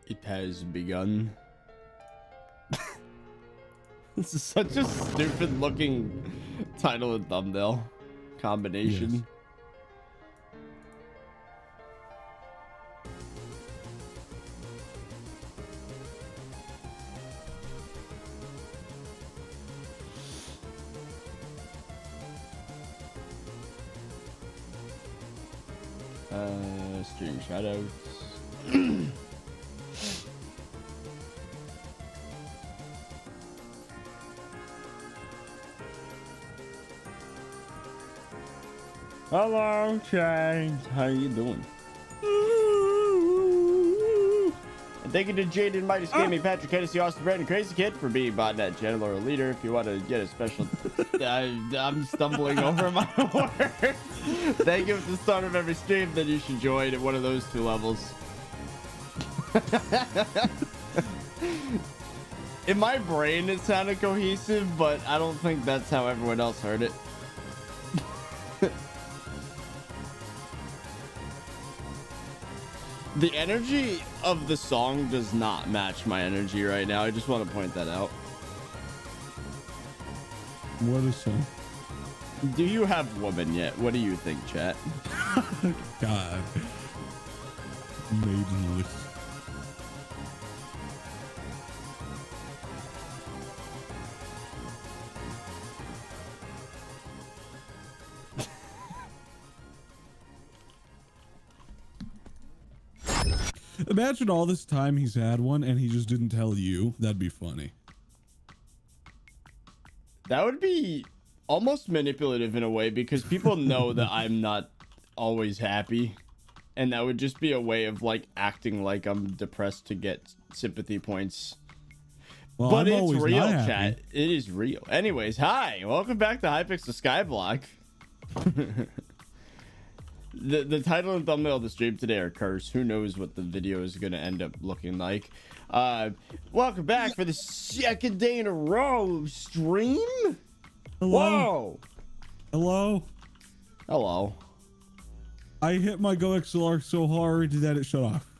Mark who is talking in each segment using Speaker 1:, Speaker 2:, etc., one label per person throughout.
Speaker 1: It has begun. This is such a stupid looking title and thumbnail combination. Yes. Stream shoutouts. Hello, James. How you doing? And thank you to Jaden, Mighty Scammy, Patrick, Hennessy, Austin, Brandon, Crazy Kid for being botnet channel or a leader. If you want to get a special, I'm stumbling over my words. Thank you at the start of every stream. Then you should join at one of those two levels. In my brain, it sounded cohesive, but I don't think that's how everyone else heard it. The energy of the song does not match my energy right now. I just want to point that out.
Speaker 2: What is song?
Speaker 1: Do you have woman yet? What do you think, chat?
Speaker 2: God. Maidenless. Imagine all this time he's had one and he just didn't tell you. That'd be funny.
Speaker 1: That would be almost manipulative in a way, because people know that I'm not always happy, and that would just be a way of like acting like I'm depressed to get sympathy points. Well, but it's real, chat. It is real. Anyways, hi, welcome back to Hypixel Skyblock. The title and thumbnail of the stream today are cursed. Who knows what the video is going to end up looking like. Welcome back for the second day in a row stream.
Speaker 2: Hello. Whoa. Hello.
Speaker 1: Hello.
Speaker 2: I hit my Go XLR so hard that it shut off.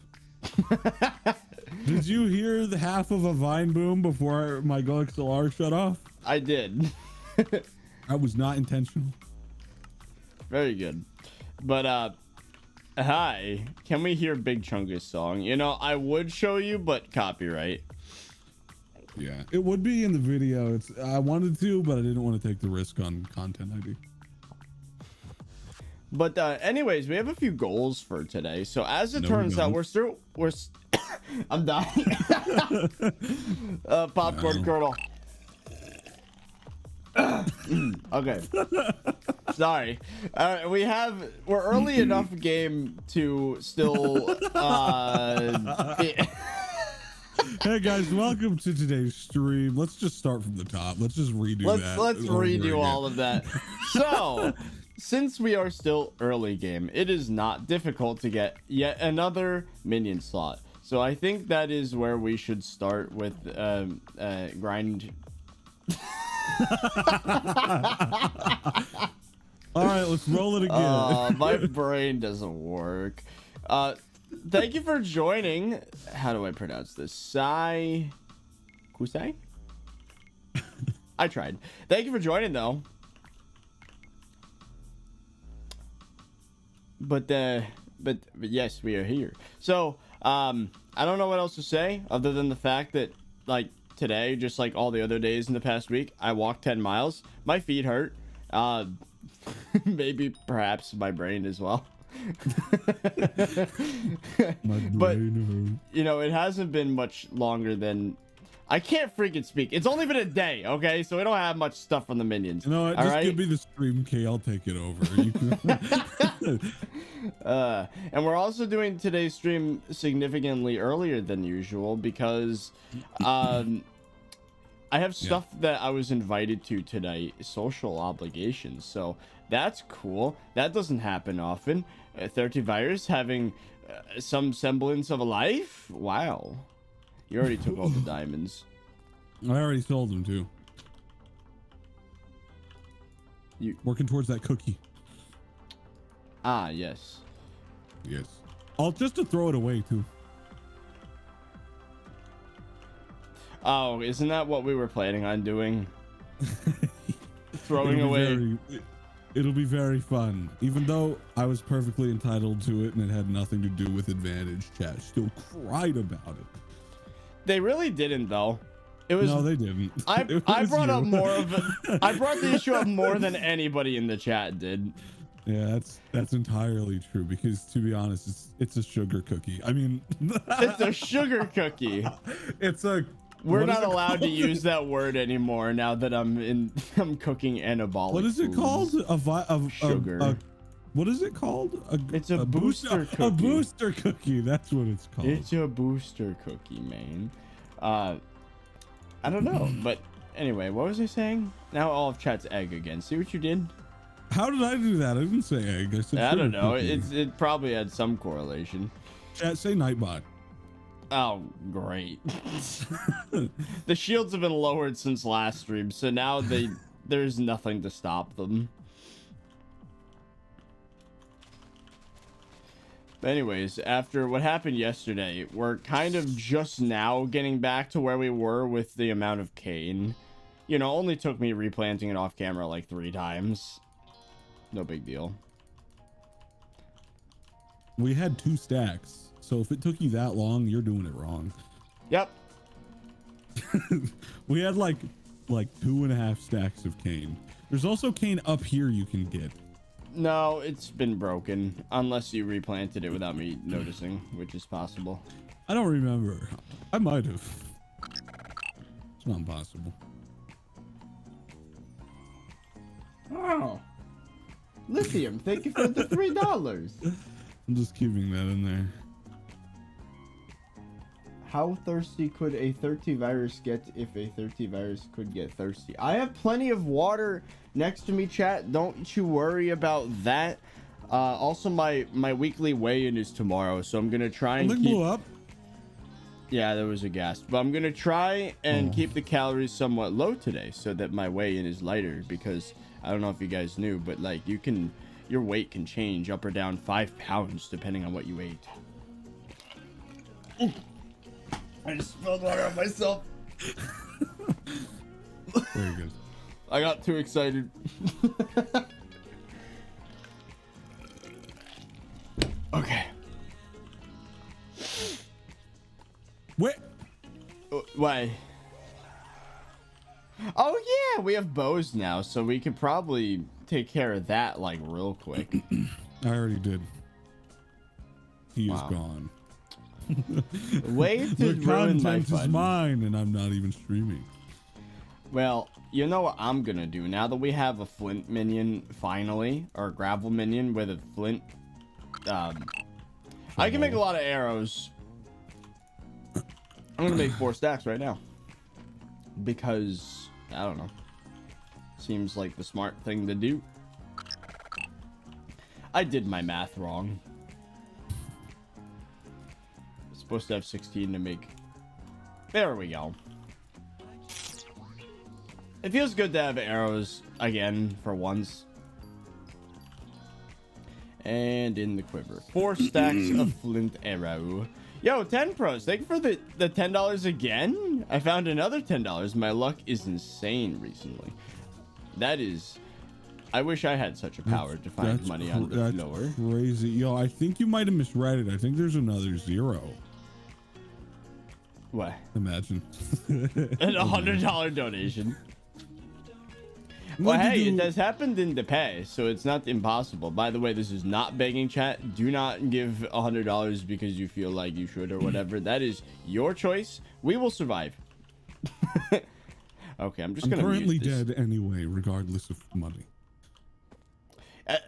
Speaker 2: Did you hear the half of a vine boom before my Go XLR shut off?
Speaker 1: I did.
Speaker 2: That was not intentional.
Speaker 1: Very good. But hi, can we hear Big Chungus song? You know, I would show you, but copyright.
Speaker 2: Yeah, it would be in the video. I wanted to, but I didn't want to take the risk on content ID.
Speaker 1: But anyways, we have a few goals for today. So as it turns out, we're I'm dying. Popcorn kernel. Okay. Sorry. We're early enough game to still
Speaker 2: Hey guys, welcome to today's stream. Let's just start from the top. Let's just redo that.
Speaker 1: Let's redo all of that. So, since we are still early game, it is not difficult to get yet another minion slot. So I think that is where we should start with grind.
Speaker 2: All right, let's roll it again.
Speaker 1: My brain doesn't work. Thank you for joining. How do I pronounce this? Kusai? I tried. Thank you for joining, though. But yes, we are here. So I don't know what else to say other than the fact that, like, today, just like all the other days in the past week, I walked 10 miles. My feet hurt. Maybe perhaps my brain as well. But you know, it hasn't been much longer than I can't freaking speak. It's only been a day, okay? So we don't have much stuff from the minions.
Speaker 2: You know what? Just give me the stream key. I'll take it over.
Speaker 1: And we're also doing today's stream significantly earlier than usual because I have stuff that I was invited to tonight, social obligations. So that's cool. That doesn't happen often. 30Virus having some semblance of a life. Wow. You already took all the diamonds.
Speaker 2: I already sold them too.
Speaker 1: You
Speaker 2: working towards that cookie.
Speaker 1: Ah, yes.
Speaker 2: Yes. I'll just to throw it away too.
Speaker 1: Oh, isn't that what we were planning on doing? Throwing away.
Speaker 2: It'll be very fun. Even though I was perfectly entitled to it and it had nothing to do with advantage, chat still cried about it.
Speaker 1: They really didn't, though. It was.
Speaker 2: No, they didn't.
Speaker 1: I brought up more of it. I brought the issue up more than anybody in the chat did.
Speaker 2: Yeah, that's entirely true, because to be honest, it's a sugar cookie. I mean,
Speaker 1: it's a sugar cookie. We're not allowed to use that word anymore now that I'm cooking anabolic.
Speaker 2: What is it called?
Speaker 1: Sugar.
Speaker 2: What is it called?
Speaker 1: It's a booster cookie.
Speaker 2: A booster cookie. That's what it's called.
Speaker 1: It's a booster cookie, man. I don't know, but anyway, what was I saying? Now all of chat's egg again. See what you did?
Speaker 2: How did I do that? I didn't say egg. I said
Speaker 1: I don't know.
Speaker 2: Cookie.
Speaker 1: It probably had some correlation.
Speaker 2: Chat, say Nightbot.
Speaker 1: Oh, great. The shields have been lowered since last stream, so now there's nothing to stop them. But anyways, after what happened yesterday, we're kind of just now getting back to where we were with the amount of cane. You know, only took me replanting it off camera like 3 times. No big deal.
Speaker 2: We had 2 stacks. So if it took you that long, you're doing it wrong.
Speaker 1: Yep.
Speaker 2: We had like 2.5 stacks of cane. There's also cane up here you can get.
Speaker 1: No, it's been broken unless you replanted it without me noticing, which is possible.
Speaker 2: I don't remember. I might have. It's not impossible.
Speaker 1: Oh. Lithium, thank you for the $3.
Speaker 2: I'm just keeping that in there.
Speaker 1: How thirsty could a ThirtyVirus get if a ThirtyVirus could get thirsty? I have plenty of water next to me, chat. Don't you worry about that. Also, my weekly weigh-in is tomorrow, so I'm gonna try and keep...
Speaker 2: blew up.
Speaker 1: Yeah, there was a gas, but I'm gonna try and keep the calories somewhat low today, so that my weigh-in is lighter. Because I don't know if you guys knew, but like your weight can change up or down 5 pounds depending on what you ate. I just spilled water on myself.
Speaker 2: Very good.
Speaker 1: I got too excited. Okay.
Speaker 2: Wait.
Speaker 1: Why? Oh yeah, we have bows now, so we could probably take care of that like real quick.
Speaker 2: I already did. He is gone.
Speaker 1: Way to
Speaker 2: the
Speaker 1: ruin my
Speaker 2: content
Speaker 1: fun.
Speaker 2: is mine, and I'm not even streaming.
Speaker 1: Well, you know what I'm gonna do now that we have a flint minion finally, or a gravel minion with a flint. I can make a lot of arrows. I'm gonna make 4 stacks right now because I don't know. Seems like the smart thing to do. I did my math wrong. Supposed to have 16 to make. There we go. It feels good to have arrows again for once. And in the quiver, 4 stacks of flint arrow. Yo, 10 pros, thank you for the $10 again. I found another $10. My luck is insane recently. That is, I wish I had such a power to find money on the floor.
Speaker 2: That's crazy. Yo, I think you might have misread it. I think there's another 0.
Speaker 1: What?
Speaker 2: Imagine.
Speaker 1: An $100 donation. Well, hey, it has happened in the past, so it's not impossible. By the way, this is not begging, chat. Do not give $100 because you feel like you should or whatever. That is your choice. We will survive. Okay, I'm just gonna.
Speaker 2: I'm currently dead anyway, regardless of money.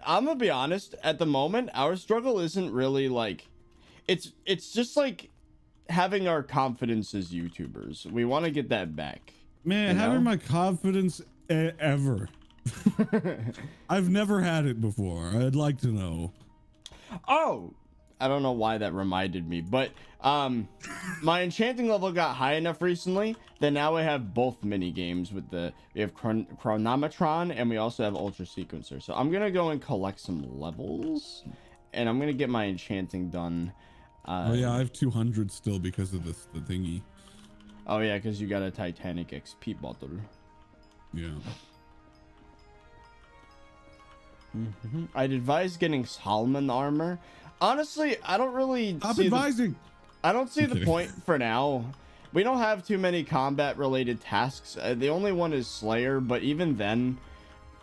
Speaker 1: I'm gonna be honest. At the moment, our struggle isn't really like. It's just like having our confidence as YouTubers. We want to get that back.
Speaker 2: Man, having my confidence ever. I've never had it before. I'd like to know.
Speaker 1: Oh, I don't know why that reminded me, but my enchanting level got high enough recently that now we have both mini games with we have chronometron and we also have ultra sequencer. So I'm gonna go and collect some levels and I'm gonna get my enchanting done.
Speaker 2: Oh yeah, I have 200 still because of the thingy.
Speaker 1: Oh yeah, because you got a Titanic XP bottle.
Speaker 2: Yeah.
Speaker 1: I'd advise getting Solomon armor. Honestly, I don't really
Speaker 2: Stop advising.
Speaker 1: I don't see the
Speaker 2: kidding.
Speaker 1: point for now. We don't have too many combat related tasks. The only one is Slayer, but even then,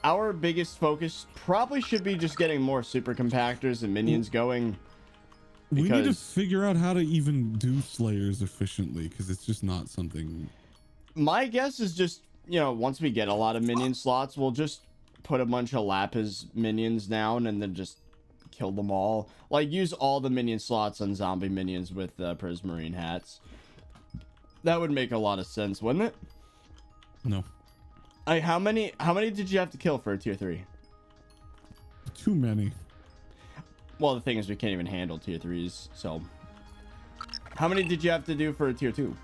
Speaker 1: our biggest focus probably should be just getting more super compactors and minions going.
Speaker 2: We need to figure out how to even do Slayers efficiently, because it's just not something.
Speaker 1: My guess is just, you know, once we get a lot of minion slots, we'll just put a bunch of Lapis minions down and then just kill them all. Like, use all the minion slots on zombie minions with prismarine hats. That would make a lot of sense, wouldn't it?
Speaker 2: No.
Speaker 1: How many did you have to kill for a tier 3?
Speaker 2: Too many.
Speaker 1: Well, the thing is, we can't even handle tier 3s, so. How many did you have to do for a tier 2?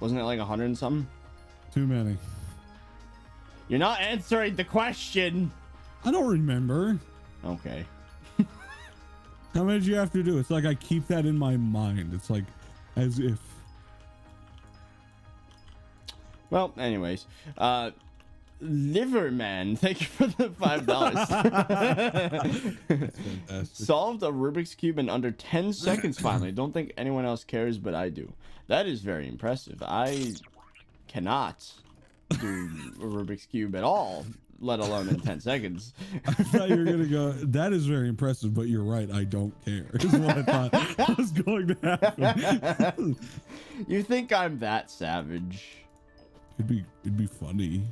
Speaker 1: Wasn't it like 100 and something?
Speaker 2: Too many.
Speaker 1: You're not answering the question.
Speaker 2: I don't remember.
Speaker 1: Okay.
Speaker 2: How many did you have to do? It's like I keep that in my mind. It's like as if.
Speaker 1: Well, anyways, Liverman, thank you for the $5. Solved a Rubik's Cube in under 10 seconds finally. Don't think anyone else cares, but I do. That is very impressive. I cannot do a Rubik's Cube at all, let alone in 10 seconds.
Speaker 2: I thought you were gonna go, that is very impressive, but you're right, I don't care, is what I thought was going to happen.
Speaker 1: You think I'm that savage?
Speaker 2: It'd be funny.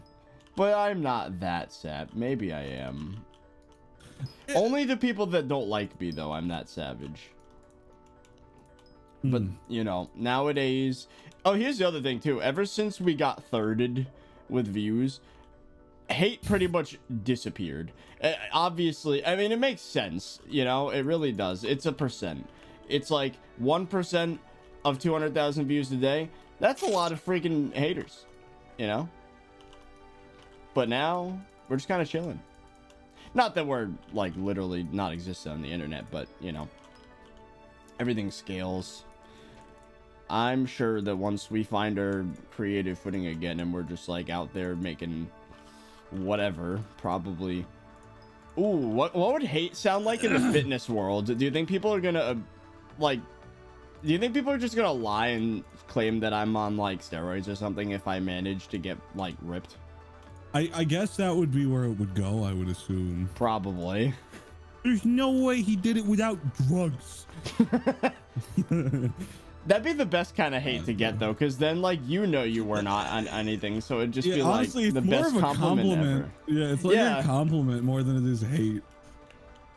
Speaker 1: But I'm not that sad. Maybe I am. Only to people that don't like me, though, I'm that savage. But, you know, nowadays... Oh, here's the other thing, too. Ever since we got thirded with views, hate pretty much disappeared. Obviously, I mean, it makes sense, you know? It really does. It's a percent. It's like 1% of 200,000 views a day. That's a lot of freaking haters, you know? But now, we're just kind of chilling. Not that we're, like, literally not existent on the internet, but, you know, everything scales. I'm sure that once we find our creative footing again and we're just, like, out there making whatever, probably... Ooh, what would hate sound like in the fitness world? Do you think people are gonna, like... Do you think people are just gonna lie and claim that I'm on, like, steroids or something if I manage to get, like, ripped?
Speaker 2: I guess that would be where it would go, I would assume.
Speaker 1: Probably.
Speaker 2: There's no way he did it without drugs.
Speaker 1: That'd be the best kind of hate to get, though, because then, like, you know you were not on anything, so it'd just be,
Speaker 2: honestly,
Speaker 1: like, the best compliment ever.
Speaker 2: Yeah, it's like a compliment more than it is hate.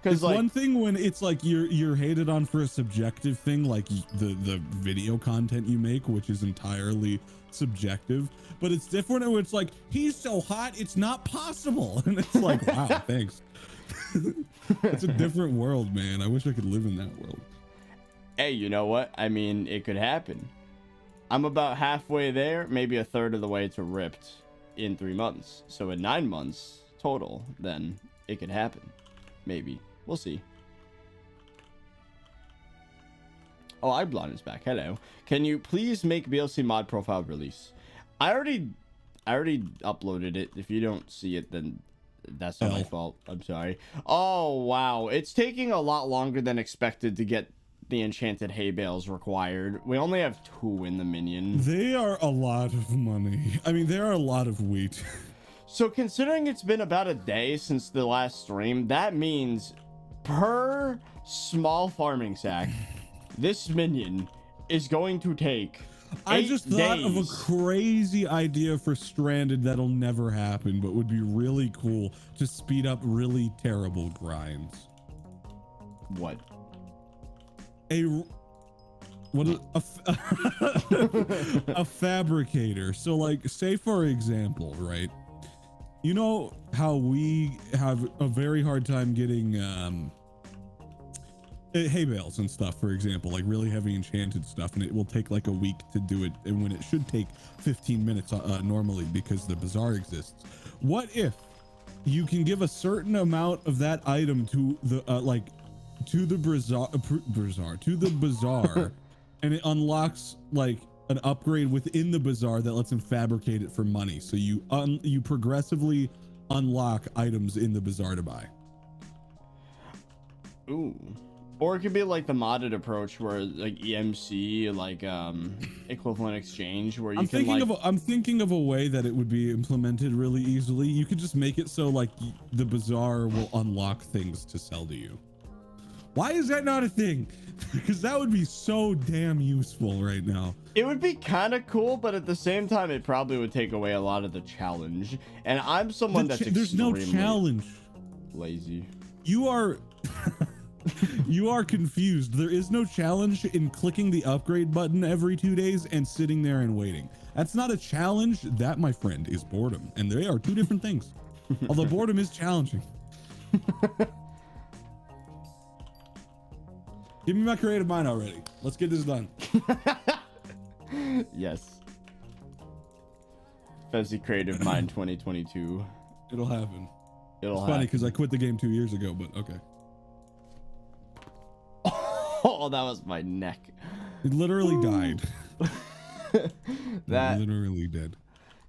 Speaker 2: It's like, one thing when it's like you're hated on for a subjective thing, like the video content you make, which is entirely subjective, but it's different when it's like, he's so hot it's not possible, and it's like, wow, thanks. It's a different world, man. I wish I could live in that world.
Speaker 1: Hey, you know what? I mean, it could happen. I'm about halfway there, maybe a third of the way to ripped in 3 months. So in 9 months total, then it could happen. Maybe. We'll see. Oh, Iblon is back. Hello. Can you please make BLC mod profile release? I already uploaded it. If you don't see it, then that's not my fault. I'm sorry. Oh, wow. It's taking a lot longer than expected to get the enchanted hay bales required. We only have 2 in the minion.
Speaker 2: They are a lot of money. I mean, they are a lot of wheat.
Speaker 1: So considering it's been about a day since the last stream, that means per small farming sack, this minion is going to take 8
Speaker 2: I just thought
Speaker 1: days.
Speaker 2: of a crazy idea for Stranded that'll never happen, but would be really cool to speed up really terrible grinds.
Speaker 1: What?
Speaker 2: A fabricator. So, like, say for example, right? You know how we have a very hard time getting hay bales and stuff, for example, like really heavy enchanted stuff, and it will take like a week to do it, and when it should take 15 minutes normally because the bazaar exists. What if you can give a certain amount of that item to the to the bazaar, and it unlocks like an upgrade within the bazaar that lets him fabricate it for money. So you progressively unlock items in the bazaar to buy.
Speaker 1: Ooh. Or it could be like the modded approach where like EMC, like equivalent exchange, where you
Speaker 2: I'm thinking of a way that it would be implemented really easily. You could just make it so like the bazaar will unlock things to sell to you. Why is that not a thing? Because that would be so damn useful right now.
Speaker 1: It would be kind of cool, but at the same time, it probably would take away a lot of the challenge. And I'm someone that's
Speaker 2: there's no challenge.
Speaker 1: Lazy.
Speaker 2: You are you are confused. There is no challenge in clicking the upgrade button every 2 days and sitting there and waiting. That's not a challenge. That, my friend, is boredom, and they are two different things. Although boredom is challenging. Give me my creative mind already. Let's get this done.
Speaker 1: Yes. Fancy Creative Mind 2022.
Speaker 2: It'll happen.
Speaker 1: It's
Speaker 2: funny because I quit the game 2 years ago, but okay.
Speaker 1: Oh, that was my neck.
Speaker 2: It literally died.
Speaker 1: That
Speaker 2: literally dead.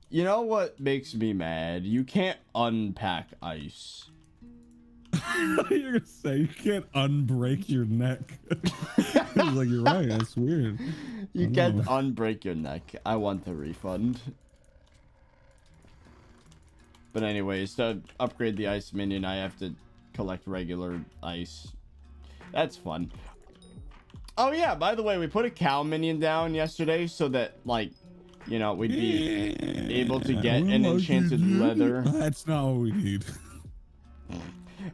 Speaker 1: You know what makes me mad? You can't unpack ice.
Speaker 2: You're gonna say you can't unbreak your neck. Like, you're right, that's weird.
Speaker 1: You can't unbreak your neck. I want the refund. But anyways, to upgrade the ice minion, I have to collect regular ice. That's fun. Oh yeah, by the way, we put a cow minion down yesterday so that, like, you know, we'd be able to get an enchanted leather.
Speaker 2: That's not what we need.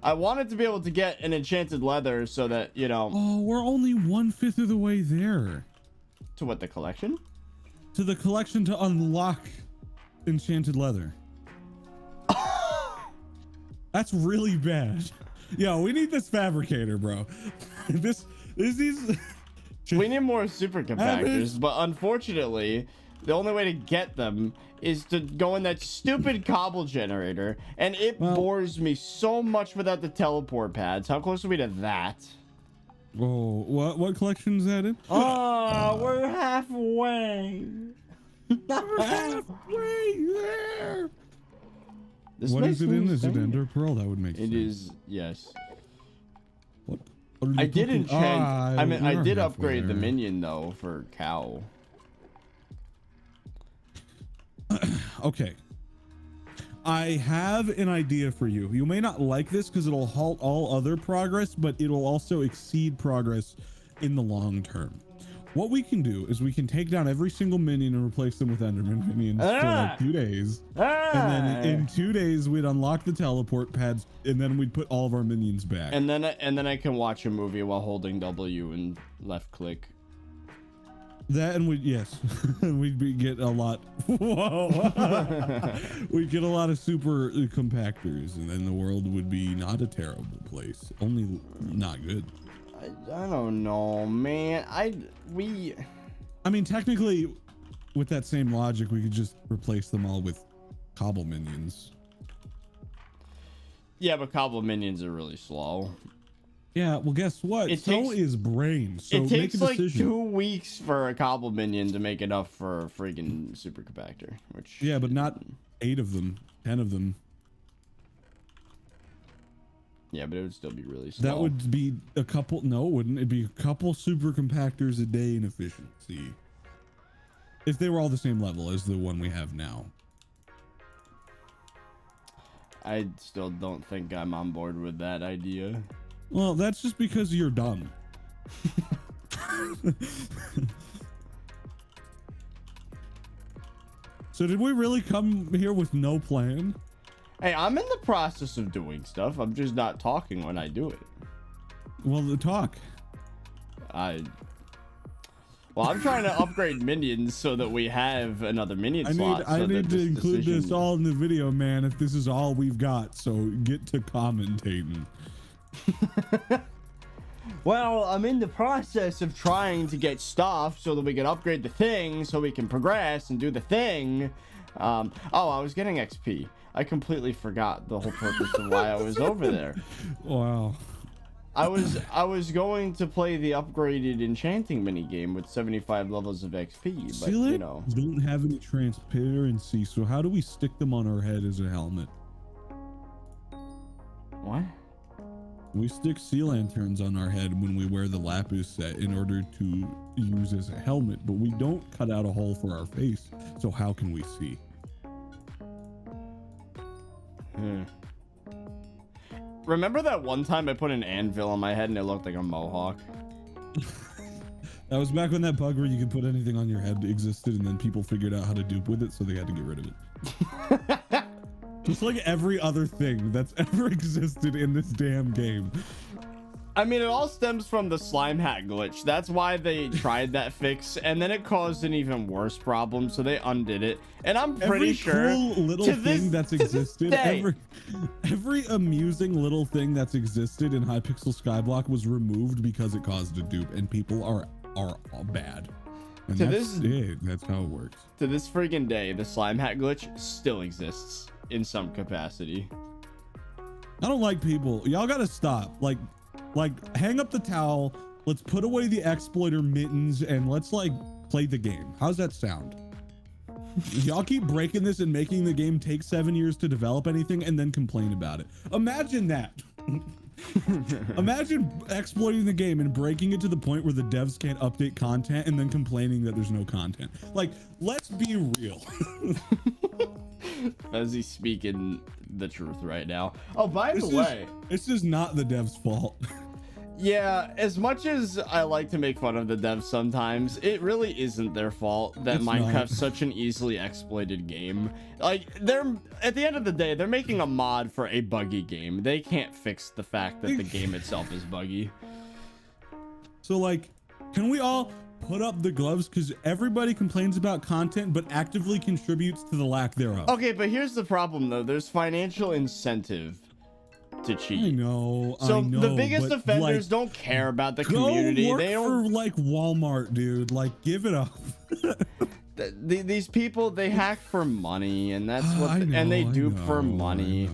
Speaker 1: I wanted to be able to get an enchanted leather so that, you know.
Speaker 2: Oh, we're only 1/5 of the way there.
Speaker 1: To what, the collection?
Speaker 2: To the collection to unlock enchanted leather. That's really bad. Yo, we need this fabricator, bro. This is.
Speaker 1: We need more super compactors, but unfortunately, the only way to get them is to go in that stupid cobble generator, and it bores me so much without the teleport pads. How close are we to that?
Speaker 2: Oh, what collection is that in?
Speaker 1: Oh, we're halfway.
Speaker 2: Halfway there.
Speaker 1: What is it
Speaker 2: in? Is it Ender Pearl? That would make sense.
Speaker 1: It is, yes.
Speaker 2: What
Speaker 1: I did enchant. I mean, I did upgrade
Speaker 2: there.
Speaker 1: the minion though for cow.
Speaker 2: Okay. I have an idea for you. You may not like this because it'll halt all other progress, but it'll also exceed progress in the long term. What we can do is we can take down every single minion and replace them with Enderman minions for like 2 days. And then in 2 days, we'd unlock the teleport pads, and then we'd put all of our minions back.
Speaker 1: And then I can watch a movie while holding W and left click.
Speaker 2: That and we'd get a lot. Whoa! We'd get a lot of super compactors, and then the world would be not a terrible place, only not good.
Speaker 1: I don't know, man. I
Speaker 2: mean, technically, with that same logic, we could just replace them all with cobble minions.
Speaker 1: Yeah, but cobble minions are really slow.
Speaker 2: Yeah, well, guess what? So is brain. So
Speaker 1: it takes
Speaker 2: make a decision.
Speaker 1: like 2 weeks for a cobble minion to make enough for a freaking super compactor. Which
Speaker 2: yeah, but not 8 of them, 10 of them.
Speaker 1: Yeah, but it would still be really slow.
Speaker 2: That would be a couple. No, it wouldn't. It'd be a couple super compactors a day in efficiency. If they were all the same level as the one we have now.
Speaker 1: I still don't think I'm on board with that idea.
Speaker 2: Well, that's just because you're dumb. So did we really come here with no plan?
Speaker 1: Hey, I'm in the process of doing stuff. I'm just not talking when I do it.
Speaker 2: Well, the talk.
Speaker 1: Well, I'm trying to upgrade minions so that we have another minion slot.
Speaker 2: I need to include this all in the video, man, if this is all we've got. So get to commentating.
Speaker 1: Well, I'm in the process of trying to get stuff so that we can upgrade the thing so we can progress and do the thing. Oh, I was getting XP. I completely forgot the whole purpose of why I was over there.
Speaker 2: Wow.
Speaker 1: I was going to play the upgraded enchanting mini game with 75 levels of XP, but you know,
Speaker 2: don't have any transparency, so how do we stick them on our head as a helmet?
Speaker 1: What?
Speaker 2: We stick sea lanterns on our head when we wear the lapis set in order to use as a helmet, but we don't cut out a hole for our face, so how can we see?
Speaker 1: Remember that one time I put an anvil on my head and it looked like a mohawk?
Speaker 2: That was back when that bug where you could put anything on your head existed, and then people figured out how to dupe with it, so they had to get rid of it. Just like every other thing that's ever existed in this damn game.
Speaker 1: I mean, it all stems from the slime hat glitch. That's why they tried that fix, and then it caused an even worse problem, so they undid it. And I'm pretty sure
Speaker 2: cool little thing that's existed, every amusing little thing that's existed in Hypixel Skyblock was removed because it caused a dupe, and people are bad. And that's how it works.
Speaker 1: To this friggin' day, the slime hat glitch still exists in some capacity.
Speaker 2: I don't like people. Y'all gotta stop. Like hang up the towel. Let's put away the exploiter mittens and let's like play the game. How's that sound? Y'all keep breaking this and making the game take 7 years to develop anything and then complain about it. Imagine that. Imagine exploiting the game and breaking it to the point where the devs can't update content and then complaining that there's no content. Like, let's be real.
Speaker 1: Fezzy speaking the truth right now. Oh, by the way,
Speaker 2: this is not the devs' fault.
Speaker 1: Yeah, as much as I like to make fun of the devs sometimes, it really isn't their fault that Minecraft's such an easily exploited game. Like, at the end of the day, they're making a mod for a buggy game. They can't fix the fact that the game itself is buggy.
Speaker 2: So, like, can we all put up the gloves? Because everybody complains about content, but actively contributes to the lack thereof.
Speaker 1: Okay, but here's the problem, though. There's financial incentive to cheat.
Speaker 2: I know.
Speaker 1: The biggest offenders don't care about the community.
Speaker 2: They don't for like Walmart, dude. Like, give it up.
Speaker 1: These people, they hack for money, and that's what and they dupe for money.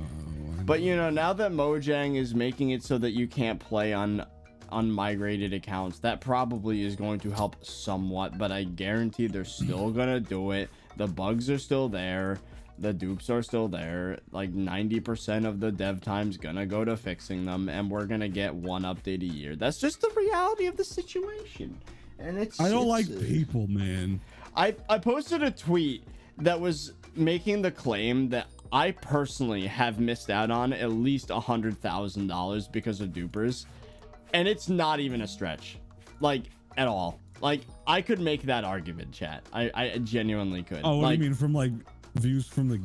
Speaker 1: But you know, now that Mojang is making it so that you can't play on unmigrated accounts, that probably is going to help somewhat, but I guarantee they're still gonna do it. The bugs are still there. The dupes are still there. Like 90% of the dev time's gonna go to fixing them, and we're gonna get one update a year. That's just the reality of the situation. And I
Speaker 2: don't like people, man.
Speaker 1: I posted a tweet that was making the claim that I personally have missed out on at least $100,000 because of dupers, and it's not even a stretch, like, at all. Like, I could make that argument, chat. I genuinely could.
Speaker 2: Oh, what do you mean, from like views from the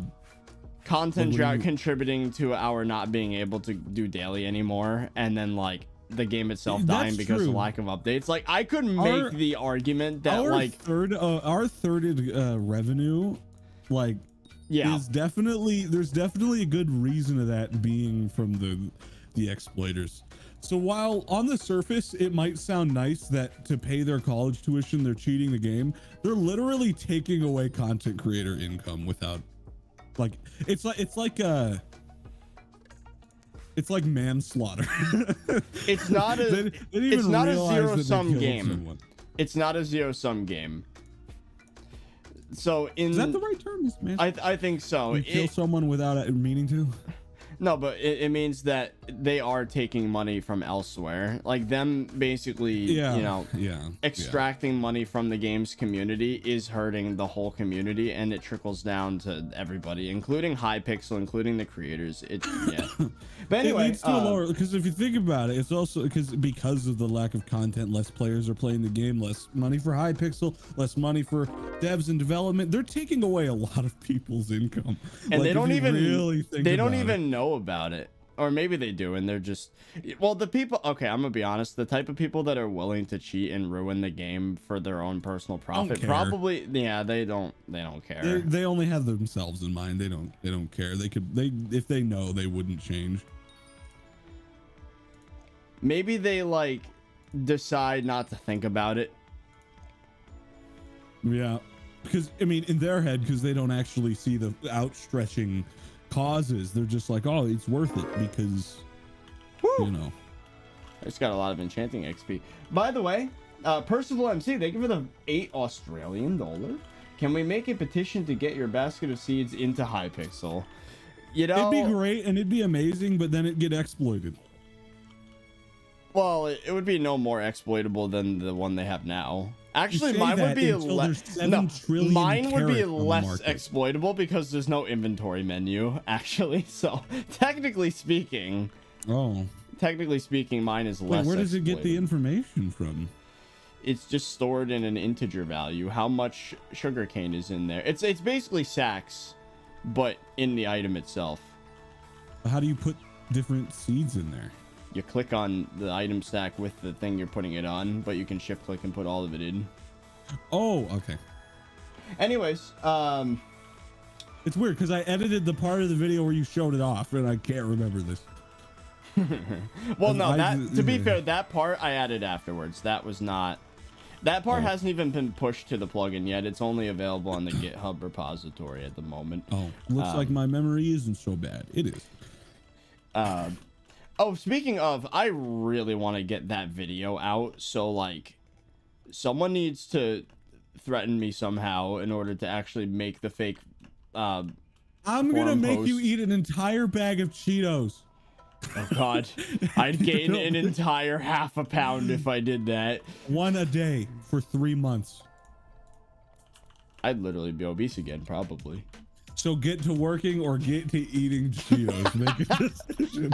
Speaker 1: content drought contributing to our not being able to do daily anymore, and then like the game itself dying because of lack of updates? Like, I could make the argument that our third
Speaker 2: revenue, like, is definitely, there's definitely a good reason to that being from the exploiters. So while on the surface it might sound nice that to pay their college tuition they're cheating the game, they're literally taking away content creator income without, like, it's like manslaughter.
Speaker 1: It's not a zero-sum game. It's not a zero-sum game. So is
Speaker 2: that the right term?
Speaker 1: I think so.
Speaker 2: You kill someone without meaning to.
Speaker 1: No, but it means that they are taking money from elsewhere. Like, them basically, extracting money from the game's community is hurting the whole community, and it trickles down to everybody, including Hypixel, including the creators. But anyway,
Speaker 2: it leads to a lower, because if you think about it, it's also because of the lack of content, less players are playing the game, less money for Hypixel, less money for devs and development. They're taking away a lot of people's income,
Speaker 1: and they don't even
Speaker 2: really
Speaker 1: know about it. Or maybe they do, and they're just, well, the people, okay, I'm gonna be honest, the type of people that are willing to cheat and ruin the game for their own personal profit, probably, they don't care.
Speaker 2: They only have themselves in mind. They don't care. If they know, they wouldn't change.
Speaker 1: Maybe they like decide not to think about it.
Speaker 2: Yeah, because I mean, in their head, because they don't actually see the outstretching causes, they're just like, oh, it's worth it because you know.
Speaker 1: It's got a lot of enchanting XP. By the way, Percival MC, thank you for the $8 Australian. Can we make a petition to get your basket of seeds into Hypixel? You know,
Speaker 2: it'd be great and it'd be amazing, but then it'd get exploited.
Speaker 1: Well, it would be no more exploitable than the one they have now. Actually, mine would be mine would be less exploitable because there's no inventory menu, actually. So technically speaking, mine is less.
Speaker 2: Where does it get the information from?
Speaker 1: It's just stored in an integer value. How much sugarcane is in there? It's basically sacks, but in the item itself.
Speaker 2: How do you put different seeds in there?
Speaker 1: You click on the item stack with the thing you're putting it on, but you can shift click and put all of it in.
Speaker 2: Oh, okay.
Speaker 1: Anyways,
Speaker 2: it's weird because I edited the part of the video where you showed it off and I can't remember this.
Speaker 1: Well, no, to be fair, that part I added afterwards. That was not, that part hasn't even been pushed to the plugin yet. It's only available on the GitHub repository at the moment.
Speaker 2: Oh, looks like my memory isn't so bad. It is.
Speaker 1: Oh, speaking of, I really want to get that video out. So, like, someone needs to threaten me somehow in order to actually make the fake. I'm
Speaker 2: gonna make you eat an entire bag of Cheetos.
Speaker 1: Oh God, I'd gain an entire half a pound if I did that.
Speaker 2: One a day for 3 months.
Speaker 1: I'd literally be obese again, probably.
Speaker 2: So get to working or get to eating Cheetos. Make a decision.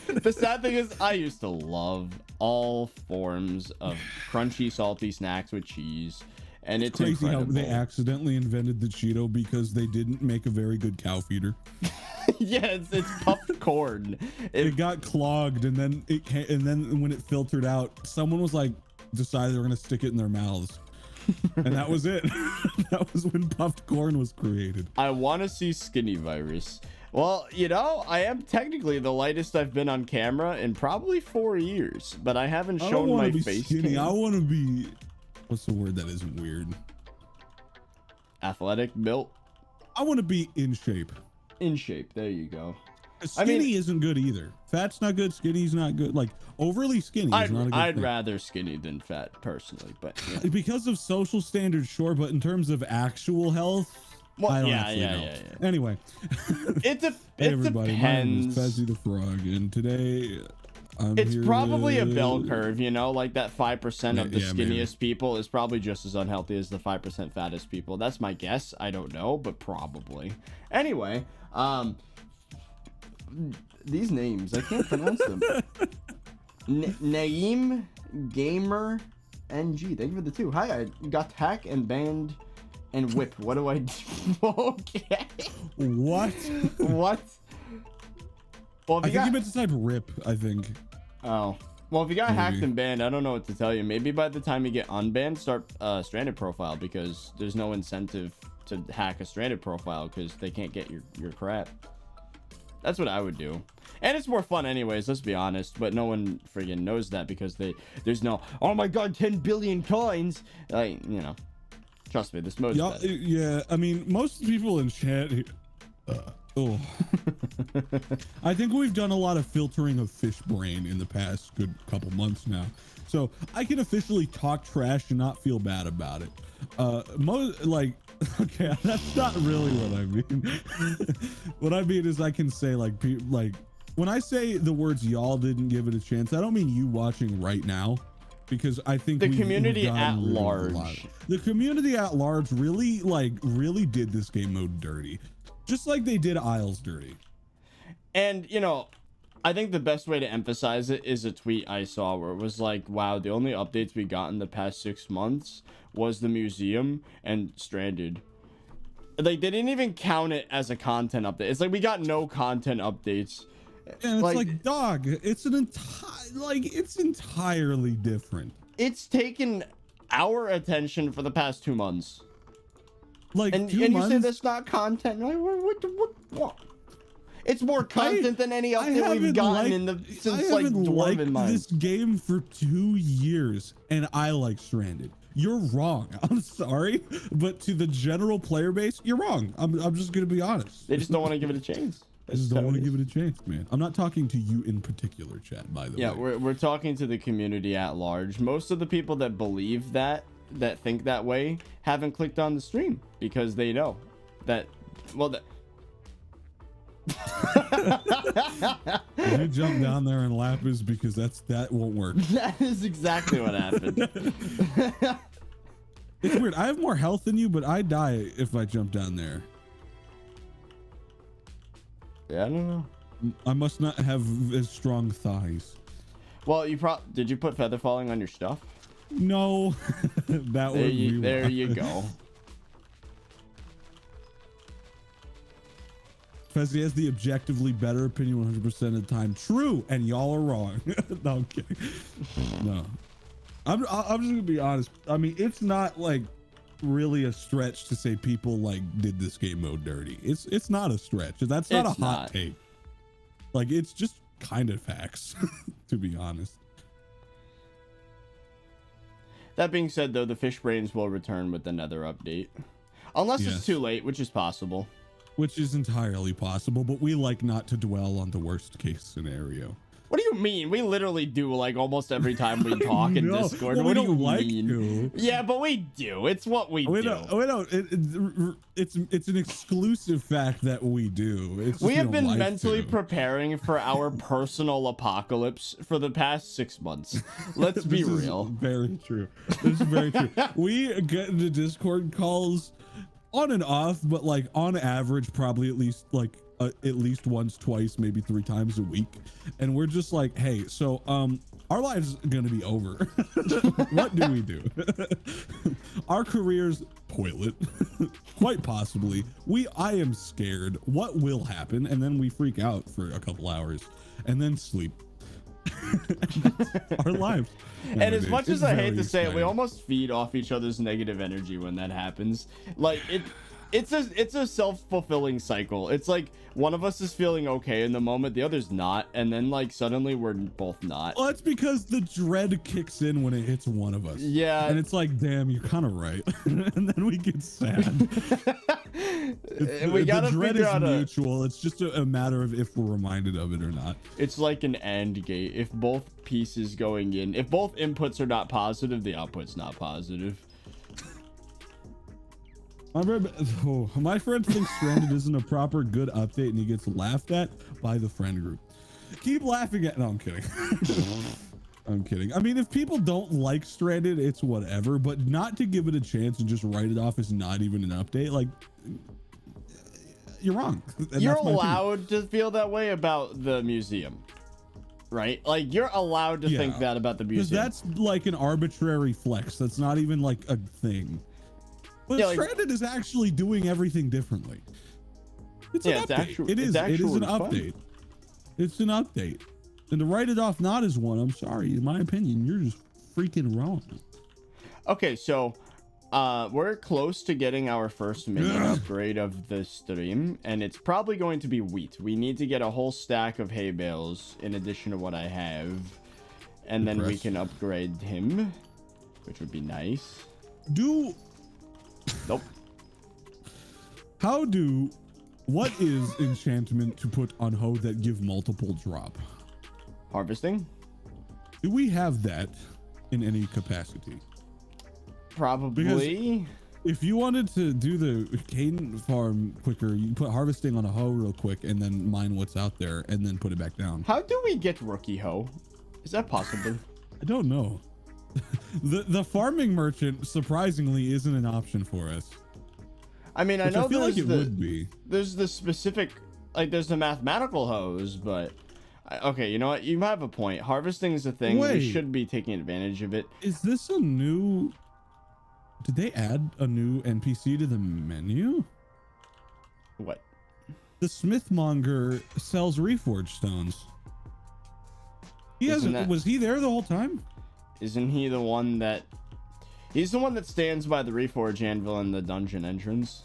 Speaker 1: The sad thing is, I used to love all forms of crunchy, salty snacks with cheese, and it's
Speaker 2: crazy
Speaker 1: incredible.
Speaker 2: how they accidentally invented the Cheeto because they didn't make a very good cow feeder.
Speaker 1: Yeah, it's puffed corn.
Speaker 2: It got clogged, and then when it filtered out, someone was like, decided they were gonna stick it in their mouths. And that was it. That was when puffed corn was created.
Speaker 1: I want to see skinny virus. Well, you know, I am technically the lightest I've been on camera in probably 4 years, but I haven't shown my face.
Speaker 2: Skinny. I want to be, what's the word that isn't weird?
Speaker 1: Athletic, built.
Speaker 2: I want to be in shape.
Speaker 1: In shape. There you go.
Speaker 2: Skinny isn't good either. Fat's not good. Skinny's not good. Like overly skinny is not a good
Speaker 1: I'd
Speaker 2: thing.
Speaker 1: rather skinny than fat personally, but yeah.
Speaker 2: Because of social standards, sure, but in terms of actual health, well, I don't actually know. Anyway,
Speaker 1: it
Speaker 2: everybody,
Speaker 1: depends.
Speaker 2: My name is Fezzy the Frog, and today
Speaker 1: it's probably a bell curve, you know, like that 5% of the skinniest people is probably just as unhealthy as the 5% fattest people. That's my guess. I don't know, but probably. Anyway, these names, I can't pronounce them. Naeem Gamer NG, thank you for the 2. Hi, I got hack and banned and whip. What do I do? Okay.
Speaker 2: What?
Speaker 1: What? Well,
Speaker 2: I think you meant to type rip, I think.
Speaker 1: Oh. Well, if you got hacked and banned, I don't know what to tell you. Maybe by the time you get unbanned, start stranded profile, because there's no incentive to hack a stranded profile because they can't get your crap. That's what I would do. And it's more fun anyways, let's be honest. But no one friggin' knows that because there's no, oh my God, 10 billion coins. Like, you know, trust me, this mode's better.
Speaker 2: Yeah, I mean, most people in chat... Oh. I think we've done a lot of filtering of fish brain in the past good couple months now. So I can officially talk trash and not feel bad about it. Okay, that's not really what I mean. What I mean is I can say like when I say the words y'all didn't give it a chance, I don't mean you watching right now, because I think
Speaker 1: the community at large.
Speaker 2: The community at large really did this game mode dirty. Just like they did Isles dirty.
Speaker 1: And, you know, I think the best way to emphasize it is a tweet I saw where it was like, wow, the only updates we got in the past 6 months was the museum and Stranded. Like, they didn't even count it as a content update. It's like, we got no content updates.
Speaker 2: And it's like dog, it's it's entirely different.
Speaker 1: It's taken our attention for the past 2 months.
Speaker 2: Like,
Speaker 1: and you say that's not content. Like, what? It's more content than any update we've gotten since like Dwarven Mine.
Speaker 2: This game for 2 years, and I like Stranded. You're wrong. I'm sorry, but to the general player base, you're wrong. I'm just gonna be honest.
Speaker 1: They just don't want to give it a chance.
Speaker 2: I just don't want to give it a chance, man. I'm not talking to you in particular, chat, by the way.
Speaker 1: Yeah, we're talking to the community at large. Most of the people that believe that think that way haven't clicked on the stream because they know that, well,
Speaker 2: you jump down there and lapis because that won't work.
Speaker 1: That is exactly what happened.
Speaker 2: It's weird. I have more health than you, but I die if I jump down there.
Speaker 1: Yeah, I don't know.
Speaker 2: I must not have as strong thighs.
Speaker 1: Well, did you put feather falling on your stuff?
Speaker 2: No. That would be
Speaker 1: there you go.
Speaker 2: Fezzi has the objectively better opinion 100% of the time. True, and y'all are wrong. No, I'm kidding. No. I'm just gonna be honest. I mean, it's not like really a stretch to say people like did this game mode dirty. It's not a stretch. That's not a hot take. Like, it's just kind of facts, to be honest.
Speaker 1: That being said, though, the fish brains will return with another update, unless it's too late, which is possible.
Speaker 2: Which is entirely possible, but we like not to dwell on the worst case scenario.
Speaker 1: What do you mean? We literally do, like, almost every time we talk in Discord. Well, what do you mean? Yeah, but we do. It's what we do.
Speaker 2: It's an exclusive fact that we do.
Speaker 1: We have been mentally preparing for our personal apocalypse for the past 6 months. Let's be real.
Speaker 2: Very true. This is very true. We get into Discord calls on and off, but like on average, probably at least once, twice, maybe 3 times a week. And we're just like, hey, so our lives are gonna be over. What do we do? Our careers toilet. Quite possibly. I am scared. What will happen? And then we freak out for a couple hours and then sleep. Our lives.
Speaker 1: And as much as I hate to say it, we almost feed off each other's negative energy when that happens. Like, it's a self-fulfilling cycle. It's like one of us is feeling okay in the moment, the other's not, and then like suddenly we're both not.
Speaker 2: Well, it's because the dread kicks in when it hits one of us.
Speaker 1: Yeah.
Speaker 2: And it's like, damn, you're kind of right. And then we get sad. The dread is mutual. It's just a matter of if we're reminded of it or not.
Speaker 1: It's like an AND gate. If both pieces going in, if both inputs are not positive, the output's not positive.
Speaker 2: My friend thinks Stranded isn't a proper good update and he gets laughed at by the friend group. Keep laughing at. No, I'm kidding. I'm kidding. I mean, if people don't like Stranded, it's whatever, but not to give it a chance and just write it off as not even an update. Like, you're wrong. And
Speaker 1: you're allowed to feel that way about the museum, right? Like, you're allowed to think that about the museum.
Speaker 2: That's like an arbitrary flex. That's not even like a thing. But Stranded is actually doing everything differently. It's an update. It is an update. It's an update. And to write it off not as one, I'm sorry, in my opinion, you're just freaking wrong.
Speaker 1: Okay, so we're close to getting our first Minion upgrade of the stream, and it's probably going to be wheat. We need to get a whole stack of hay bales in addition to what I have, and then we can upgrade him, which would be nice. Nope.
Speaker 2: What is enchantment to put on hoe that give multiple drop?
Speaker 1: Harvesting?
Speaker 2: Do we have that in any capacity?
Speaker 1: Probably.
Speaker 2: Because if you wanted to do the cane farm quicker, you put harvesting on a hoe real quick and then mine what's out there and then put it back down.
Speaker 1: How do we get rookie hoe? Is that possible?
Speaker 2: I don't know. The farming merchant surprisingly isn't an option for us.
Speaker 1: I mean, I know
Speaker 2: feel like it would be.
Speaker 1: There's the specific, like there's the mathematical hose, but okay, you know what? You have a point. Harvesting is a thing. We should be taking advantage of it.
Speaker 2: Is this a new? Did they add a new NPC to the menu?
Speaker 1: What?
Speaker 2: The Smithmonger sells reforged stones. Was he there the whole time?
Speaker 1: Isn't he the one that... He's the one that stands by the reforge anvil in the dungeon entrance.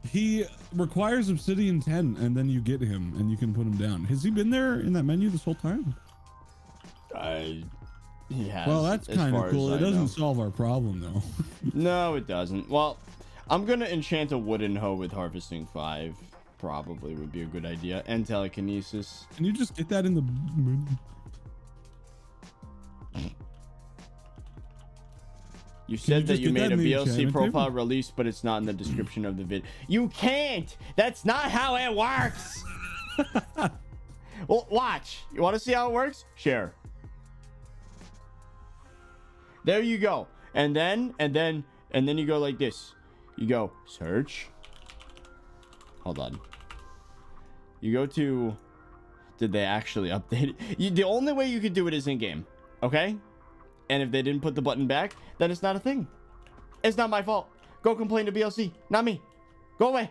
Speaker 2: He requires obsidian 10 and then you get him and you can put him down. Has he been there in that menu this whole time?
Speaker 1: He has.
Speaker 2: Well, that's kind of cool. It doesn't solve our problem though.
Speaker 1: No, it doesn't. Well, I'm going to enchant a wooden hoe with harvesting 5 probably would be a good idea. And telekinesis.
Speaker 2: Can you just get that in the...
Speaker 1: You said that you made a BLC profile
Speaker 2: table?
Speaker 1: release, but it's not in the description of the vid. You can't! That's not how it works! Well, watch. You want to see how it works? Share. There you go. And then you go like this. You go search. Hold on. You go to... Did they actually update it? The only way you could do it is in game. Okay? And if they didn't put the button back, then it's not a thing. It's not my fault. Go complain to BLC. Not me. Go away.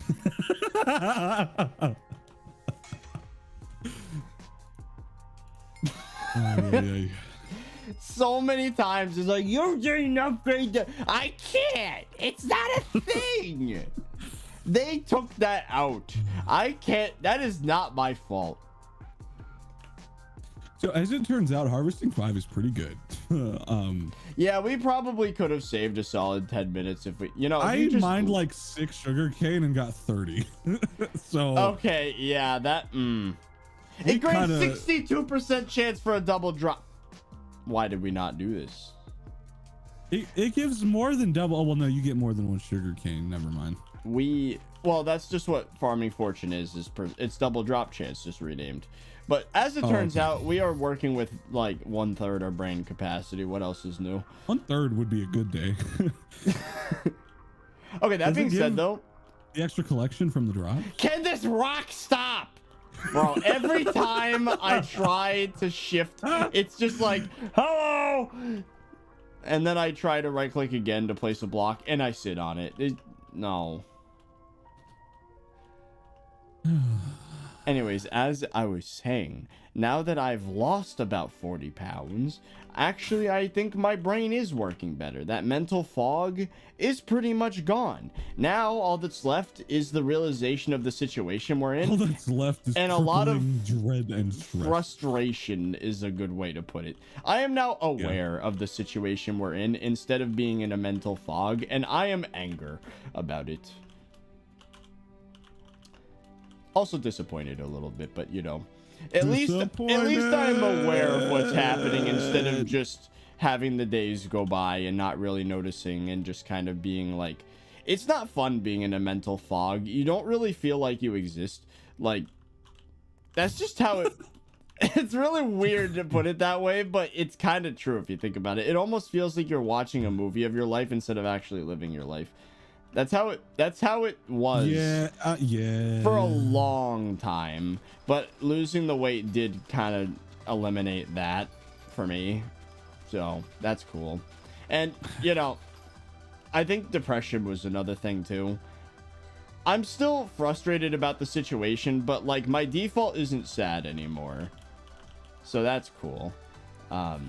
Speaker 1: So many times it's like, you didn't upgrade I can't. It's not a thing. They took that out. I can't. That is not my fault.
Speaker 2: So as it turns out, harvesting 5 is pretty good.
Speaker 1: Yeah, we probably could have saved a solid 10 minutes if we,
Speaker 2: I mined like 6 sugarcane and got 30. So
Speaker 1: okay, yeah, that it grants 62% chance for a double drop. Why did we not do this?
Speaker 2: It gives more than double. Oh well, no, you get more than 1 sugarcane. Never mind.
Speaker 1: Well, that's just what farming fortune is. It's double drop chance, just renamed. But as it turns out, we are working with like 1/3 our brain capacity. What else is new?
Speaker 2: 1/3 would be a good day.
Speaker 1: Okay, that being said, though,
Speaker 2: the extra collection from the drop.
Speaker 1: Can this rock stop? Bro, every time I try to shift, it's just like, hello! And then I try to right click again to place a block, and I sit on it. No. Anyways, as I was saying, now that I've lost about 40 pounds, actually I think my brain is working better. That mental fog is pretty much gone. Now all that's left is the realization of the situation we're in.
Speaker 2: All that's left is
Speaker 1: and a lot of
Speaker 2: dread and stress.
Speaker 1: Frustration is a good way to put it. I am now aware of the situation we're in instead of being in a mental fog, and I am anger about it. Also disappointed a little bit, but at least I'm aware of what's happening instead of just having the days go by and not really noticing and just kind of being like, it's not fun being in a mental fog. You don't really feel like you exist. Like, that's just how it it's really weird to put it that way, but it's kind of true if you think about it. It almost feels like you're watching a movie of your life instead of actually living your life. That's how it was.
Speaker 2: Yeah.
Speaker 1: For a long time, but losing the weight did kind of eliminate that for me. So that's cool. And I think depression was another thing too. I'm still frustrated about the situation, but like my default isn't sad anymore. So that's cool. Yeah,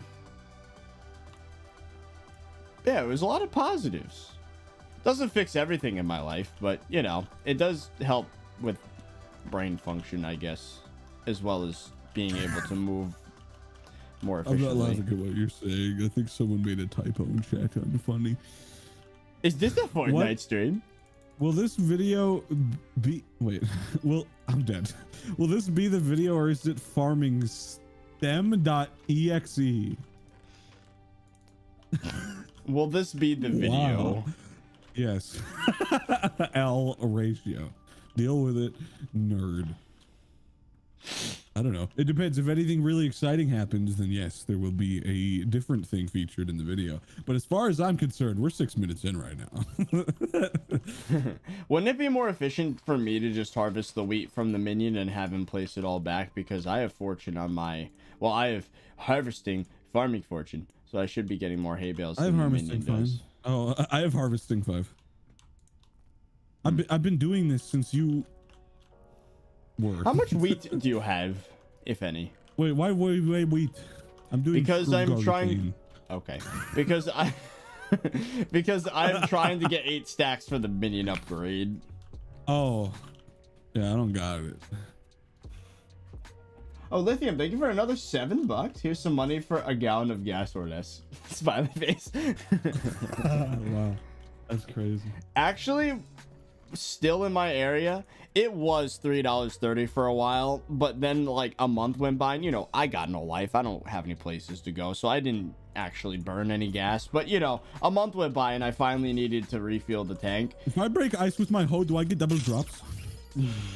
Speaker 1: it was a lot of positives. Doesn't fix everything in my life, but it does help with brain function, I guess, as well as being able to move more efficiently.
Speaker 2: I'm not laughing at what you're saying. I think someone made a typo in chat. Unfunny.
Speaker 1: Is this a Fortnite stream?
Speaker 2: Will this video be... Wait. Well, I'm dead. Will this be the video, or is it farming stem.exe?
Speaker 1: Will this be the video?
Speaker 2: Wow. Yes. L ratio. Deal with it, nerd. I don't know. It depends. If anything really exciting happens, then yes, there will be a different thing featured in the video. But as far as I'm concerned, we're 6 minutes in right now.
Speaker 1: Wouldn't it be more efficient for me to just harvest the wheat from the minion and have him place it all back? Because I have fortune on my... Well, I have farming fortune. So I should be getting more hay bales than the minion does.
Speaker 2: Oh, I have harvesting 5. I've been doing this since you were.
Speaker 1: How much wheat do you have, if any?
Speaker 2: Wait, why wheat? I'm doing
Speaker 1: because I'm trying. Okay, because I'm trying to get 8 stacks for the minion upgrade.
Speaker 2: Oh, yeah, I don't got it.
Speaker 1: Oh, Lithium, thank you for another $7. Here's some money for a gallon of gas or less. Smiley face.
Speaker 2: Wow, that's crazy.
Speaker 1: Actually, still in my area. It was $3.30 for a while, but then like a month went by and, you know, I got no life. I don't have any places to go, so I didn't actually burn any gas. But, you know, a month went by and I finally needed to refuel the tank.
Speaker 2: If I break ice with my hoe, do I get double drops?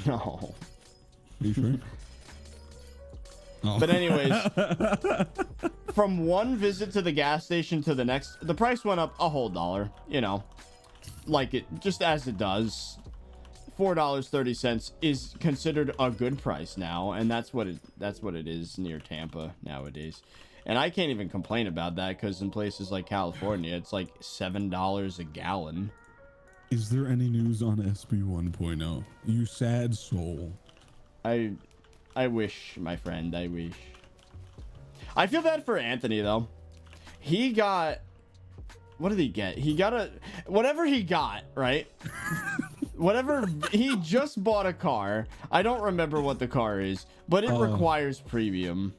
Speaker 1: No.
Speaker 2: Are you sure? Oh.
Speaker 1: But anyways, from one visit to the gas station to the next, the price went up a whole $1, you know, like it just as it does. $4.30 is considered a good price now, and that's what it is near Tampa nowadays. And I can't even complain about that, because in places like California, it's like $7 a gallon.
Speaker 2: Is there any news on SB 1.0? You sad soul.
Speaker 1: I wish, my friend, I wish. I feel bad for Anthony, though. He got... What did he get? He got whatever he got, right? Whatever. He just bought a car. I don't remember what the car is, but it requires premium.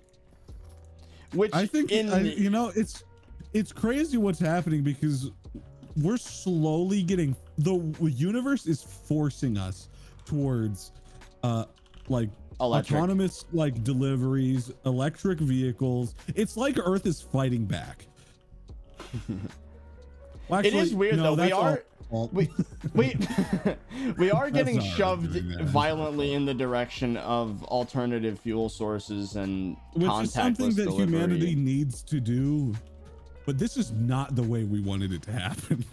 Speaker 1: Which
Speaker 2: I think, you know, it's crazy what's happening, because we're slowly getting... The universe is forcing us towards, like... Electric. Autonomous like deliveries, electric vehicles. It's like Earth is fighting back.
Speaker 1: Well, actually, it is weird though. We are getting shoved violently in the direction of alternative fuel sources and
Speaker 2: which
Speaker 1: contactless
Speaker 2: is something that
Speaker 1: delivery.
Speaker 2: Humanity needs to do, but this is not the way we wanted it to happen.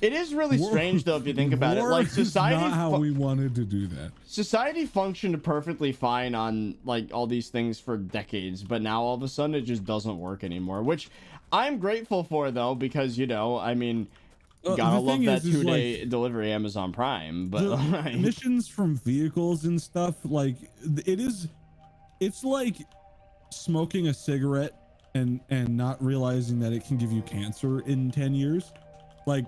Speaker 1: It is really strange though if you think about it. Like society,
Speaker 2: not how we wanted to do that.
Speaker 1: Society functioned perfectly fine on like all these things for decades, but now all of a sudden it just doesn't work anymore. Which I'm grateful for though, because you know, I mean, gotta love that 2-day like, delivery Amazon Prime. But
Speaker 2: the emissions from vehicles and stuff, like it's like smoking a cigarette and not realizing that it can give you cancer in 10 years. Like,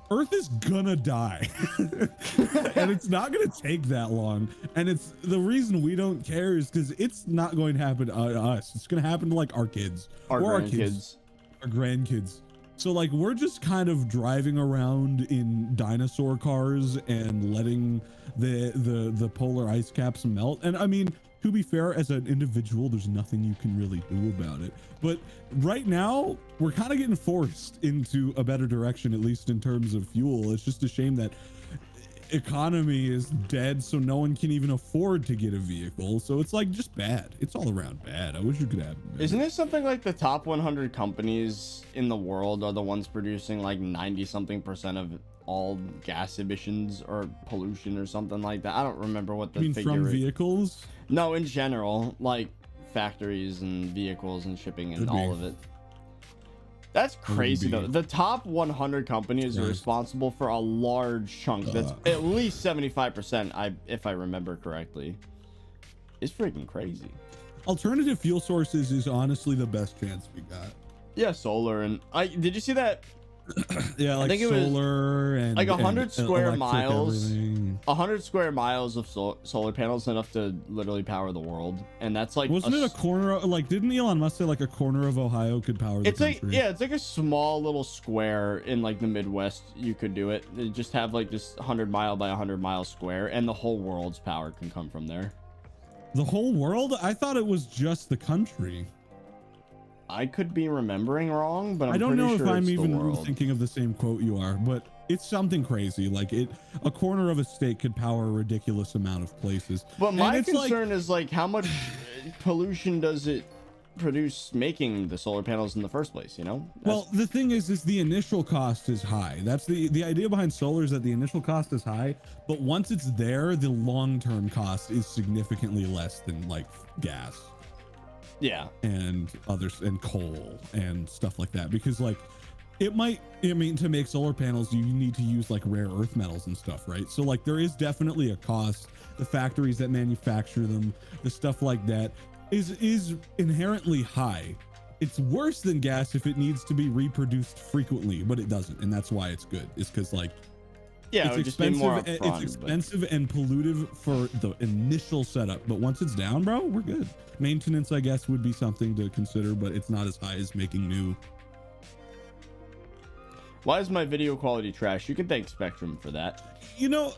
Speaker 2: Earth is gonna die and it's not gonna take that long, and it's the reason we don't care is because it's not going to happen to us. It's gonna happen to like our kids,
Speaker 1: our grandkids,
Speaker 2: our grandkids. So like we're just kind of driving around in dinosaur cars and letting the polar ice caps melt. And I mean, to be fair, as an individual, there's nothing you can really do about it. But right now, we're kind of getting forced into a better direction, at least in terms of fuel. It's just a shame that economy is dead, so no one can even afford to get a vehicle. So it's like just bad. It's all around bad. I wish you could have it.
Speaker 1: Isn't it something like the top 100 companies in the world are the ones producing like 90-something% of all gas emissions or pollution or something like that? I don't remember what the figure
Speaker 2: from vehicles.
Speaker 1: No, in general, like factories and vehicles and shipping and all of it. That's crazy though. The top 100 companies are responsible for a large chunk. That's at least 75%, if I remember correctly. It's freaking crazy.
Speaker 2: Alternative fuel sources is honestly the best chance we got.
Speaker 1: Yeah, solar. And did you see that?
Speaker 2: Yeah, like I think solar and
Speaker 1: like 100 square miles.
Speaker 2: Everything.
Speaker 1: 100 square miles of solar panels, enough to literally power the world. And that's like,
Speaker 2: wasn't it a corner of, like, didn't Elon Musk say like a corner of Ohio could power the country?
Speaker 1: Yeah, it's like a small little square in like the Midwest. You could do it. They just have like this 100-mile by 100-mile square, and the whole world's power can come from there.
Speaker 2: The whole world? I thought it was just the country.
Speaker 1: I could be remembering wrong, but
Speaker 2: I don't know if I'm even thinking of the same quote you are, but it's something crazy. Like a corner of a state could power a ridiculous amount of places.
Speaker 1: But my concern is like, how much pollution does it produce making the solar panels in the first place, you know?
Speaker 2: Well, the thing is the initial cost is high. That's the idea behind solar, is that the initial cost is high, but once it's there, the long-term cost is significantly less than like gas.
Speaker 1: Yeah,
Speaker 2: and others, and coal and stuff like that, because like it might, I mean, to make solar panels you need to use like rare earth metals and stuff, right? So like there is definitely a cost. The factories that manufacture them, the stuff like that is inherently high. It's worse than gas if it needs to be reproduced frequently, but it doesn't, and that's why it's good. It's because like,
Speaker 1: yeah,
Speaker 2: it's expensive. It's expensive and pollutive for the initial setup, but once it's down, bro, we're good. Maintenance, I guess, would be something to consider, but it's not as high as making new.
Speaker 1: Why is my video quality trash? You can thank Spectrum for that.
Speaker 2: You know,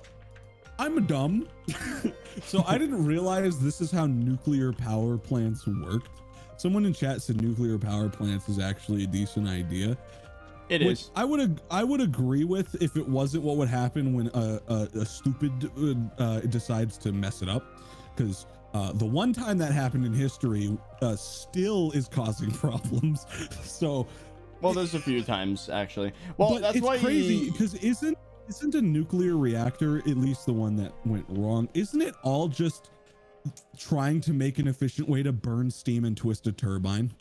Speaker 2: I'm dumb. So I didn't realize this is how nuclear power plants worked. Someone in chat said nuclear power plants is actually a decent idea.
Speaker 1: It is.
Speaker 2: I would agree with if it wasn't what would happen when a stupid decides to mess it up, because the one time that happened in history still is causing problems. So,
Speaker 1: well, there's a few times actually. Well,
Speaker 2: but
Speaker 1: that's
Speaker 2: it's
Speaker 1: why
Speaker 2: crazy, because isn't a nuclear reactor, at least the one that went wrong, isn't it all just trying to make an efficient way to burn steam and twist a turbine?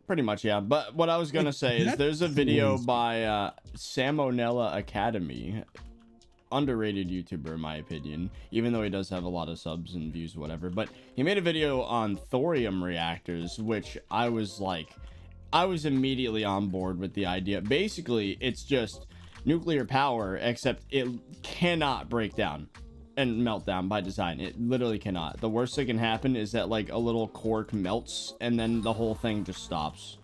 Speaker 1: Pretty much, yeah. But what I was gonna say is there's a video by Salmonella Academy, underrated YouTuber in my opinion, even though he does have a lot of subs and views, whatever. But he made a video on thorium reactors, which I was immediately on board with the idea. Basically, it's just nuclear power, except it cannot break down and melt down by design. It literally cannot. The worst that can happen is that like a little cork melts and then the whole thing just stops.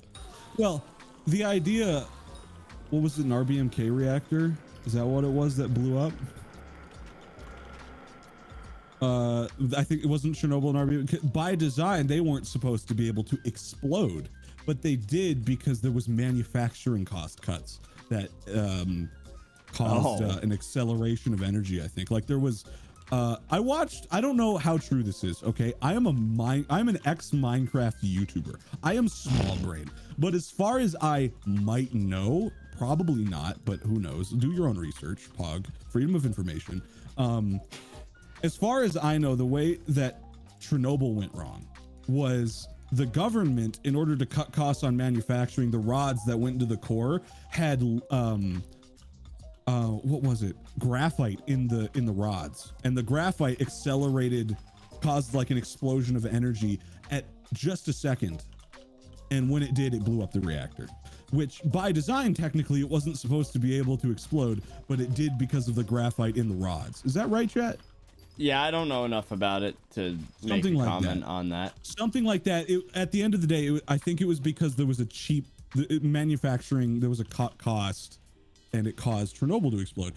Speaker 2: Well, the idea, what was it, an RBMK reactor? Is that what it was that blew up? I think it wasn't Chernobyl and RBMK. By design, they weren't supposed to be able to explode, but they did because there was manufacturing cost cuts that caused an acceleration of energy. I think like there was I don't know how true this is, okay? I'm an ex Minecraft YouTuber. I am small brain, but as far as I might know, probably not, but who knows? Do your own research, Pog. Freedom of information. As far as I know, the way that Chernobyl went wrong was the government, in order to cut costs on manufacturing the rods that went into the core, had what was it, graphite in the rods, and the graphite caused like an explosion of energy at just a second, and when it did, it blew up the reactor, which by design technically it wasn't supposed to be able to explode, but it did because of the graphite in the rods. Is that right, chat?
Speaker 1: Yeah, I don't know enough about it to make a comment on that.
Speaker 2: Something like that. At the end of the day, I think it was because there was a cheap manufacturing, there was a cost, and it caused Chernobyl to explode.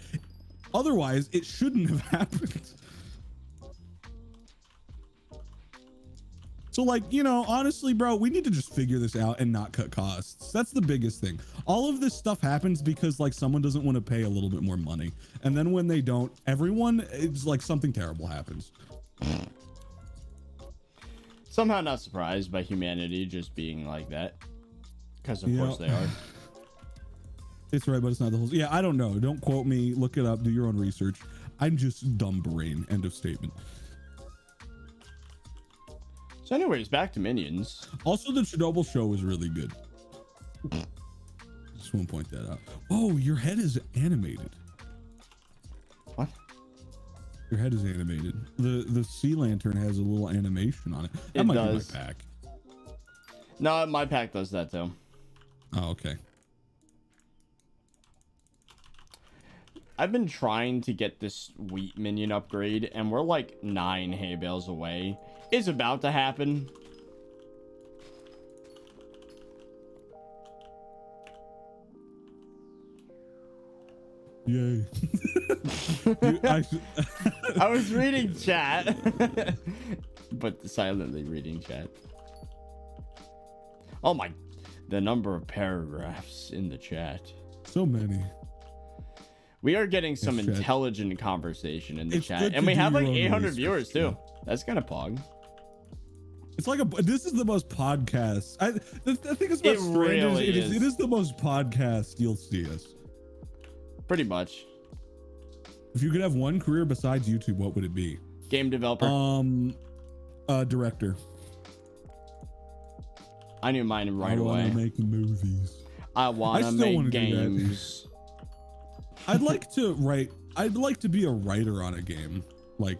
Speaker 2: Otherwise, it shouldn't have happened. So like, you know, honestly, bro, we need to just figure this out and not cut costs. That's the biggest thing. All of this stuff happens because like someone doesn't want to pay a little bit more money. And then when they don't, it's like something terrible happens.
Speaker 1: Somehow not surprised by humanity just being like that. Because of course they are.
Speaker 2: It's right, but it's not the whole. Yeah, I don't know. Don't quote me. Look it up. Do your own research. I'm just dumb brain. End of statement.
Speaker 1: So anyways, back to Minions.
Speaker 2: Also, the Chernobyl show was really good. Just want to point that out. Oh, your head is animated.
Speaker 1: What?
Speaker 2: Your head is animated. The sea lantern has a little animation on it. That might be my pack.
Speaker 1: No, my pack does that too.
Speaker 2: Oh, okay.
Speaker 1: I've been trying to get this wheat minion upgrade, and we're like 9 hay bales away. It's about to happen.
Speaker 2: Yay.
Speaker 1: I was reading chat, but silently reading chat. Oh my, the number of paragraphs in the chat.
Speaker 2: So many.
Speaker 1: We are getting some intelligent conversation in the chat, and we have like 800 viewers too. That's kind of pog.
Speaker 2: It's like this is the most podcast. I think it's about strangers. It is the most podcast you'll see us.
Speaker 1: Pretty much.
Speaker 2: If you could have one career besides YouTube, what would it be?
Speaker 1: Game developer.
Speaker 2: Director.
Speaker 1: I knew mine right away.
Speaker 2: I want to make movies.
Speaker 1: I want to make games.
Speaker 2: I'd like to write. I'd like to be a writer on a game, like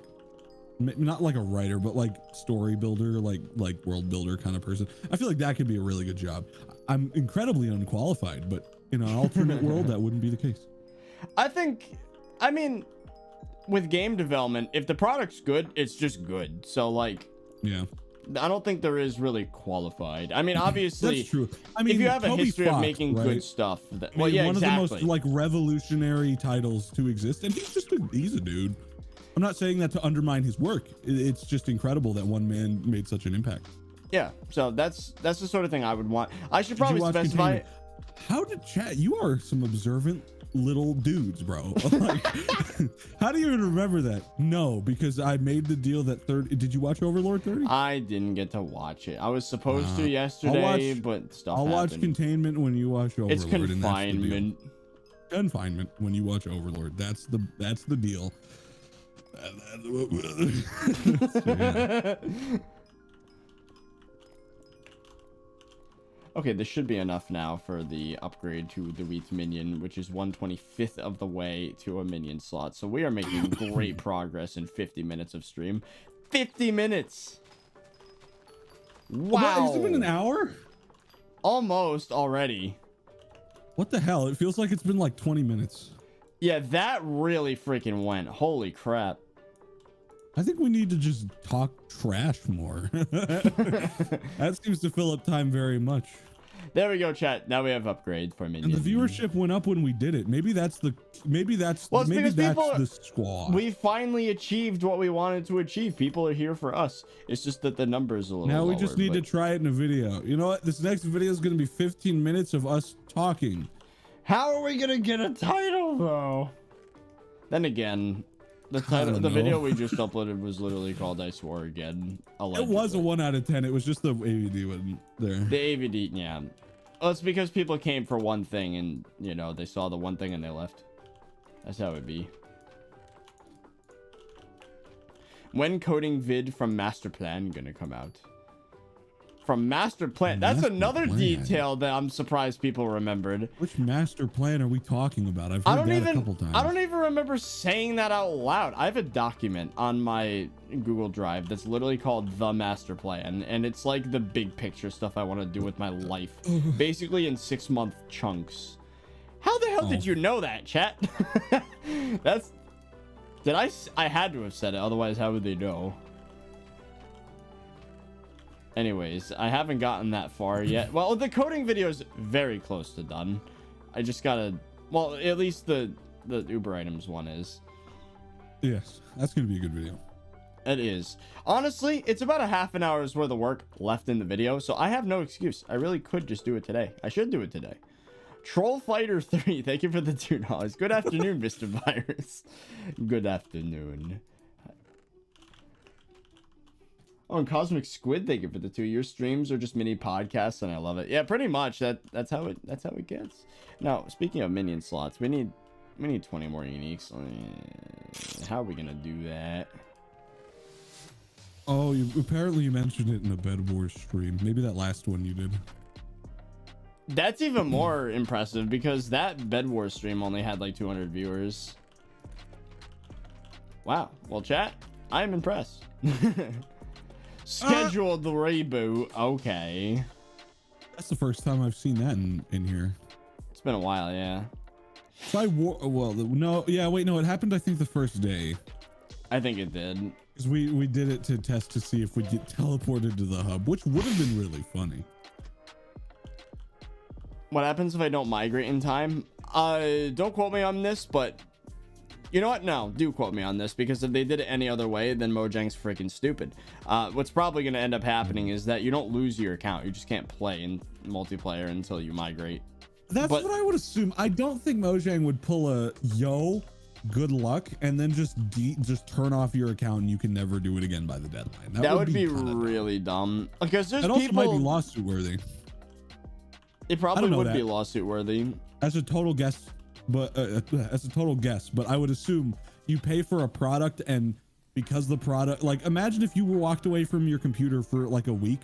Speaker 2: not like a writer, but like story builder, like world builder kind of person. I feel like that could be a really good job. I'm incredibly unqualified, but in an alternate world, that wouldn't be the case.
Speaker 1: I mean, with game development, if the product's good, it's just good. So like,
Speaker 2: yeah,
Speaker 1: I don't think there is really qualified. I mean, obviously,
Speaker 2: that's true. I mean,
Speaker 1: if you have a
Speaker 2: Toby
Speaker 1: history
Speaker 2: Fox,
Speaker 1: of making
Speaker 2: right?
Speaker 1: good stuff, that,
Speaker 2: one
Speaker 1: exactly.
Speaker 2: of the most like revolutionary titles to exist, and he's a dude. I'm not saying that to undermine his work. It's just incredible that one man made such an impact.
Speaker 1: Yeah, so that's the sort of thing I would want. I should probably specify.
Speaker 2: How did chat? You are some observant little dudes, bro. Like, how do you even remember that? No, because I made the deal that 30. Did you watch Overlord 30?
Speaker 1: I didn't get to watch it. I was supposed to yesterday, but stuff happened.
Speaker 2: I'll watch Containment when you watch Overlord.
Speaker 1: It's confinement.
Speaker 2: Confinement when you watch Overlord. That's the deal. So, yeah.
Speaker 1: Okay, this should be enough now for the upgrade to the Wheat Minion, which is 1/25th of the way to a Minion slot. So we are making great progress in 50 minutes of stream. 50 minutes! Wow!
Speaker 2: Has it been an hour?
Speaker 1: Almost already.
Speaker 2: What the hell? It feels like it's been like 20 minutes.
Speaker 1: Yeah, that really freaking went. Holy crap.
Speaker 2: I think we need to just talk trash more. That seems to fill up time very much.
Speaker 1: There we go, chat. Now we have upgrade for Minion.
Speaker 2: And the viewership went up when we did it. Maybe that's the squad.
Speaker 1: We finally achieved what we wanted to achieve. People are here for us. It's just that the numbers a little
Speaker 2: now we
Speaker 1: lower,
Speaker 2: just need to try it in a video. You know what? This next video is going to be 15 minutes of us talking.
Speaker 1: How are we going to get a title though? Then again, the title, the video we just uploaded was literally called "I Swore Again." Allegedly.
Speaker 2: It was a 1 out of 10. It was just the AVD wasn't there.
Speaker 1: The AVD, yeah. Well, it's because people came for one thing, and you know they saw the one thing and they left. That's how it be. When coding vid from Master Plan gonna come out? From Master Plan. That's another detail that I'm surprised people remembered.
Speaker 2: Which Master Plan are we talking about? I've heard that a couple times.
Speaker 1: I don't even remember saying that out loud. I have a document on my Google Drive that's literally called The Master Plan, and it's like the big picture stuff I want to do with my life, basically in 6-month chunks. How the hell did you know that, chat? I had to have said it, otherwise how would they know? Anyways, I haven't gotten that far yet. Well, the coding video is very close to done. I just gotta, well, at least the Uber items one is.
Speaker 2: Yes, that's gonna be a good video.
Speaker 1: It is. Honestly, it's about a half an hour's worth of work left in the video, so I have no excuse. I really could just do it today. I should do it today. Troll Fighter 3, thank you for the $2. Good afternoon, Mr. Virus. Good afternoon. Oh, and Cosmic Squid, thank you for the 2. Your streams are just mini podcasts, and I love it. Yeah, pretty much. That's how it gets. Now, speaking of Minion slots, we need 20 more uniques. How are we gonna do that?
Speaker 2: Oh, apparently you mentioned it in a Bed Wars stream. Maybe that last one you did.
Speaker 1: That's even more impressive because that Bed Wars stream only had like 200 viewers. Well, chat, I am impressed. Scheduled the reboot. Okay.
Speaker 2: That's the first time I've seen that in here.
Speaker 1: It's been a while, yeah.
Speaker 2: So it happened I think the first day.
Speaker 1: I think it did.
Speaker 2: Because we did it to test to see if we'd get teleported to the hub, which would have been really funny.
Speaker 1: What happens if I don't migrate in time? Don't quote me on this, but you know what? No, do quote me on this, because if they did it any other way, then Mojang's freaking stupid. What's probably going to end up happening is that you don't lose your account. You just can't play in multiplayer until you migrate.
Speaker 2: That's what I would assume. I don't think Mojang would pull a good luck and then just turn off your account and you can never do it again by the deadline.
Speaker 1: That would be really dumb. Because there's
Speaker 2: also might be lawsuit worthy.
Speaker 1: It probably would be lawsuit worthy.
Speaker 2: As a total guess, but I would assume you pay for a product, and because the product, like, imagine if you walked away from your computer for like a week,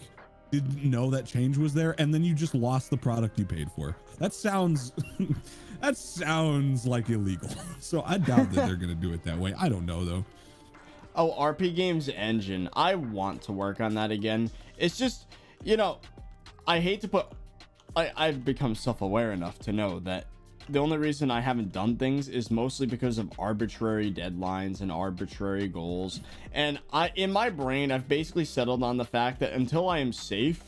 Speaker 2: didn't know that change was there, and then you just lost the product you paid for. That sounds like illegal. So I doubt that they're gonna do it that way. I don't know though.
Speaker 1: Oh, RP Games Engine. I want to work on that again. It's just, you know, I hate to put, I've become self-aware enough to know that the only reason I haven't done things is mostly because of arbitrary deadlines and arbitrary goals. And in my brain, I've basically settled on the fact that until I am safe,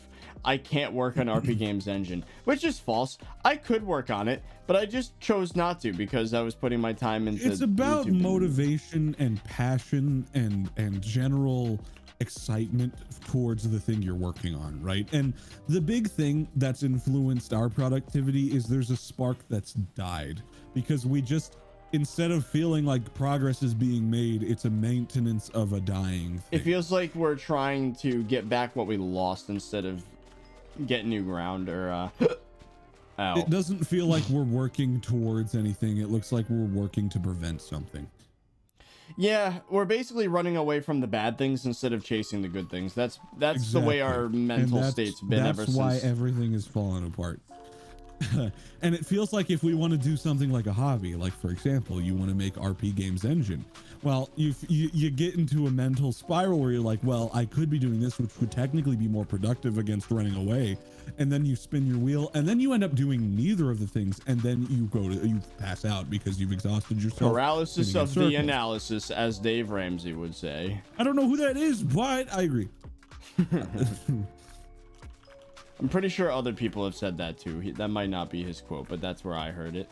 Speaker 1: I can't work on RP Games Engine, which is false. I could work on it, but I just chose not to because I was putting my time into
Speaker 2: it's about
Speaker 1: YouTube.
Speaker 2: Motivation and passion and general excitement towards the thing you're working on, right? And the big thing that's influenced our productivity is there's a spark that's died because we just, instead of feeling like progress is being made, it's a maintenance of a dying thing.
Speaker 1: It feels like we're trying to get back what we lost instead of get new ground or ow.
Speaker 2: It doesn't feel like we're working towards anything. It looks like we're working to prevent something.
Speaker 1: Yeah, we're basically running away from the bad things instead of chasing the good things. That's exactly the way our mental state's been ever since.
Speaker 2: That's why everything is falling apart. And it feels like if we want to do something like a hobby, like for example, you want to make RP Games Engine, well, you get into a mental spiral where you're like, well, I could be doing this, which would technically be more productive against running away, and then you spin your wheel, and then you end up doing neither of the things, and then you pass out because you've exhausted yourself.
Speaker 1: Paralysis of the analysis, as Dave Ramsey would say.
Speaker 2: I don't know who that is, but I agree.
Speaker 1: I'm pretty sure other people have said that too. That might not be his quote, but that's where I heard it.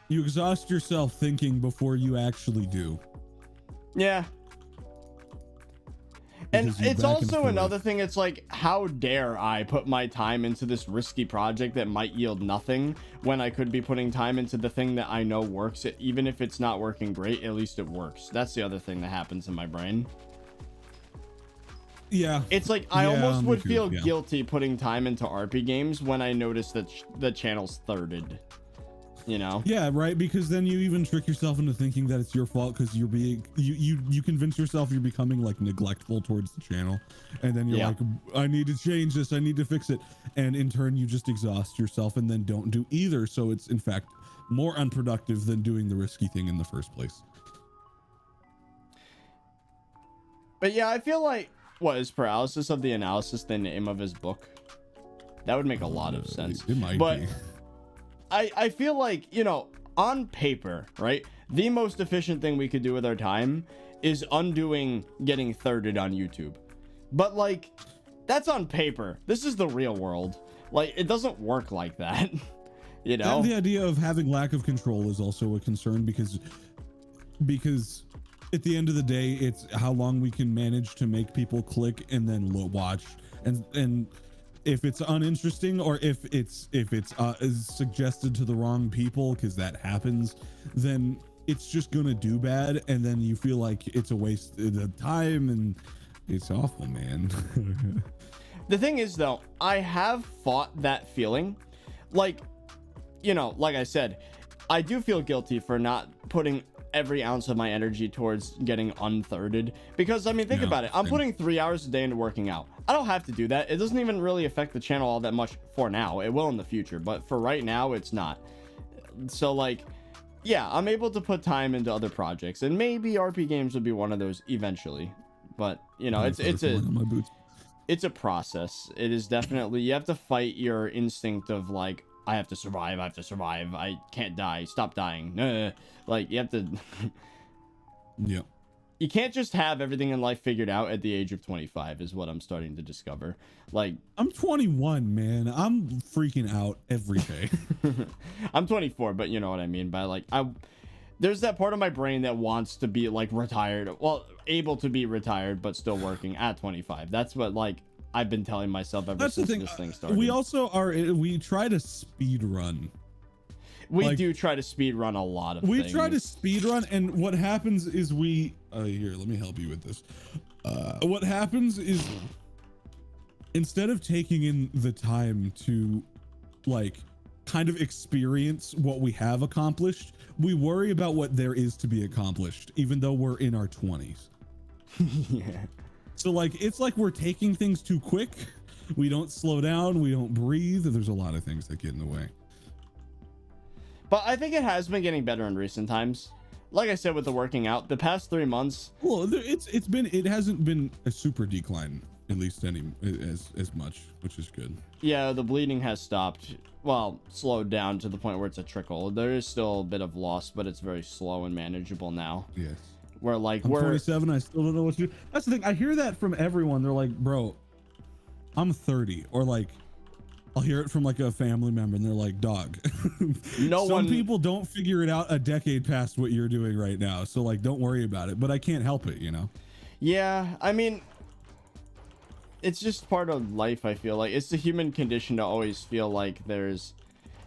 Speaker 2: You exhaust yourself thinking before you actually do.
Speaker 1: Yeah. And it's also another thing. It's like, how dare I put my time into this risky project that might yield nothing when I could be putting time into the thing that I know works. Even if it's not working great, at least it works. That's the other thing that happens in my brain.
Speaker 2: Yeah,
Speaker 1: it's like I almost would feel guilty putting time into RP games when I notice that the channel's thirded, you know?
Speaker 2: Yeah, right, because then you even trick yourself into thinking that it's your fault because you're being you convince yourself you're becoming like neglectful towards the channel, and then you're like, I need to change this, I need to fix it, and in turn you just exhaust yourself and then don't do either, so it's in fact more unproductive than doing the risky thing in the first place.
Speaker 1: But yeah, I feel like, what is paralysis of the analysis the name of his book? That would make a lot of sense.
Speaker 2: It might
Speaker 1: but
Speaker 2: be.
Speaker 1: I feel like, you know, on paper, right, the most efficient thing we could do with our time is undoing getting thirded on YouTube. But like, that's on paper. This is the real world. Like, it doesn't work like that. You know,
Speaker 2: and the idea of having lack of control is also a concern because at the end of the day, it's how long we can manage to make people click and then watch, and if it's uninteresting or if it's is suggested to the wrong people, because that happens, then it's just gonna do bad, and then you feel like it's a waste of time, and it's awful, man.
Speaker 1: The thing is, though, I have fought that feeling. Like, you know, like I said, I do feel guilty for not putting every ounce of my energy towards getting unthirded, because I mean, think about it. I'm putting 3 hours a day into working out. I don't have to do that. It doesn't even really affect the channel all that much for now. It will in the future, but for right now, it's not. So like, yeah, I'm able to put time into other projects, and maybe RP games would be one of those eventually. But you know, it's a process. It is definitely, you have to fight your instinct of like, I have to survive, I can't die, stop dying. Like, you have to
Speaker 2: yeah,
Speaker 1: you can't just have everything in life figured out at the age of 25 is what I'm starting to discover. Like,
Speaker 2: I'm 21, man. I'm freaking out every day.
Speaker 1: I'm 24, but you know what I mean by like, there's that part of my brain that wants to be like retired, well, able to be retired but still working at 25. That's what like I've been telling myself ever since this thing started.
Speaker 2: We also we try to speed run.
Speaker 1: We do try to speed run a lot of things.
Speaker 2: We try to speed run, and what happens is here, let me help you with this. What happens is, instead of taking in the time to like kind of experience what we have accomplished, we worry about what there is to be accomplished, even though we're in our 20s.
Speaker 1: Yeah.
Speaker 2: So like, it's like we're taking things too quick. We don't slow down. We don't breathe. There's a lot of things that get in the way.
Speaker 1: But I think it has been getting better in recent times. Like I said, with the working out, the past 3 months.
Speaker 2: Well, it hasn't been a super decline, at least as much, which is good.
Speaker 1: Yeah, the bleeding has stopped. well, slowed down to the point where it's a trickle. There is still a bit of loss, but it's very slow and manageable now.
Speaker 2: Yes.
Speaker 1: Where like
Speaker 2: I'm
Speaker 1: we're
Speaker 2: 27, I still don't know what to do. That's the thing. I hear that from everyone. They're like, bro, I'm 30, or like I'll hear it from like a family member and they're like, dog, some people don't figure it out a decade past what you're doing right now. So like, don't worry about it, but I can't help it, you know?
Speaker 1: Yeah. I mean, it's just part of life. I feel like it's the human condition to always feel like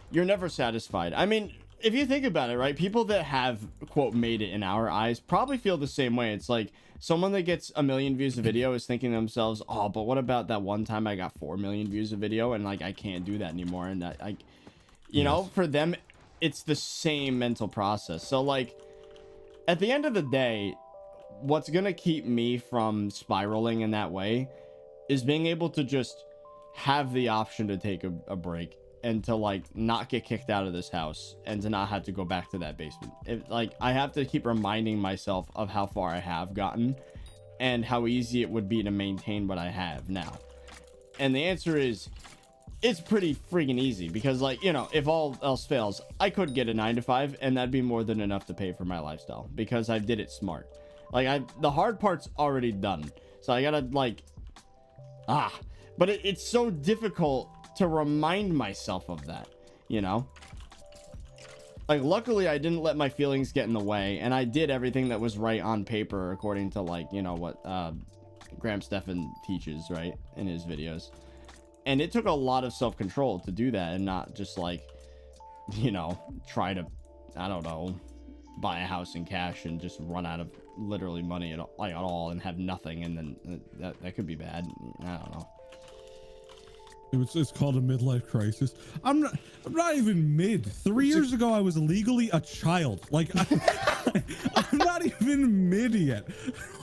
Speaker 1: you're never satisfied. I mean, if you think about it, right, people that have quote made it in our eyes probably feel the same way. It's like someone that gets 1 million views a video is thinking to themselves, oh, but what about that one time I got 4 million views a video and like I can't do that anymore? And that you know, for them it's the same mental process. So like at the end of the day, what's gonna keep me from spiraling in that way is being able to just have the option to take a break and to like not get kicked out of this house and to not have to go back to that basement. Like I have to keep reminding myself of how far I have gotten and how easy it would be to maintain what I have now. And the answer is it's pretty freaking easy because like, you know, if all else fails, I could get a 9-to-5 and that'd be more than enough to pay for my lifestyle because I did it smart. Like the hard part's already done. So I gotta like, but it's so difficult to remind myself of that, you know? Like luckily I didn't let my feelings get in the way and I did everything that was right on paper according to like, you know, what Graham Stephan teaches, right, in his videos. And it took a lot of self-control to do that and not just like, you know, try to, I don't know, buy a house in cash and just run out of literally money at all and have nothing, and then that could be bad. I don't know.
Speaker 2: It's called a midlife crisis. I'm not even mid. 3 years ago, I was legally a child. Like, I'm not even mid yet.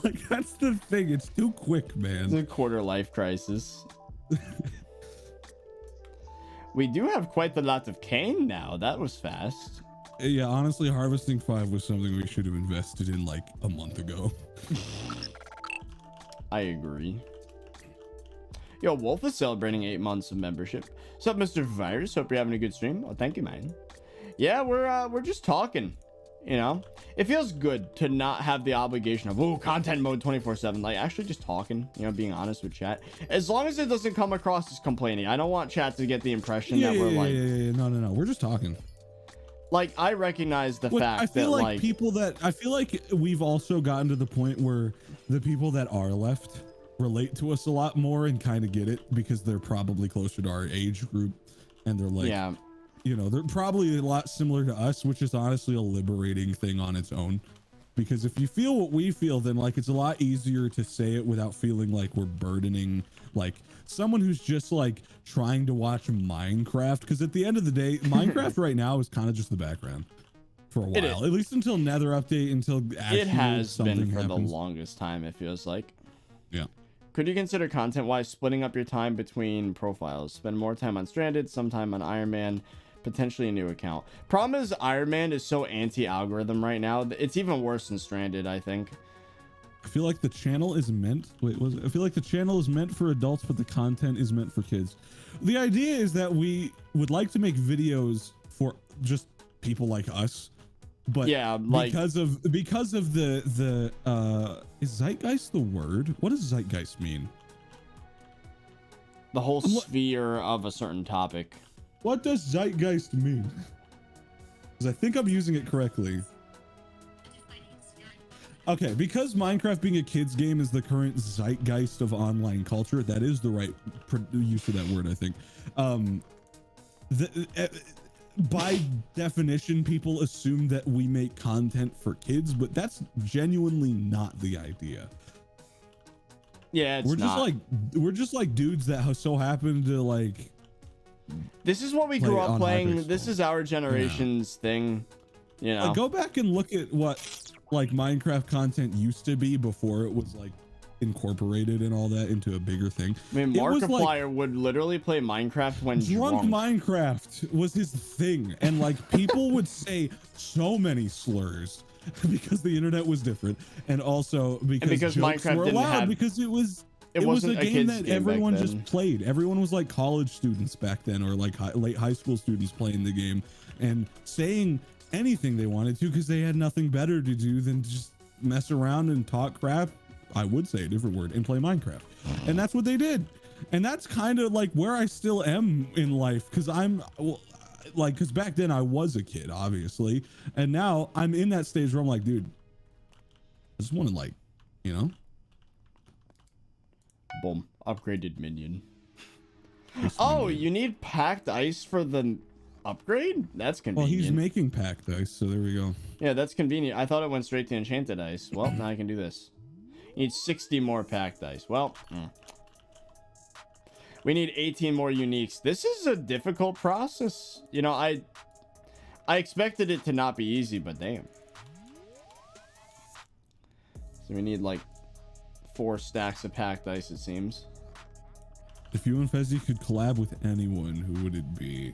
Speaker 2: Like, that's the thing. It's too quick, man.
Speaker 1: It's a quarter life crisis. We do have quite a lot of cane now. That was fast.
Speaker 2: Yeah, honestly, harvesting 5 was something we should have invested in like a month ago.
Speaker 1: I agree. Yo, Wolf is celebrating 8 months of membership. What's up, Mr. Virus? Hope you're having a good stream. Oh, thank you, man. Yeah, we're just talking. You know, it feels good to not have the obligation of content mode 24/7. Like actually just talking. You know, being honest with chat. As long as it doesn't come across as complaining. I don't want chat to get the impression that we're like.
Speaker 2: No. We're just talking.
Speaker 1: Like I recognize the fact
Speaker 2: I feel
Speaker 1: that
Speaker 2: like people that I feel like we've also gotten to the point where the people that are left relate to us a lot more and kind of get it because they're probably closer to our age group and they're like, yeah, you know, they're probably a lot similar to us, which is honestly a liberating thing on its own. Because if you feel what we feel, then like it's a lot easier to say it without feeling like we're burdening like someone who's just like trying to watch Minecraft. Because at the end of the day, Minecraft right now is kind of just the background for a while, at least until Nether update, until
Speaker 1: it has been for the longest time, it feels like.
Speaker 2: Yeah.
Speaker 1: Could you consider content-wise splitting up your time between profiles? Spend more time on Stranded, some time on Iron Man, potentially a new account. Problem is Iron Man is so anti-algorithm right now. It's even worse than Stranded, I think.
Speaker 2: I feel like the channel is meant. I feel like the channel is meant for adults, but the content is meant for kids. The idea is that we would like to make videos for just people like us. But yeah, like because of the is zeitgeist the word? What does zeitgeist mean?
Speaker 1: The whole sphere of a certain topic.
Speaker 2: What does zeitgeist mean? Because I think I'm using it correctly. Okay, because Minecraft being a kid's game is the current zeitgeist of online culture, that is the right use of that word, I think. By definition, people assume that we make content for kids, but that's genuinely not the idea.
Speaker 1: Yeah,
Speaker 2: we're just like dudes that so happen to like.
Speaker 1: This is what we grew up playing. This is our generation's thing. You know,
Speaker 2: go back and look at what like Minecraft content used to be before it was like incorporated and all that into a bigger thing.
Speaker 1: I mean, Markiplier would literally play Minecraft when drunk.
Speaker 2: Minecraft was his thing, and like people would say so many slurs because the internet was different, and also because
Speaker 1: Minecraft
Speaker 2: were
Speaker 1: didn't
Speaker 2: allowed
Speaker 1: have
Speaker 2: because it was
Speaker 1: it
Speaker 2: was a
Speaker 1: wasn't
Speaker 2: game
Speaker 1: kid's
Speaker 2: that
Speaker 1: game back
Speaker 2: everyone
Speaker 1: then.
Speaker 2: just played. Everyone was like college students back then, or like late high school students playing the game and saying anything they wanted to because they had nothing better to do than just mess around and talk crap. I would say a different word, and play Minecraft. And that's what they did. And that's kind of like where I still am in life, because because back then I was a kid, obviously, and now I'm in that stage where I'm like, dude, I just want to, like, you know.
Speaker 1: Boom, upgraded minion. Oh, you need packed ice for the upgrade? That's convenient.
Speaker 2: Well, he's making packed ice, so there we go.
Speaker 1: Yeah, that's convenient. I thought it went straight to enchanted ice. Well, now I can do this. You need 60 more packed ice. Well, we need 18 more uniques. This is a difficult process. You know, I expected it to not be easy, but damn. So we need like 4 stacks of packed ice, it seems.
Speaker 2: If you and Fezzy could collab with anyone, who would it be?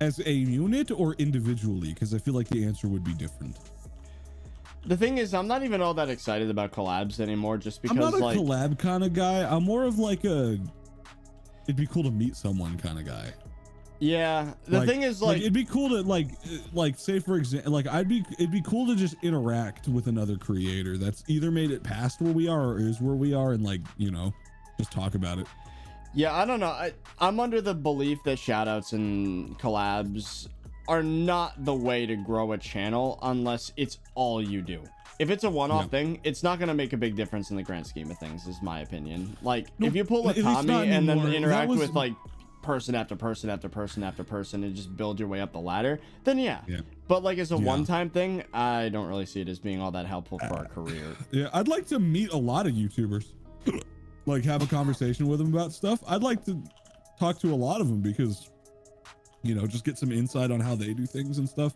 Speaker 2: As a unit or individually? Because I feel like the answer would be different.
Speaker 1: The thing is, I'm not even all that excited about collabs anymore, just because,
Speaker 2: I'm not a
Speaker 1: like,
Speaker 2: collab kind of guy. I'm more of like a, it'd be cool to meet someone kind of guy.
Speaker 1: Yeah, the thing is, like,
Speaker 2: it'd be cool to like say for example, like it'd be cool to just interact with another creator that's either made it past where we are or is where we are, and, like, you know, just talk about it.
Speaker 1: Yeah, I don't know. I'm under the belief that shoutouts and collabs are not the way to grow a channel unless it's all you do. If it's a one-off thing, it's not going to make a big difference in the grand scheme of things, is my opinion. Like, if you pull a Tommy and then interact with, like, person after person after person after person and just build your way up the ladder, then yeah. But, like, as a one-time thing, I don't really see it as being all that helpful for our career.
Speaker 2: Yeah, I'd like to meet a lot of YouTubers. Like, have a conversation with them about stuff. I'd like to talk to a lot of them because, you know, just get some insight on how they do things and stuff.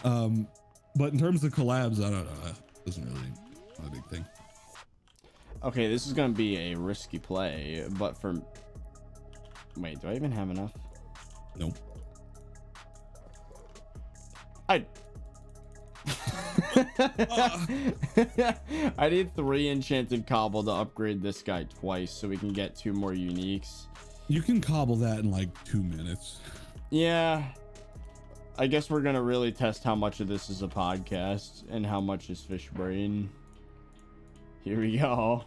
Speaker 2: But in terms of collabs, I don't know. Isn't really not a big thing.
Speaker 1: Okay, this is gonna be a risky play, but for wait, do I even have enough?
Speaker 2: Nope.
Speaker 1: I need 3 enchanted cobble to upgrade this guy twice so we can get 2 more uniques.
Speaker 2: You can cobble that in like 2 minutes.
Speaker 1: Yeah, I guess we're gonna really test how much of this is a podcast and how much is fish brain. Here we go.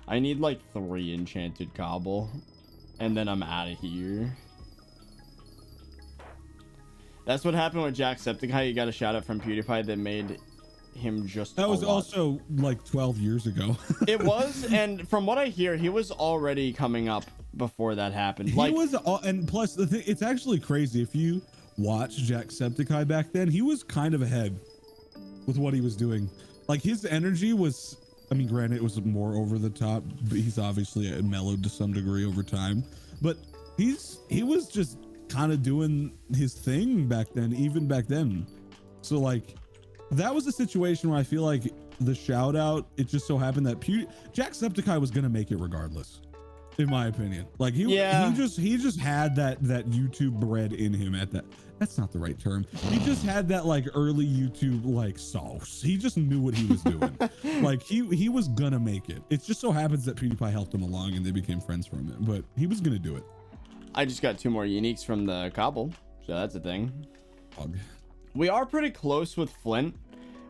Speaker 1: I need like 3 enchanted cobble and then I'm out of here. That's what happened with Jacksepticeye. You got a shout out from PewDiePie that made him just
Speaker 2: that was also like 12 years ago.
Speaker 1: It was, and from what I hear, he was already coming up before that happened.
Speaker 2: He was, and plus the thing, it's actually crazy. If you watch Jacksepticeye back then, he was kind of ahead with what he was doing. Like, his energy was, I mean, granted, it was more over the top, but he's obviously mellowed to some degree over time. But he was just kind of doing his thing back then, even back then. So, like, that was a situation where I feel like the shout out, it just so happened that Jacksepticeye was gonna make it regardless, in my opinion. Like, he just had that YouTube bread in him at that. That's not the right term. He just had that, like, early YouTube, like, sauce. He just knew what he was doing. Like, he was gonna make it. It just so happens that PewDiePie helped him along and they became friends from it, but he was gonna do it.
Speaker 1: I just got 2 more uniques from the cobble, so that's a thing. We are pretty close with Flint.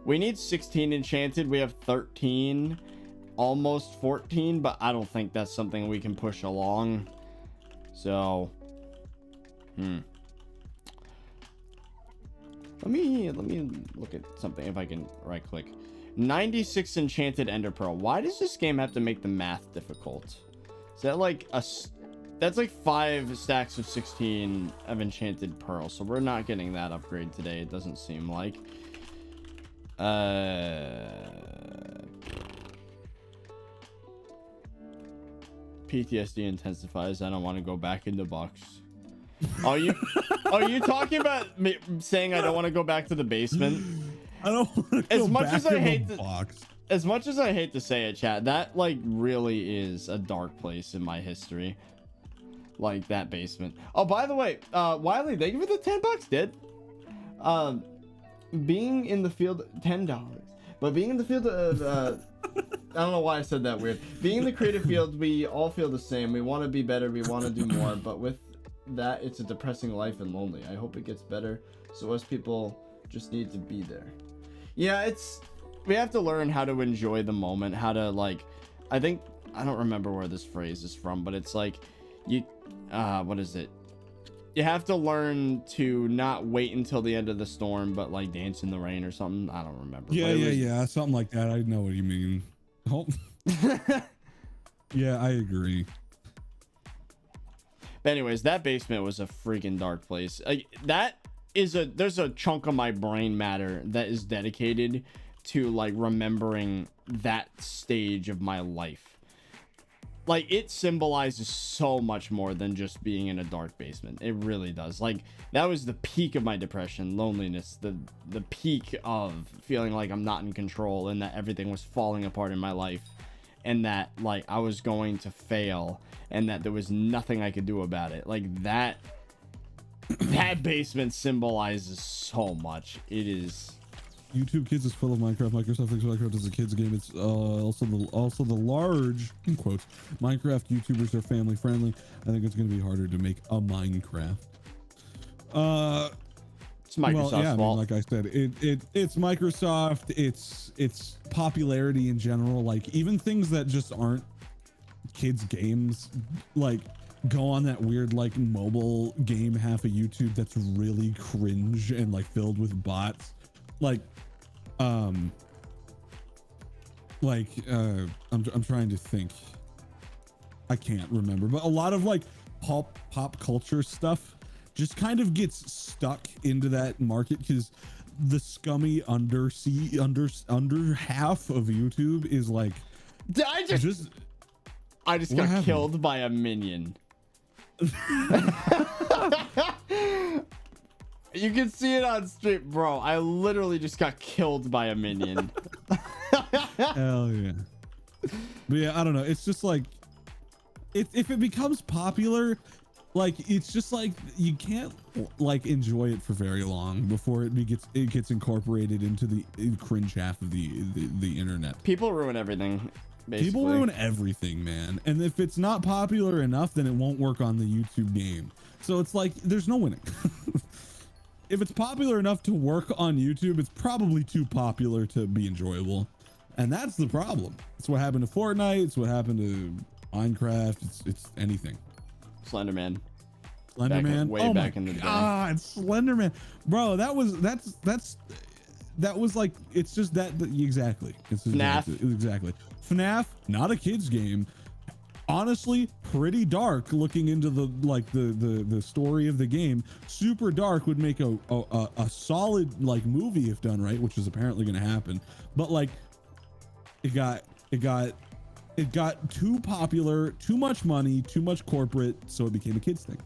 Speaker 1: We need 16 enchanted. We have 13, almost 14, but I don't think that's something we can push along. So, let me look at something if I can right click. 96 enchanted ender pearl. Why does this game have to make the math difficult? Is that like that's like 5 stacks of 16 of enchanted pearl, so we're not getting that upgrade today, it doesn't seem like. PTSD intensifies. I don't want to go back in the box. Are you talking about me saying I don't want to go back to the basement?
Speaker 2: I don't want to go back in the box.
Speaker 1: As much as I hate to say it, chat, that, like, really is a dark place in my history. Like, that basement. Oh, by the way, Wiley, thank you for the $10, dude. Being in the field, $10. But being in the field of I don't know why I said that weird. Being in the creative field, we all feel the same. We want to be better. We want to do more. But with that, it's a depressing life and lonely. I hope it gets better. So us people just need to be there. Yeah, we have to learn how to enjoy the moment. How to like, I don't remember where this phrase is from, but it's like what is it? You have to learn to not wait until the end of the storm, but like dance in the rain or something. I don't remember.
Speaker 2: Yeah, something like that. I know what you mean. Oh. Yeah, I agree.
Speaker 1: But anyways, that basement was a freaking dark place. There's a chunk of my brain matter that is dedicated to like remembering that stage of my life. Like, it symbolizes so much more than just being in a dark basement. It really does. Like, that was the peak of my depression, loneliness, the peak of feeling like I'm not in control and that everything was falling apart in my life and that, like, I was going to fail and that there was nothing I could do about it. Like, that basement symbolizes so much. It is...
Speaker 2: YouTube Kids is full of Minecraft. Microsoft thinks Minecraft is a kids game. It's also the large, in quotes, Minecraft YouTubers are family friendly. I think it's going to be harder to make a Minecraft.
Speaker 1: It's Microsoft's fault.
Speaker 2: I mean, like I said, it's Microsoft. It's popularity in general. Like even things that just aren't kids games, like go on that weird like mobile game half of YouTube that's really cringe and like filled with bots. I'm trying to think. I can't remember, but a lot of like pop culture stuff just kind of gets stuck into that market because the scummy under half of YouTube is like
Speaker 1: I just got
Speaker 2: happened?
Speaker 1: killed by a minion. You can see it on stream, bro. I literally just got killed by a minion.
Speaker 2: Hell yeah. But yeah, I don't know. It's just like, if it becomes popular, like it's just like you can't like enjoy it for very long before it gets incorporated into the cringe half of the internet.
Speaker 1: People ruin everything. Basically.
Speaker 2: People ruin everything, man. And if it's not popular enough, then it won't work on the YouTube game. So it's like there's no winning. If it's popular enough to work on YouTube, it's probably too popular to be enjoyable. And that's the problem. It's what happened to Fortnite. It's what happened to Minecraft. It's anything.
Speaker 1: Slenderman.
Speaker 2: Slenderman.
Speaker 1: Back in the day.
Speaker 2: God, Slenderman. Bro, that was like, it's just that exactly. It's exactly. FNAF, not a kid's game. Honestly, pretty dark looking into the story of the game. Super dark, would make a solid like movie if done right, which is apparently going to happen. But like it got too popular, too much money, too much corporate, so it became a kids thing.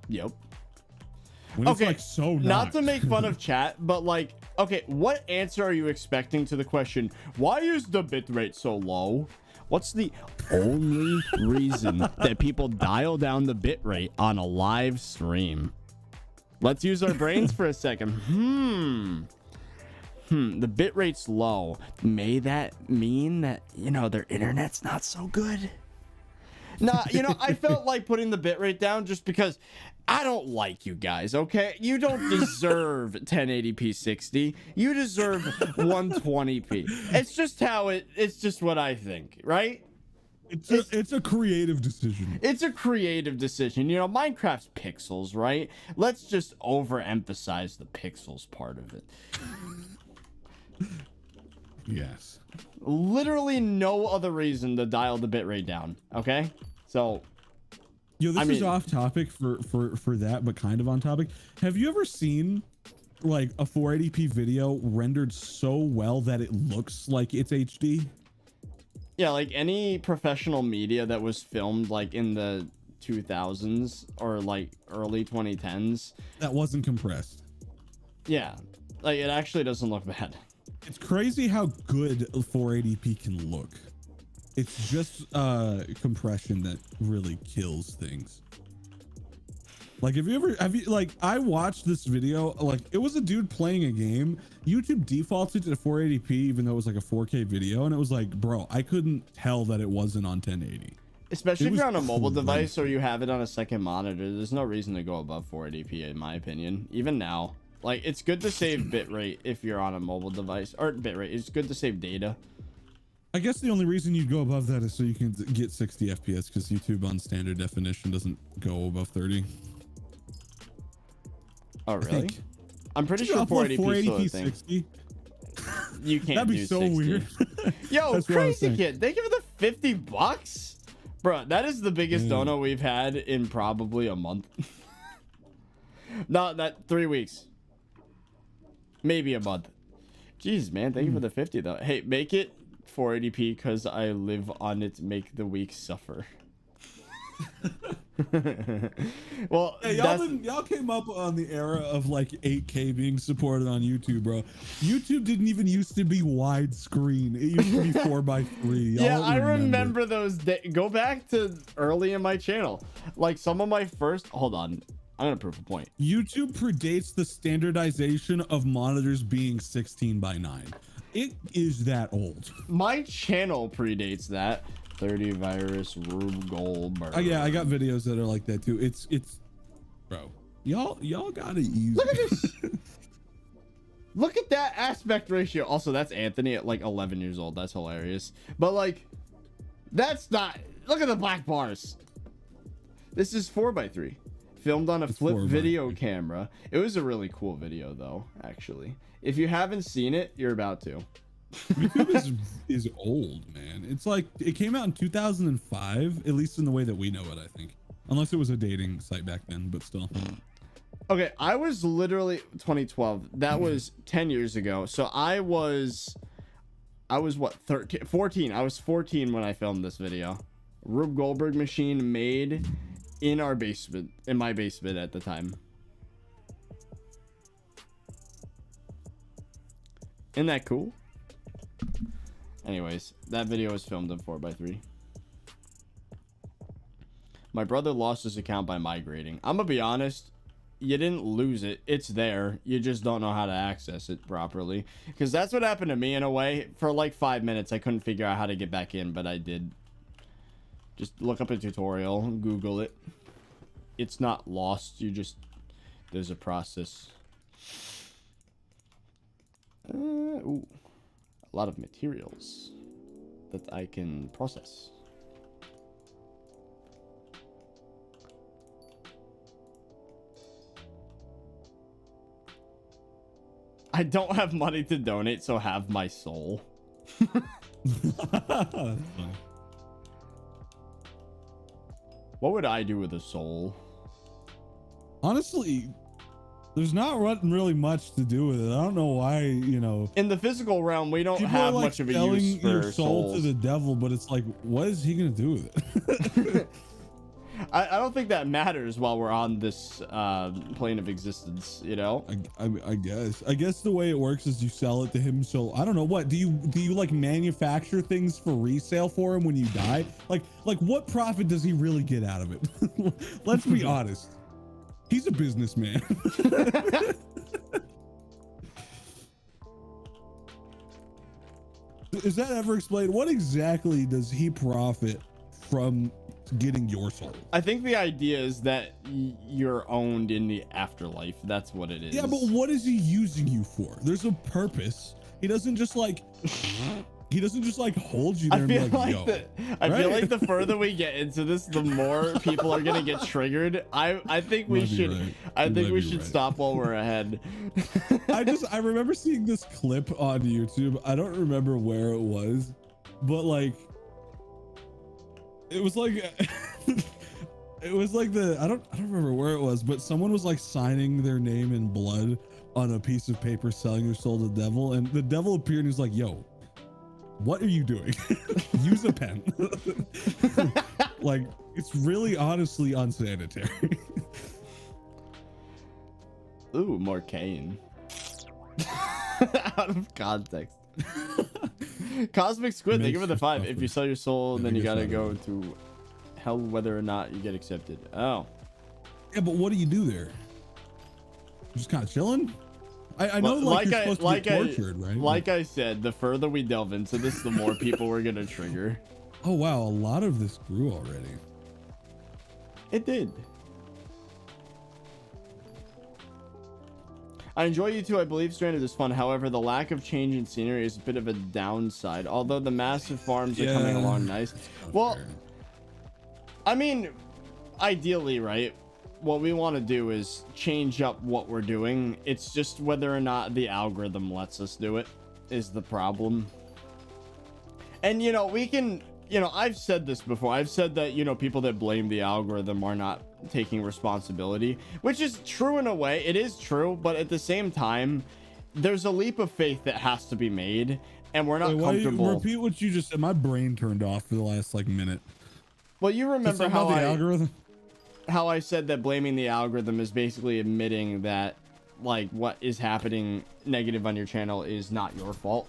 Speaker 1: Yep.
Speaker 2: When it's like so
Speaker 1: not to make fun of chat, but like, okay, what answer are you expecting to the question, why is the bitrate so low? What's the only reason that people dial down the bitrate on a live stream? Let's use our brains for a second. The bitrate's low. May that mean that, you know, their internet's not so good? Nah, you know, I felt like putting the bitrate down just because I don't like you guys, okay? You don't deserve 1080p 60. You deserve 120p. It's just it's just what I think, right?
Speaker 2: It's a creative decision.
Speaker 1: It's a creative decision. You know, Minecraft's pixels, right? Let's just overemphasize the pixels part of it.
Speaker 2: Yes.
Speaker 1: Literally no other reason to dial the bitrate down, okay? So...
Speaker 2: Yo, this is off topic for that, but kind of on topic. Have you ever seen like a 480p video rendered so well that it looks like it's HD?
Speaker 1: Yeah, like any professional media that was filmed like in the 2000s or like early 2010s.
Speaker 2: That wasn't compressed.
Speaker 1: Yeah, like it actually doesn't look bad.
Speaker 2: It's crazy how good 480p can look. It's just compression that really kills things. Like, have you like, I watched this video, like it was a dude playing a game. YouTube defaulted to 480p, even though it was like a 4K video. And it was like, bro, I couldn't tell that it wasn't on 1080.
Speaker 1: Especially if you're on a mobile device or you have it on a second monitor, there's no reason to go above 480p in my opinion. Even now, like it's good to save bitrate if you're on a mobile device, or bitrate. It's good to save data.
Speaker 2: I guess the only reason you'd go above that is so you can get 60 FPS, because YouTube on standard definition doesn't go above 30.
Speaker 1: Oh really? I'm pretty sure 480p is 60. You can't.
Speaker 2: That'd be
Speaker 1: do
Speaker 2: so
Speaker 1: 60.
Speaker 2: weird.
Speaker 1: Yo, Crazy Kid, they give it the $50, bro. That is the biggest dono we've had in probably a month. Not that 3 weeks, maybe a month. Jeez, man, thank you for the 50 though. Hey, make it 480p because I live on it. Make the weak suffer. Well,
Speaker 2: hey, y'all came up on the era of like 8K being supported on YouTube, bro. YouTube didn't even used to be widescreen. It used to be 4:3.
Speaker 1: Yeah, I remember those days. Go back to early in my channel. Like some of my first. Hold on, I'm gonna prove a point.
Speaker 2: YouTube predates the standardization of monitors being 16:9. It is that old.
Speaker 1: My channel predates that. ThirtyVirus, Rube Goldberg.
Speaker 2: Oh yeah, I got videos that are like that too. It's bro. Y'all gotta use.
Speaker 1: Look at this. Look at that aspect ratio. Also, that's Anthony at like 11 years old. That's hilarious. But like, that's not. Look at the black bars. This is 4:3. Filmed on a flip video camera. It was a really cool video though, actually. If you haven't seen it, you're about to.
Speaker 2: YouTube is old, man. It's like it came out in 2005, at least in the way that we know it, I think. Unless it was a dating site back then, but still.
Speaker 1: Okay, I was literally 2012. That was 10 years ago. So I was what, 13, 14. I was 14 when I filmed this video. Rube Goldberg machine made in our basement, in my basement at the time. Isn't that cool? Anyways, that video was filmed in 4:3. My brother lost his account by migrating. I'm gonna be honest, you didn't lose it. It's there. You just don't know how to access it properly. Because that's what happened to me in a way. For like 5 minutes, I couldn't figure out how to get back in, but I did. Just look up a tutorial, Google it. It's not lost. There's a process. Ooh. A lot of materials that I can process. I don't have money to donate, so have my soul. What would I do with a soul?
Speaker 2: Honestly, there's not really much to do with it. I don't know why, you know.
Speaker 1: In the physical realm, we don't have like much of a use for
Speaker 2: your soul
Speaker 1: souls.
Speaker 2: To the devil, but it's like, what is he gonna do with it?
Speaker 1: I don't think that matters while we're on this plane of existence, you know.
Speaker 2: I guess the way it works is you sell it to him. So I don't know, what do you like manufacture things for resale for him when you die? Like what profit does he really get out of it? Let's be honest. He's a businessman. Is that ever explained? What exactly does he profit from getting your soul?
Speaker 1: I think the idea is that you're owned in the afterlife. That's what it is.
Speaker 2: Yeah, but what is he using you for? There's a purpose. He doesn't just like hold you there and be like, yo.
Speaker 1: I feel like the further we get into this, the more people are gonna get triggered. I think we should stop while we're ahead.
Speaker 2: I remember seeing this clip on YouTube. I don't remember where it was, but like it was like it was like I don't remember where it was, but someone was like signing their name in blood on a piece of paper, selling their soul to the devil, and the devil appeared and was like, yo, what are you doing? Use a pen. Like, it's really honestly unsanitary.
Speaker 1: Ooh, more Kane. Out of context. Cosmic Squid, thank you for the 5. If you sell your soul, then you gotta go to hell whether or not you get accepted. Oh.
Speaker 2: Yeah, but what do you do there? Just kind of chilling? I know, like you're supposed to be tortured, right?
Speaker 1: Like I said, the further we delve into this, the more people we're gonna trigger.
Speaker 2: Oh wow, a lot of this grew already.
Speaker 1: It did. I enjoy YouTube. I believe Stranded is fun. However, the lack of change in scenery is a bit of a downside. Although the massive farms are coming along nice. Well, fair. I mean, ideally, right? What we want to do is change up what we're doing. It's just whether or not the algorithm lets us do it is the problem. And, you know, we can, you know, I've said this before. I've said that, you know, people that blame the algorithm are not taking responsibility, which is true in a way. It is true, but at the same time, there's a leap of faith that has to be made, and we're not comfortable.
Speaker 2: Repeat what you just said. My brain turned off for the last like minute.
Speaker 1: Well, you remember how I said that blaming the algorithm is basically admitting that like what is happening negative on your channel is not your fault,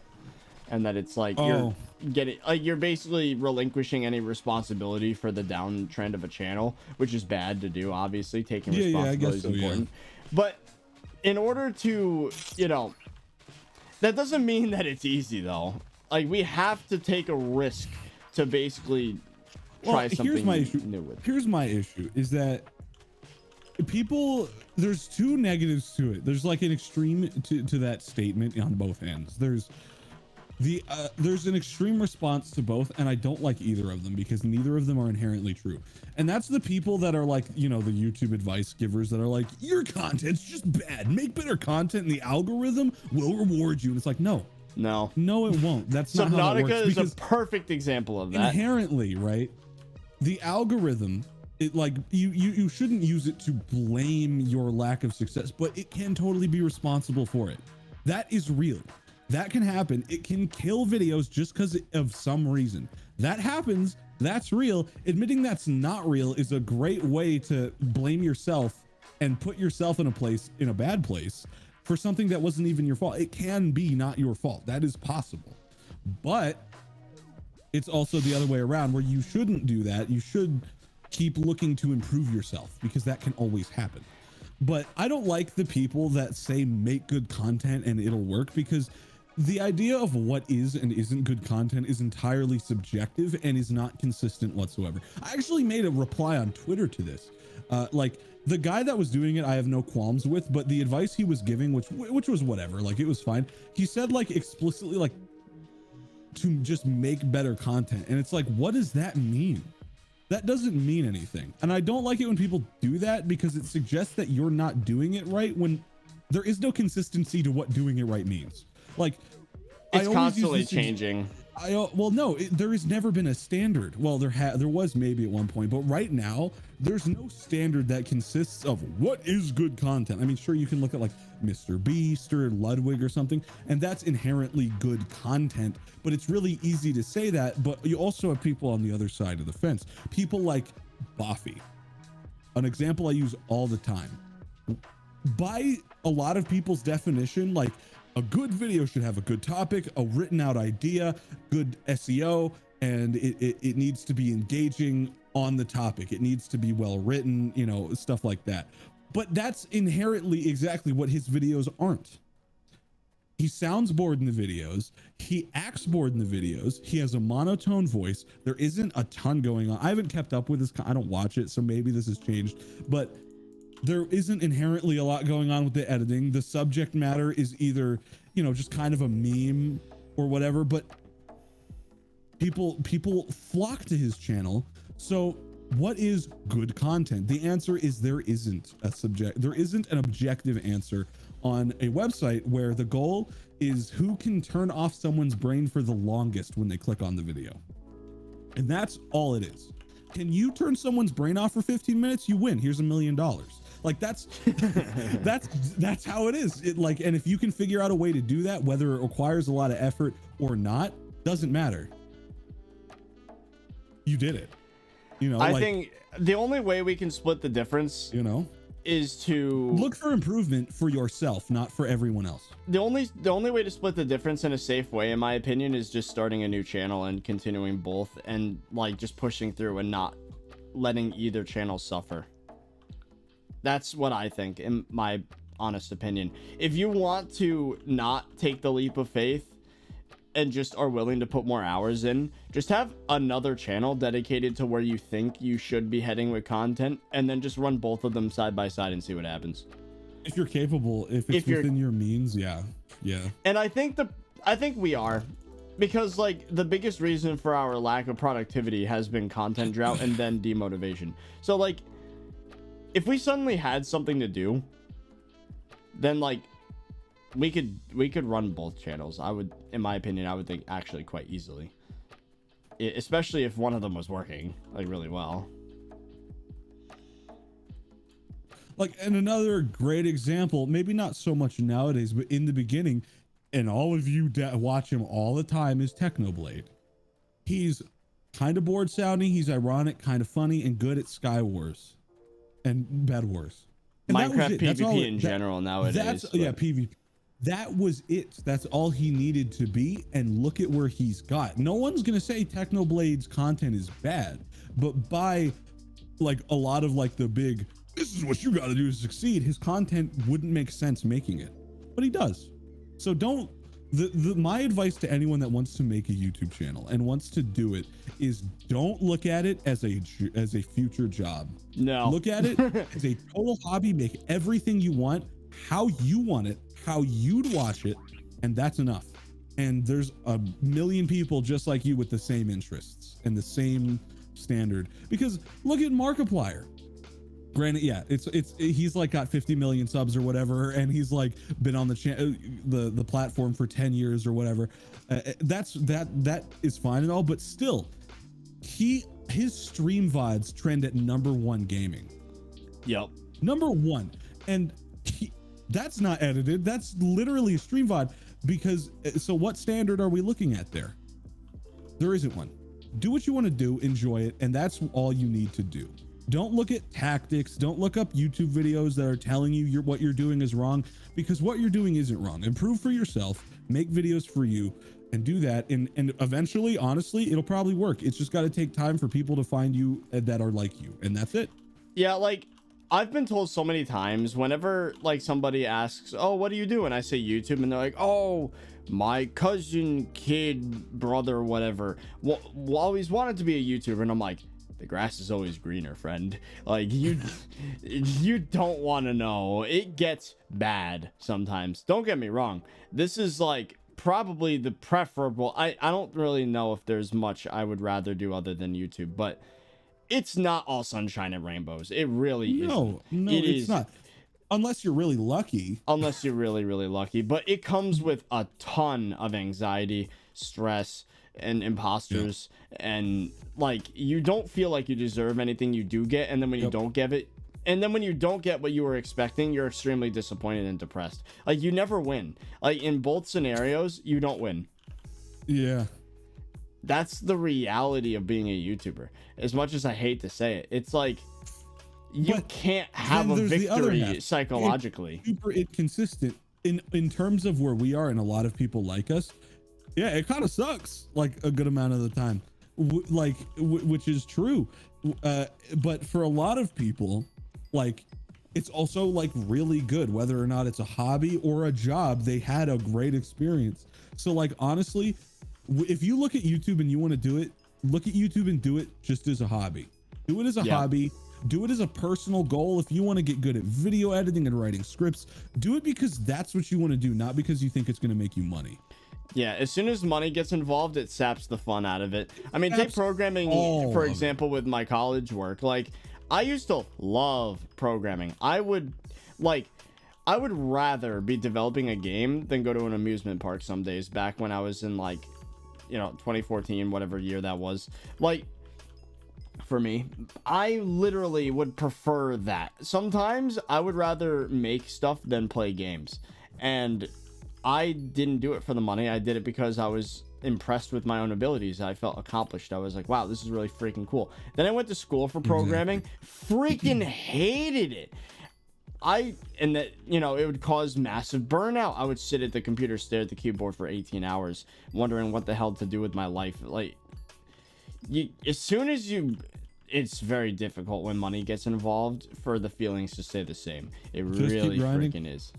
Speaker 1: and that it's like you're basically relinquishing any responsibility for the downtrend of a channel, which is bad to do. Obviously, taking responsibility is important, but in order to, you know, that doesn't mean that it's easy though. Like we have to take a risk to basically try something new with.
Speaker 2: Here's my issue is that there's two negatives to it. There's like an extreme to that statement on both ends. There's an extreme response to both, and I don't like either of them because neither of them are inherently true. And that's the people that are like, you know, the YouTube advice givers that are like, your content's just bad, make better content and the algorithm will reward you. And it's like, no, it won't. That's not how it works.
Speaker 1: Subnautica is a perfect example of that.
Speaker 2: Inherently, right? The algorithm, it like you shouldn't use it to blame your lack of success, but it can totally be responsible for it. That is real. That can happen. It can kill videos just because of some reason. That happens. That's real. Admitting that's not real is a great way to blame yourself and put yourself in a bad place for something that wasn't even your fault. It can be not your fault. That is possible. But it's also the other way around where you shouldn't do that. You should keep looking to improve yourself because that can always happen. But I don't like the people that say make good content and it'll work, because the idea of what is and isn't good content is entirely subjective and is not consistent whatsoever. I actually made a reply on Twitter to this. Like the guy that was doing it, I have no qualms with, but the advice he was giving, which was whatever, like it was fine. He said like explicitly like to just make better content. And it's like, what does that mean? That doesn't mean anything. And I don't like it when people do that because it suggests that you're not doing it right when there is no consistency to what doing it right means. Like
Speaker 1: it's constantly changing.
Speaker 2: Well, no, there has never been a standard. Well, there was maybe at one point, but right now there's no standard that consists of what is good content. I mean, sure, you can look at like Mr. Beast or Ludwig or something, and that's inherently good content, but it's really easy to say that. But you also have people on the other side of the fence, people like Boffy, an example I use all the time. By a lot of people's definition, like a good video should have a good topic, a written out idea, good SEO, and it needs to be engaging on the topic. It needs to be well written, you know, stuff like that. But that's inherently exactly what his videos aren't. He sounds bored in the videos. He acts bored in the videos. He has a monotone voice. There isn't a ton going on. I haven't kept up with this. I don't watch it, so maybe this has changed, but there isn't inherently a lot going on with the editing. The subject matter is either, you know, just kind of a meme or whatever, but people flock to his channel. So what is good content? The answer is there isn't an objective answer on a website where the goal is who can turn off someone's brain for the longest when they click on the video. And that's all it is. Can you turn someone's brain off for 15 minutes? You win. Here's $1 million. Like that's how it is. It like, and if you can figure out a way to do that, whether it requires a lot of effort or not, doesn't matter. You did it. You know,
Speaker 1: I think the only way we can split the difference,
Speaker 2: you know,
Speaker 1: is to
Speaker 2: look for improvement for yourself, not for everyone else.
Speaker 1: The only way to split the difference in a safe way, in my opinion, is just starting a new channel and continuing both, and like just pushing through and not letting either channel suffer. That's what I think, in my honest opinion. If you want to not take the leap of faith and just are willing to put more hours in, just have another channel dedicated to where you think you should be heading with content, and then just run both of them side by side and see what happens.
Speaker 2: If you're capable, if it's within your means, yeah.
Speaker 1: And I think we are, because like the biggest reason for our lack of productivity has been content drought and then demotivation. So like, if we suddenly had something to do, then like we could run both channels. I would, in my opinion, I would think actually quite easily, especially if one of them was working like really well.
Speaker 2: Like, and another great example, maybe not so much nowadays, but in the beginning, and all of you watch him all the time, is Technoblade. He's kind of bored sounding, he's ironic, kind of funny, and good at Sky Wars and Bed Wars. And
Speaker 1: Minecraft PvP in general nowadays.
Speaker 2: Yeah, PvP. That was it. That's all he needed to be, and look at where he's got. No one's gonna say Technoblade's content is bad, but by like a lot of like the big, this is what you got to do to succeed, his content wouldn't make sense making it, but he does. So don't, my advice to anyone that wants to make a YouTube channel and wants to do it is don't look at it as a future job.
Speaker 1: No,
Speaker 2: look at it as a total hobby. Make everything you want how you want it, how you'd watch it, and that's enough. And there's a million people just like you with the same interests and the same standard. Because look at Markiplier. Granted, yeah, he's like got 50 million subs or whatever, and he's like been on the platform for 10 years or whatever. That is fine and all, but still, his stream VODs trend at #1 gaming.
Speaker 1: Yep,
Speaker 2: #1, and that's not edited. That's literally a stream VOD. Because so, what standard are we looking at there? There isn't one. Do what you want to do, enjoy it, and that's all you need to do. Don't look at tactics. Don't look up YouTube videos that are telling you what you're doing is wrong, because what you're doing isn't wrong. Improve for yourself, make videos for you, and do that. And eventually, honestly, it'll probably work. It's just got to take time for people to find you that are like you, and that's it.
Speaker 1: Yeah, like I've been told so many times whenever like somebody asks, oh, what do you do? And I say YouTube, and they're like, oh, my cousin, kid, brother, whatever, always wanted to be a YouTuber. And I'm like, the grass is always greener, friend. Like you don't want to know. It gets bad sometimes. Don't get me wrong. This is like probably the preferable. I don't really know if there's much I would rather do other than YouTube, but it's not all sunshine and rainbows. It really isn't.
Speaker 2: No, it's not. Unless you're really lucky.
Speaker 1: Unless you're really, really lucky. But it comes with a ton of anxiety, stress, and imposters, and like you don't feel like you deserve anything you do get, and then when you don't get it, and then when you don't get what you were expecting, you're extremely disappointed and depressed. Like you never win. Like in both scenarios, you don't win.
Speaker 2: Yeah,
Speaker 1: that's the reality of being a YouTuber. As much as I hate to say it, it's like you can't have a victory psychologically.
Speaker 2: It's super inconsistent in terms of where we are, and a lot of people like us. Yeah, it kind of sucks like a good amount of the time, which is true. But for a lot of people, like it's also like really good, whether or not it's a hobby or a job. They had a great experience. So like honestly, if you look at YouTube and you want to do it, look at YouTube and do it just as a hobby. Do it as a hobby. Do it as a personal goal. If you want to get good at video editing and writing scripts, do it because that's what you want to do, not because you think it's going to make you money.
Speaker 1: Yeah, as soon as money gets involved, it saps the fun out of it. I mean, take programming, for example, with my college work. Like, I used to love programming. I would rather be developing a game than go to an amusement park some days, back when I was in, like, 2014, whatever year that was. Like, for me, I literally would prefer that. Sometimes I would rather make stuff than play games. And I didn't do it for the money. I did it because I was impressed with my own abilities. I felt accomplished. I was like, wow, this is really freaking cool. Then I went to school for programming. Freaking hated it. And that, it would cause massive burnout. I would sit at the computer, stare at the keyboard for 18 hours, wondering what the hell to do with my life. Like, as soon as you it's very difficult when money gets involved for the feelings to stay the same. It
Speaker 2: Just
Speaker 1: really
Speaker 2: keep grinding.
Speaker 1: freaking is.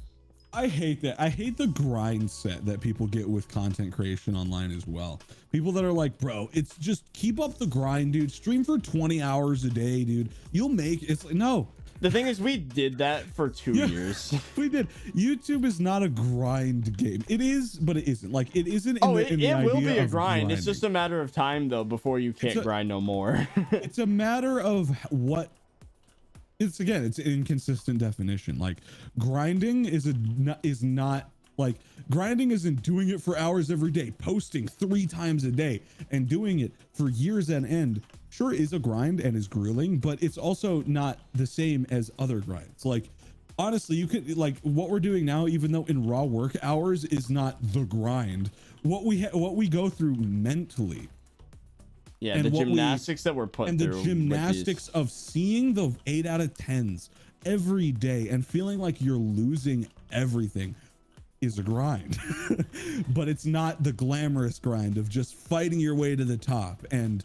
Speaker 2: I hate that. I hate the grind set that people get with content creation online as well. People that are like, bro, it's just keep up the grind, dude. Stream for 20 hours a day, dude. You'll make it's like, no.
Speaker 1: The thing is, we did that for 2 years.
Speaker 2: We did. YouTube is not a grind game. It is, but it isn't. Like, it isn't.
Speaker 1: It will be a grind. It's just a matter of time, though, before you can't grind no more.
Speaker 2: It's a matter of what. It's again, it's an inconsistent definition. Like, grinding is not like grinding isn't doing it for hours every day, posting 3 times a day, and doing it for years on end. Sure is a grind and is grueling, but it's also not the same as other grinds. Like, honestly, you could like what we're doing now, even though in raw work hours is not the grind. What we go through mentally.
Speaker 1: Yeah, and the gymnastics that we're put through.
Speaker 2: And the gymnastics of seeing the 8 out of 10s every day and feeling like you're losing everything is a grind. But it's not the glamorous grind of just fighting your way to the top and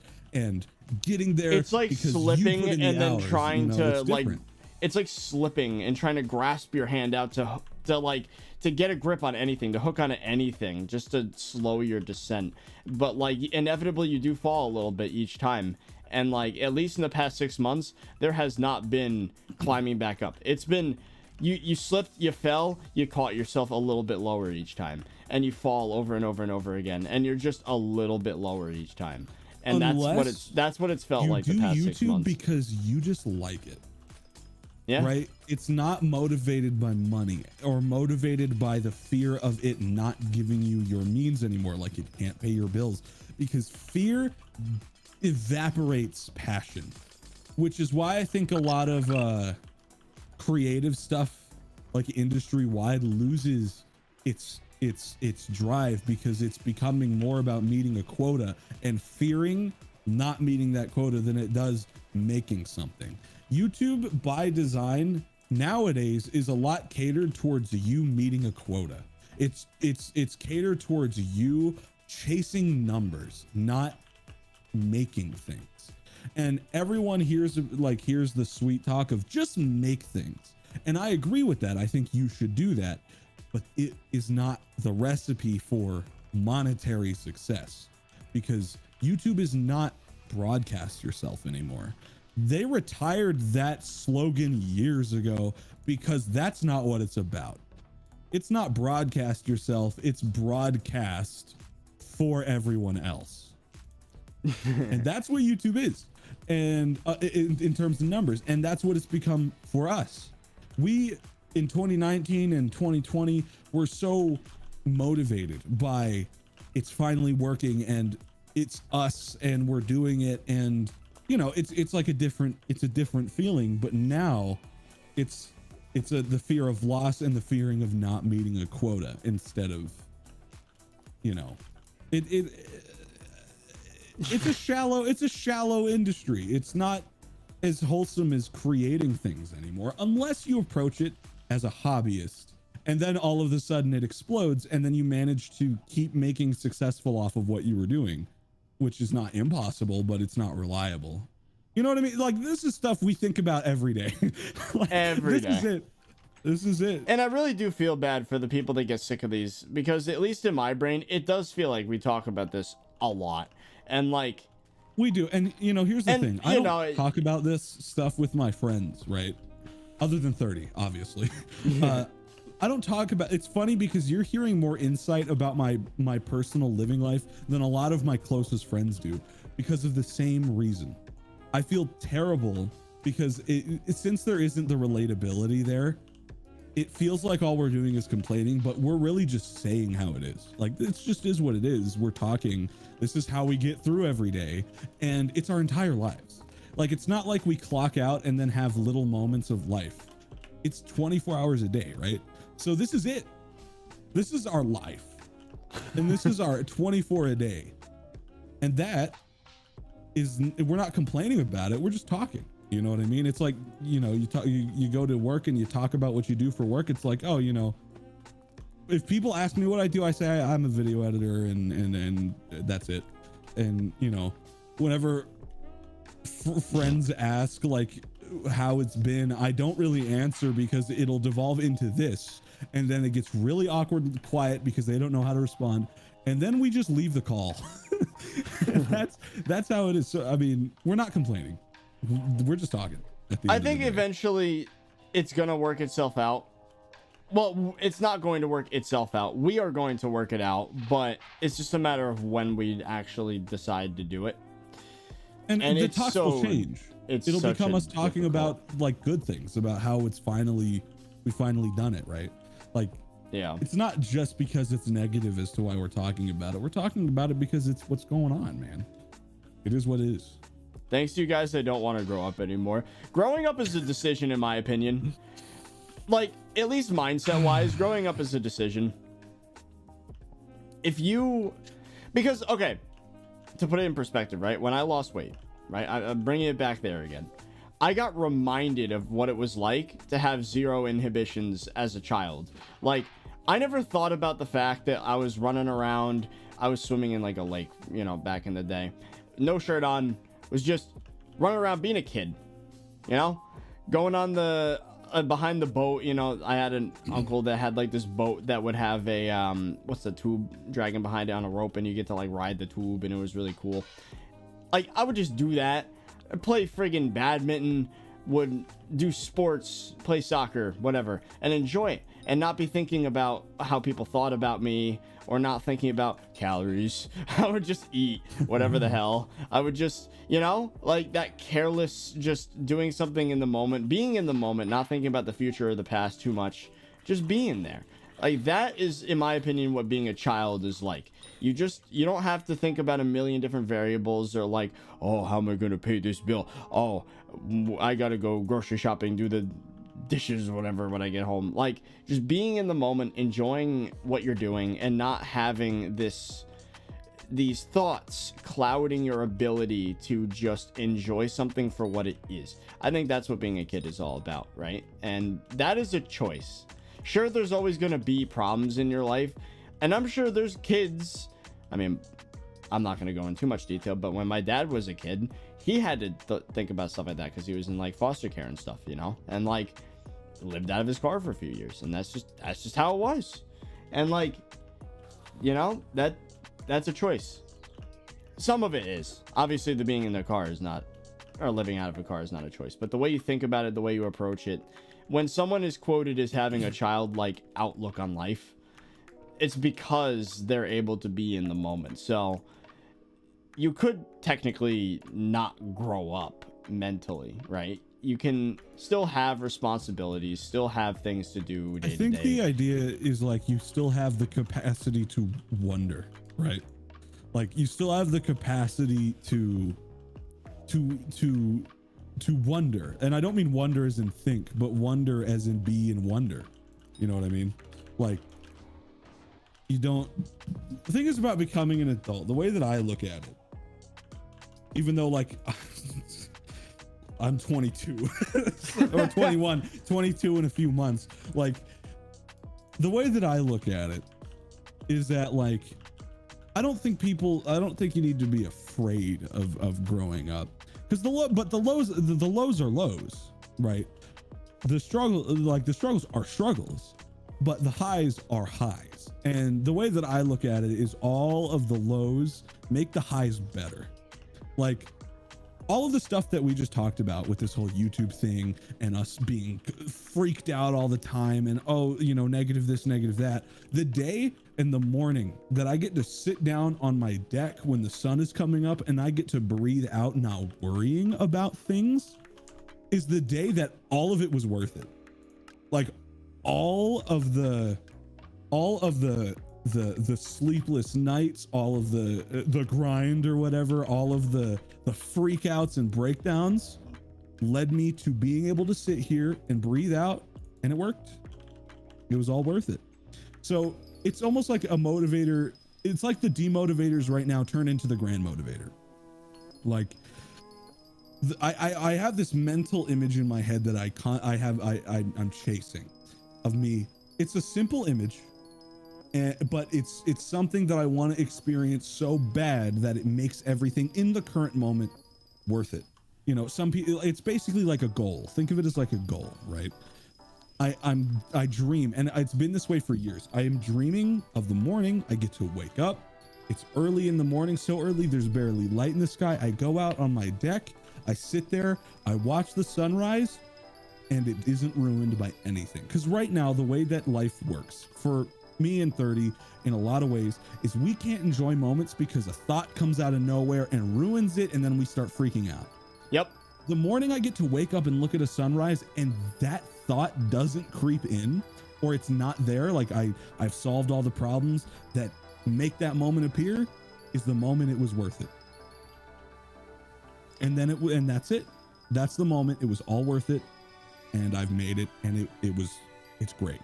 Speaker 2: getting there.
Speaker 1: It's like slipping and then trying to like, it's like slipping and trying to grasp your hand out to get a grip on anything, to hook on anything, just to slow your descent. But like inevitably you do fall a little bit each time. And like, at least in the past 6 months, there has not been climbing back up. It's been, you slipped, you fell, you caught yourself a little bit lower each time, and you fall over and over and over again, and you're just a little bit lower each time. And that's what it's felt like the past 6 months.
Speaker 2: Because you just like it.
Speaker 1: Yeah.
Speaker 2: Right. It's not motivated by money or motivated by the fear of it not giving you your means anymore. Like, it can't pay your bills, because fear evaporates passion, which is why I think a lot of creative stuff, like industry wide, loses its drive, because it's becoming more about meeting a quota and fearing not meeting that quota than it does making something. YouTube by design nowadays is a lot catered towards you meeting a quota. It's catered towards you chasing numbers, not making things. And everyone hears the sweet talk of just make things. And I agree with that. I think you should do that, but it is not the recipe for monetary success, because YouTube is not broadcast yourself anymore. They retired that slogan years ago because that's not what it's about. It's not broadcast yourself, it's broadcast for everyone else. And that's what YouTube is. And in terms of numbers, and that's what it's become for us. We in 2019 and 2020 were so motivated by it's finally working and it's us and we're doing it, and you know, it's like a different feeling. But now it's the fear of loss and the fearing of not meeting a quota instead of, you know, it's a shallow industry. It's not as wholesome as creating things anymore, unless you approach it as a hobbyist, and then all of a sudden it explodes, and then you manage to keep making successful off of what you were doing, which is not impossible, but it's not reliable. You know what I mean? Like, this is stuff we think about every day. Like,
Speaker 1: every day.
Speaker 2: This is it.
Speaker 1: And I really do feel bad for the people that get sick of these, because at least in my brain, it does feel like we talk about this a lot. And like,
Speaker 2: we do. And you know, here's the thing. I don't talk about this stuff with my friends, right? Other than 30, obviously. I don't talk about, it's funny because you're hearing more insight about my personal living life than a lot of my closest friends do, because of the same reason. I feel terrible because since there isn't the relatability there, it feels like all we're doing is complaining, but we're really just saying how it is. Like, it just is what it is. We're talking, this is how we get through every day, and it's our entire lives. Like, it's not like we clock out and then have little moments of life. It's 24 hours a day, right? So this is it. This is our life. And this is our 24 a day. And that is, we're not complaining about it. We're just talking. You know what I mean? It's like, you know, you go to work and you talk about what you do for work. It's like, oh, you know, if people ask me what I do, I say I'm a video editor and that's it. And, you know, whenever friends ask like how it's been, I don't really answer because it'll devolve into this, and then it gets really awkward and quiet because they don't know how to respond, and then we just leave the call. that's how it is. So I mean, we're not complaining, we're just talking.
Speaker 1: I think eventually it's gonna work itself out. Well, it's not going to work itself out. We are going to work it out, but it's just a matter of when we actually decide to do it.
Speaker 2: And the talks will change. It'll become us talking about like good things, about how we finally done it, right? Like,
Speaker 1: yeah,
Speaker 2: it's not just because it's negative as to why we're talking about it. We're talking about it because it's what's going on, man. It is what it is.
Speaker 1: Thanks to you guys, I don't want to grow up anymore. Growing up is a decision, in my opinion. Like, at least mindset wise, growing up is a decision. Because okay, to put it in perspective, right? When I lost weight, right? I'm bringing it back there again. I got reminded of what it was like to have zero inhibitions as a child. Like, I never thought about the fact that I was running around, I was swimming in like a lake, you know, back in the day. No shirt on, was just running around being a kid, you know? Going on the behind the boat, you know. I had an uncle that had like this boat that would have a what's the tube dragging behind it on a rope, and you get to like ride the tube, and it was really cool. Like, I would just do that. I'd play friggin' badminton, would do sports, play soccer, whatever, and enjoy it, and not be thinking about how people thought about me, or not thinking about calories. I would just eat whatever the hell. I would just, you know, like that careless, just doing something in the moment, being in the moment, not thinking about the future or the past too much, just being there. Like, that is, in my opinion, what being a child is like. You don't have to think about a million different variables, or like, oh, how am I going to pay this bill? Oh, I got to go grocery shopping, do the dishes or whatever when I get home. Like, just being in the moment, enjoying what you're doing, and not having these thoughts clouding your ability to just enjoy something for what it is. I think that's what being a kid is all about, right? And that is a choice. Sure, there's always going to be problems in your life, and I'm sure there's kids. I mean, I'm not going to go into too much detail, but when my dad was a kid, he had to think about stuff like that because he was in like foster care and stuff, you know, and like lived out of his car for a few years, and that's just how it was. And like, you know, that's a choice. Some of it is obviously, the being in the car is not, or living out of a car is not a choice, but the way you think about it, the way you approach it. When someone is quoted as having a childlike outlook on life, it's because they're able to be in the moment. So you could technically not grow up mentally, right? You can still have responsibilities, still have things to do day to day.
Speaker 2: I think the idea is like, you still have the capacity to wonder, right? Like, you still have the capacity to wonder. And I don't mean wonder as in think, but wonder as in be and wonder. You know what I mean? Like, you don't, the thing is about becoming an adult, the way that I look at it, even though like I'm 22 or 21, 22 in a few months, like, the way that I look at it is that, like, I don't think you need to be afraid of growing up, because the lows are lows, right? The struggles are struggles, but the highs are highs. And the way that I look at it is, all of the lows make the highs better. Like, all of the stuff that we just talked about with this whole YouTube thing, and us being freaked out all the time, and, oh, you know, negative this, negative that. The day and the morning that I get to sit down on my deck when the sun is coming up, and I get to breathe out, not worrying about things, is the day that all of it was worth it. Like, all of the sleepless nights, all of the grind or whatever, all of the freakouts and breakdowns led me to being able to sit here and breathe out, and it worked. It was all worth it. So it's almost like a motivator. It's like the demotivators right now turn into the grand motivator. Like, I have this mental image in my head that I'm chasing of me. It's a simple image, but it's something that I want to experience so bad that it makes everything in the current moment worth it. you know, some people, it's basically like a goal. Think of it as like a goal, right? I dream, and it's been this way for years. I am dreaming of the morning. I get to wake up. It's early in the morning, so early there's barely light in the sky. I go out on my deck. I sit there. I watch the sunrise, and it isn't ruined by anything. Because right now, the way that life works for me and 30 in a lot of ways is we can't enjoy moments because a thought comes out of nowhere and ruins it, and then we start freaking out.
Speaker 1: Yep.
Speaker 2: The morning I get to wake up and look at a sunrise and that thought doesn't creep in, or it's not there, like I've solved all the problems that make that moment appear, is the moment it was worth it. And then and that's it. That's the moment. It was all worth it, and I've made it, and it's great.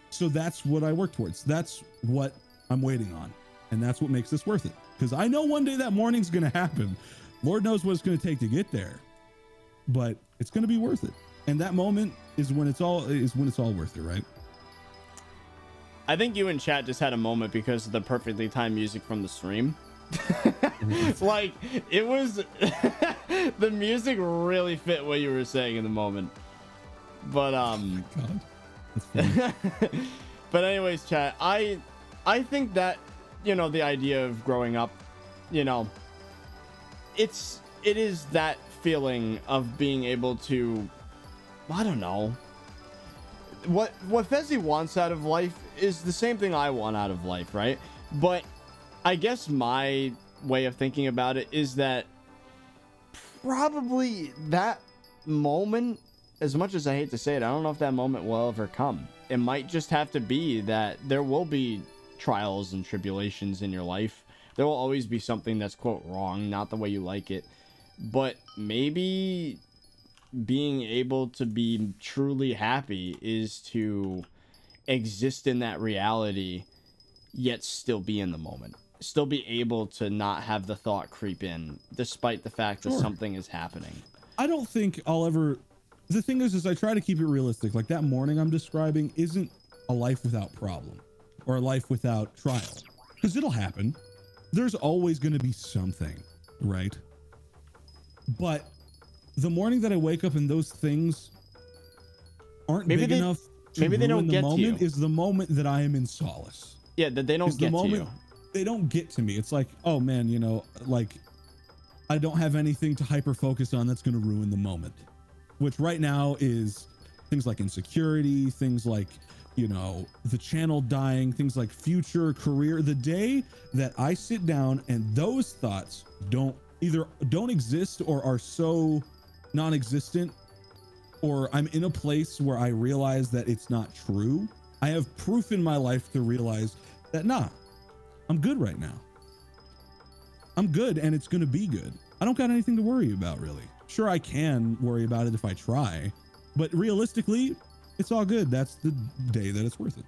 Speaker 2: So that's what I work towards. That's what I'm waiting on, and that's what makes this worth it. Because I know one day that morning's gonna happen. Lord knows what it's gonna take to get there, but it's gonna be worth it. And that moment is when it's all worth it, right?
Speaker 1: I think you in chat just had a moment because of the perfectly timed music from the stream. Like, it was the music really fit what you were saying in the moment. But
Speaker 2: God, that's funny.
Speaker 1: but anyways, chat, I think that, you know, the idea of growing up, you know, it is that feeling of being able to, I don't know, what Fezzy wants out of life is the same thing I want out of life, right? But I guess my way of thinking about it is that probably that moment, as much as I hate to say it, I don't know if that moment will ever come. It might just have to be that there will be trials and tribulations in your life. There will always be something that's, quote, wrong, not the way you like it. But maybe being able to be truly happy is to exist in that reality, yet still be in the moment. Still be able to not have the thought creep in, despite the fact that something is happening.
Speaker 2: I don't think I'll ever... The thing is I try to keep it realistic. Like, that morning I'm describing isn't a life without problem or a life without trial. Because it'll happen. There's always going to be something, right? But the morning that I wake up and those things aren't big enough to
Speaker 1: maybe they don't
Speaker 2: ruin
Speaker 1: get
Speaker 2: the
Speaker 1: to
Speaker 2: moment
Speaker 1: you.
Speaker 2: is the moment that I am in solace.
Speaker 1: Yeah, that they don't get to you.
Speaker 2: They don't get to me. It's like, oh man, you know, like I don't have anything to hyper focus on that's going to ruin the moment, which right now is things like insecurity, things like, you know, the channel dying, things like future career. The day that I sit down and those thoughts don't exist or are so non-existent, or I'm in a place where I realize that it's not true, I have proof in my life to realize that, nah, I'm good right now. I'm good, and it's going to be good. I don't got anything to worry about, really. Sure, I can worry about it if I try, but realistically, it's all good. That's the day that it's worth it,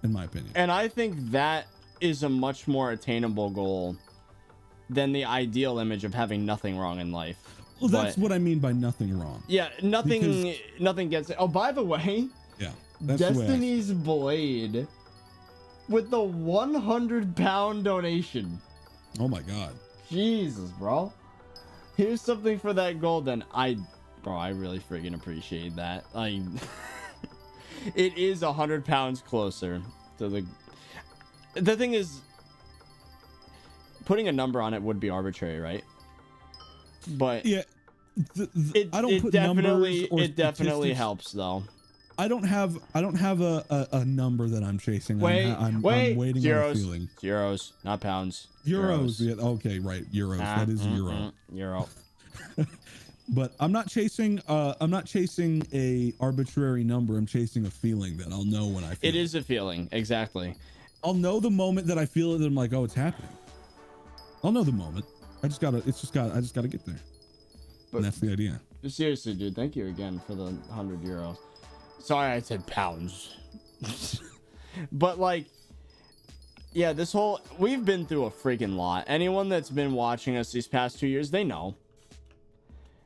Speaker 2: in my opinion.
Speaker 1: And I think that is a much more attainable goal than the ideal image of having nothing wrong in life.
Speaker 2: Well, that's what I mean by nothing wrong.
Speaker 1: Yeah, nothing gets it. Oh, by the way,
Speaker 2: yeah,
Speaker 1: Destiny's Blade with the 100-pound donation.
Speaker 2: Oh my God.
Speaker 1: Jesus, bro. Here's something for that goal. Then I really freaking appreciate that. Like, it is 100 pounds closer to the thing is, putting a number on it would be arbitrary, right? But
Speaker 2: yeah,
Speaker 1: I don't put numbers or it definitely helps though.
Speaker 2: I don't have a number that I'm chasing. I'm waiting
Speaker 1: zeros,
Speaker 2: on a feeling.
Speaker 1: Zeros, not pounds.
Speaker 2: Euros. Yeah, okay, right. Euros. That is euro.
Speaker 1: Euro.
Speaker 2: But I'm not chasing a arbitrary number. I'm chasing a feling that I'll know when I feel it.
Speaker 1: It is a feeling, exactly.
Speaker 2: I'll know the moment that I feel it, that I'm like, oh, it's happening. I'll know the moment. I just gotta get there. But and that's the idea.
Speaker 1: Seriously, dude, thank you again for the 100 euros. Sorry, I said pounds. But like, yeah, we've been through a freaking lot. Anyone that's been watching us these past 2 years, they know.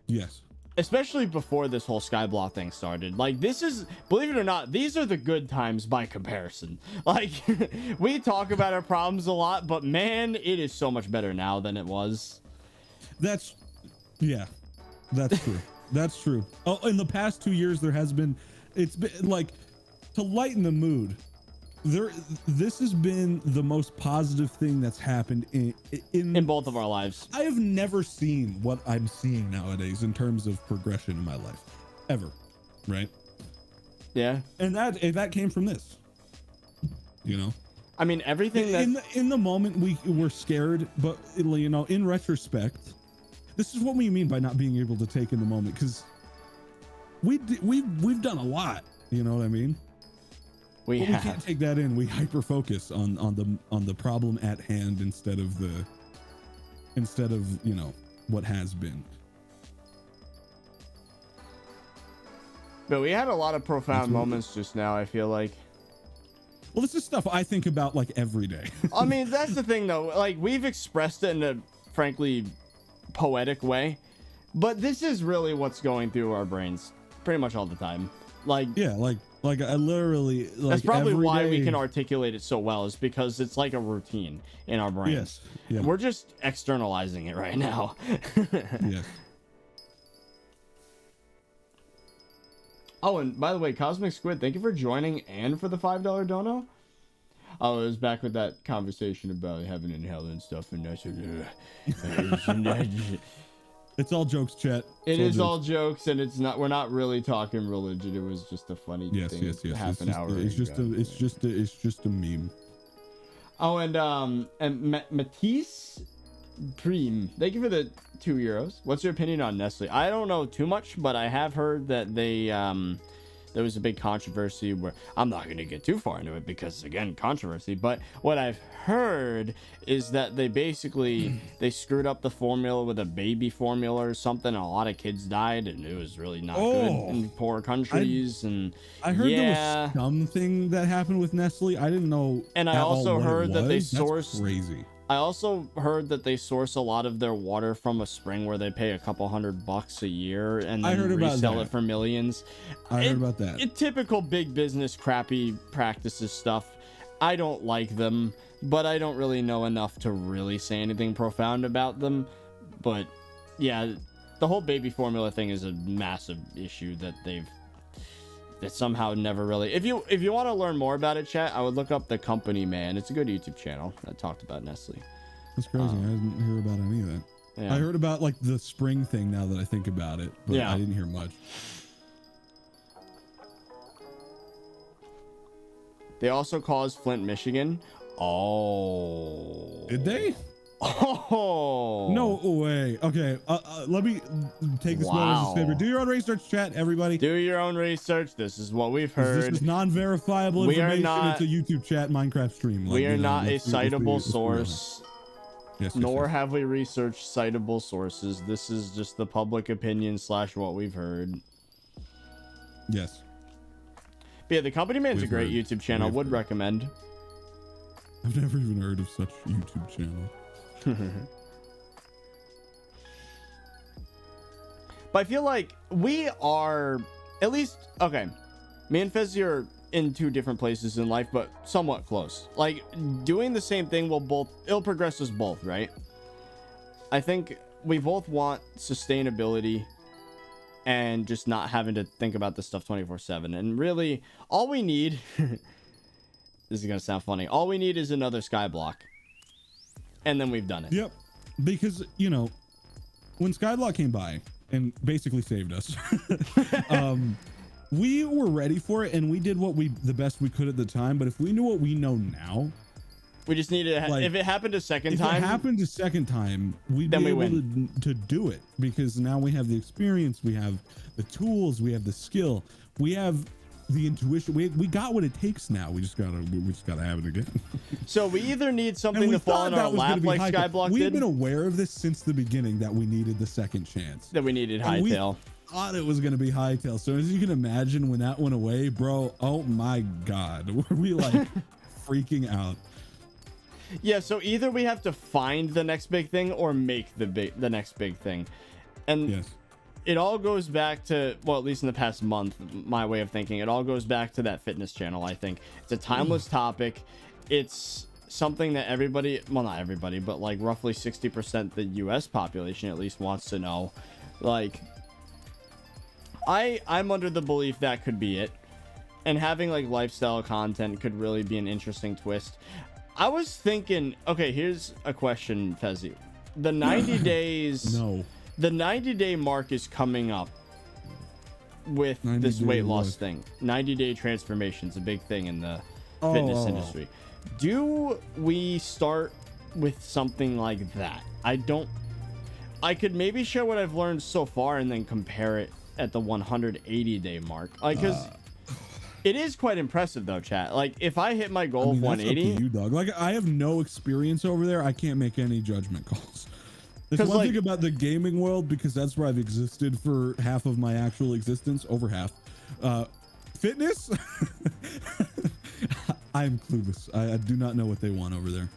Speaker 2: Yes.
Speaker 1: Especially before this whole skyblock thing started. Like, this is, believe it or not, these are the good times by comparison. Like, we talk about our problems a lot, but man, it is so much better now than it was.
Speaker 2: Yeah. That's true. That's true. Oh, in the past 2 years, it's been like, to lighten the mood, this has been the most positive thing that's happened in
Speaker 1: both of our lives.
Speaker 2: I have never seen what I'm seeing nowadays in terms of progression in my life, ever. Right?
Speaker 1: Yeah.
Speaker 2: And that came from this. You know?
Speaker 1: I mean, everything that
Speaker 2: in the moment we were scared, but you know, in retrospect, this is what we mean by not being able to take in the moment, because we've done a lot. You know what I mean? We can't take that in. We hyper focus on the problem at hand instead of you know, what has been.
Speaker 1: But we had a lot of profound moments just now, I feel like.
Speaker 2: Well, this is stuff I think about like every day.
Speaker 1: I mean, that's the thing though. Like, we've expressed it in a frankly poetic way, but this is really what's going through our brains pretty much all the time. Like,
Speaker 2: yeah, like I literally, like,
Speaker 1: that's probably why
Speaker 2: day.
Speaker 1: we can articulate it so well, is because it's like a routine in our brains.
Speaker 2: Yes. Yeah.
Speaker 1: We're just externalizing it right now.
Speaker 2: Yes.
Speaker 1: Oh, and by the way, Cosmic Squid, thank you for joining and for the $5 dono. Oh, it was back with that conversation about heaven and hell and stuff, and that's
Speaker 2: It's all jokes, chat.
Speaker 1: It is all jokes, and it's not. We're not really talking religion. It was just a funny thing. Yes. Half an hour.
Speaker 2: It's just a meme.
Speaker 1: Oh, and Matisse Prime, thank you for the €2. What's your opinion on Nestle? I don't know too much, but I have heard that there was a big controversy where I'm not going to get too far into it because, again, controversy. But what I've heard is that they basically they screwed up the formula with a baby formula or something. And a lot of kids died, and it was really not good in poor countries.
Speaker 2: I heard there was something that happened with Nestle. I didn't know.
Speaker 1: And I also heard that they sourced.
Speaker 2: That's crazy.
Speaker 1: I also heard that they source a lot of their water from a spring where they pay a couple $100 a year and then resell it for millions.
Speaker 2: I heard about that.
Speaker 1: Typical big business crappy practices stuff. I don't like them, but I don't really know enough to really say anything profound about them. But yeah, the whole baby formula thing is a massive issue that somehow never really. If you want to learn more about it, chat, I would look up The Company Man. It's a good YouTube channel that talked about Nestle.
Speaker 2: That's crazy. I didn't hear about any of that. Yeah. I heard about like the spring thing now that I think about it, but I didn't hear much.
Speaker 1: They also caused Flint, Michigan. Oh.
Speaker 2: Did they?
Speaker 1: Oh.
Speaker 2: No way. Okay. Let me take this moment as a favor. Do your own research, chat, everybody.
Speaker 1: Do your own reach. This is what we've heard.
Speaker 2: This is non-verifiable information. It's a YouTube chat Minecraft stream.
Speaker 1: We are not a citable source. Nor have we researched citable sources. This is just the public opinion / what we've heard.
Speaker 2: Yes.
Speaker 1: But yeah, The Company Man's a great YouTube channel. Would recommend.
Speaker 2: I've never even heard of such YouTube channel.
Speaker 1: But I feel like we are at least okay. Me and Fezzy are in two different places in life, but somewhat close. Like doing the same thing it'll progress us both, right? I think we both want sustainability and just not having to think about this stuff 24/7. And really, all we need this is gonna sound funny. All we need is another skyblock. And then we've done it.
Speaker 2: Yep. Because, you know, when Skyblock came by and basically saved us, we were ready for it and we did the best we could at the time. But if we knew what we know now,
Speaker 1: we just needed if it happened a second time,
Speaker 2: we'd be able to do it, because now we have the experience, we have the tools, we have the skill, we have the intuition. We got what it takes now. We just gotta have it again.
Speaker 1: So we either need something to fall in our lap like Skyblock did.
Speaker 2: We've been aware of this since the beginning, that we needed the second chance.
Speaker 1: That we needed Hightail.
Speaker 2: Thought it was gonna be Hightail. So as you can imagine, when that went away, bro, oh my god, were we like freaking out?
Speaker 1: Yeah. So either we have to find the next big thing or make the next big thing, and
Speaker 2: yes.
Speaker 1: It all goes back to, well, at least in the past month, my way of thinking, it all goes back to that fitness channel. I think it's a timeless topic. It's something that everybody, well, not everybody, but like roughly 60% the US population at least wants to know. Like, I'm under the belief that could be it, and having like lifestyle content could really be an interesting twist. I was thinking, okay, here's a question, Fezzi. The 90 days,
Speaker 2: no,
Speaker 1: the 90-day mark is coming up with this weight loss thing. 90-day transformation's a big thing in the fitness industry. Do we start with something like that? I could maybe share what I've learned so far and then compare it at the 180-day mark. Like, because it is quite impressive though, chat. Like, if I hit my goal of 180,
Speaker 2: that's up to you, dog. Like, I have no experience over there. I can't make any judgment calls. There's one thing about the gaming world, because that's where I've existed for half of my actual existence, over half. Fitness, I'm clueless. I do not know what they want over there.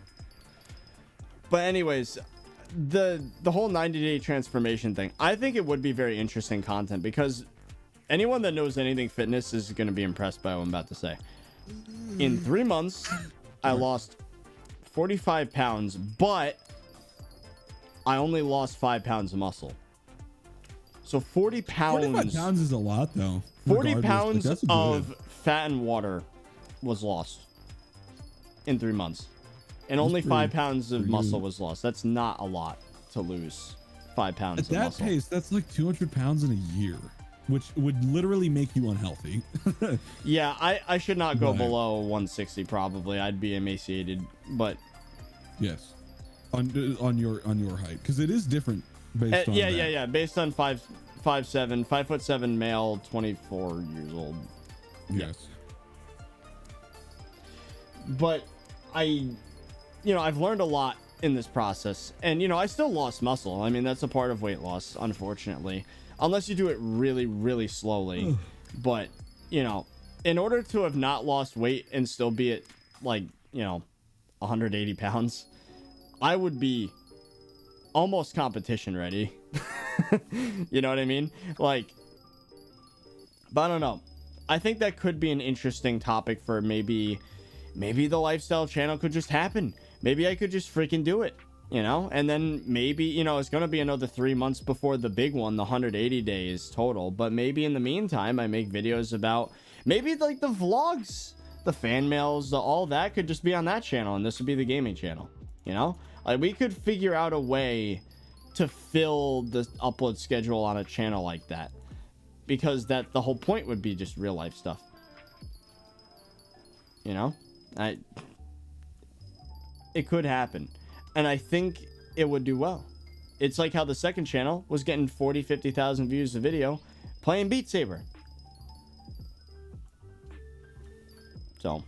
Speaker 1: But anyways, the whole 90-day transformation thing, I think it would be very interesting content, because anyone that knows anything fitness is going to be impressed by what I'm about to say. In 3 months, I lost 45 pounds, but I only lost 5 pounds of muscle. So 40 pounds.
Speaker 2: 45 pounds is a lot, though.
Speaker 1: 40 pounds of fat and water was lost in 3 months. And only 5 pounds of muscle was lost. That's not a lot to lose 5 pounds of muscle. At that pace,
Speaker 2: that's like 200 pounds in a year, which would literally make you unhealthy.
Speaker 1: Yeah, I should not go below 160 probably. I'd be emaciated, but
Speaker 2: yes. On your height, because it is different based on
Speaker 1: yeah based on 5'7" male, 24 years old.
Speaker 2: Yes.
Speaker 1: But I've learned a lot in this process, and I still lost muscle. I mean, that's a part of weight loss, unfortunately, unless you do it really, really slowly. But in order to have not lost weight and still be at 180 pounds, I would be almost competition ready. You know what I mean? But I don't know. I think that could be an interesting topic for maybe the lifestyle channel could just happen. Maybe I could just freaking do it, and then maybe, it's going to be another 3 months before the big one, the 180 days total. But maybe in the meantime, I make videos about maybe like the vlogs, the fan mails, all that could just be on that channel. And this would be the gaming channel, we could figure out a way to fill the upload schedule on a channel like that, because the whole point would be just real life stuff. It could happen, and I think it would do well. It's like how the second channel was getting 50,000 views a video playing Beat Saber. So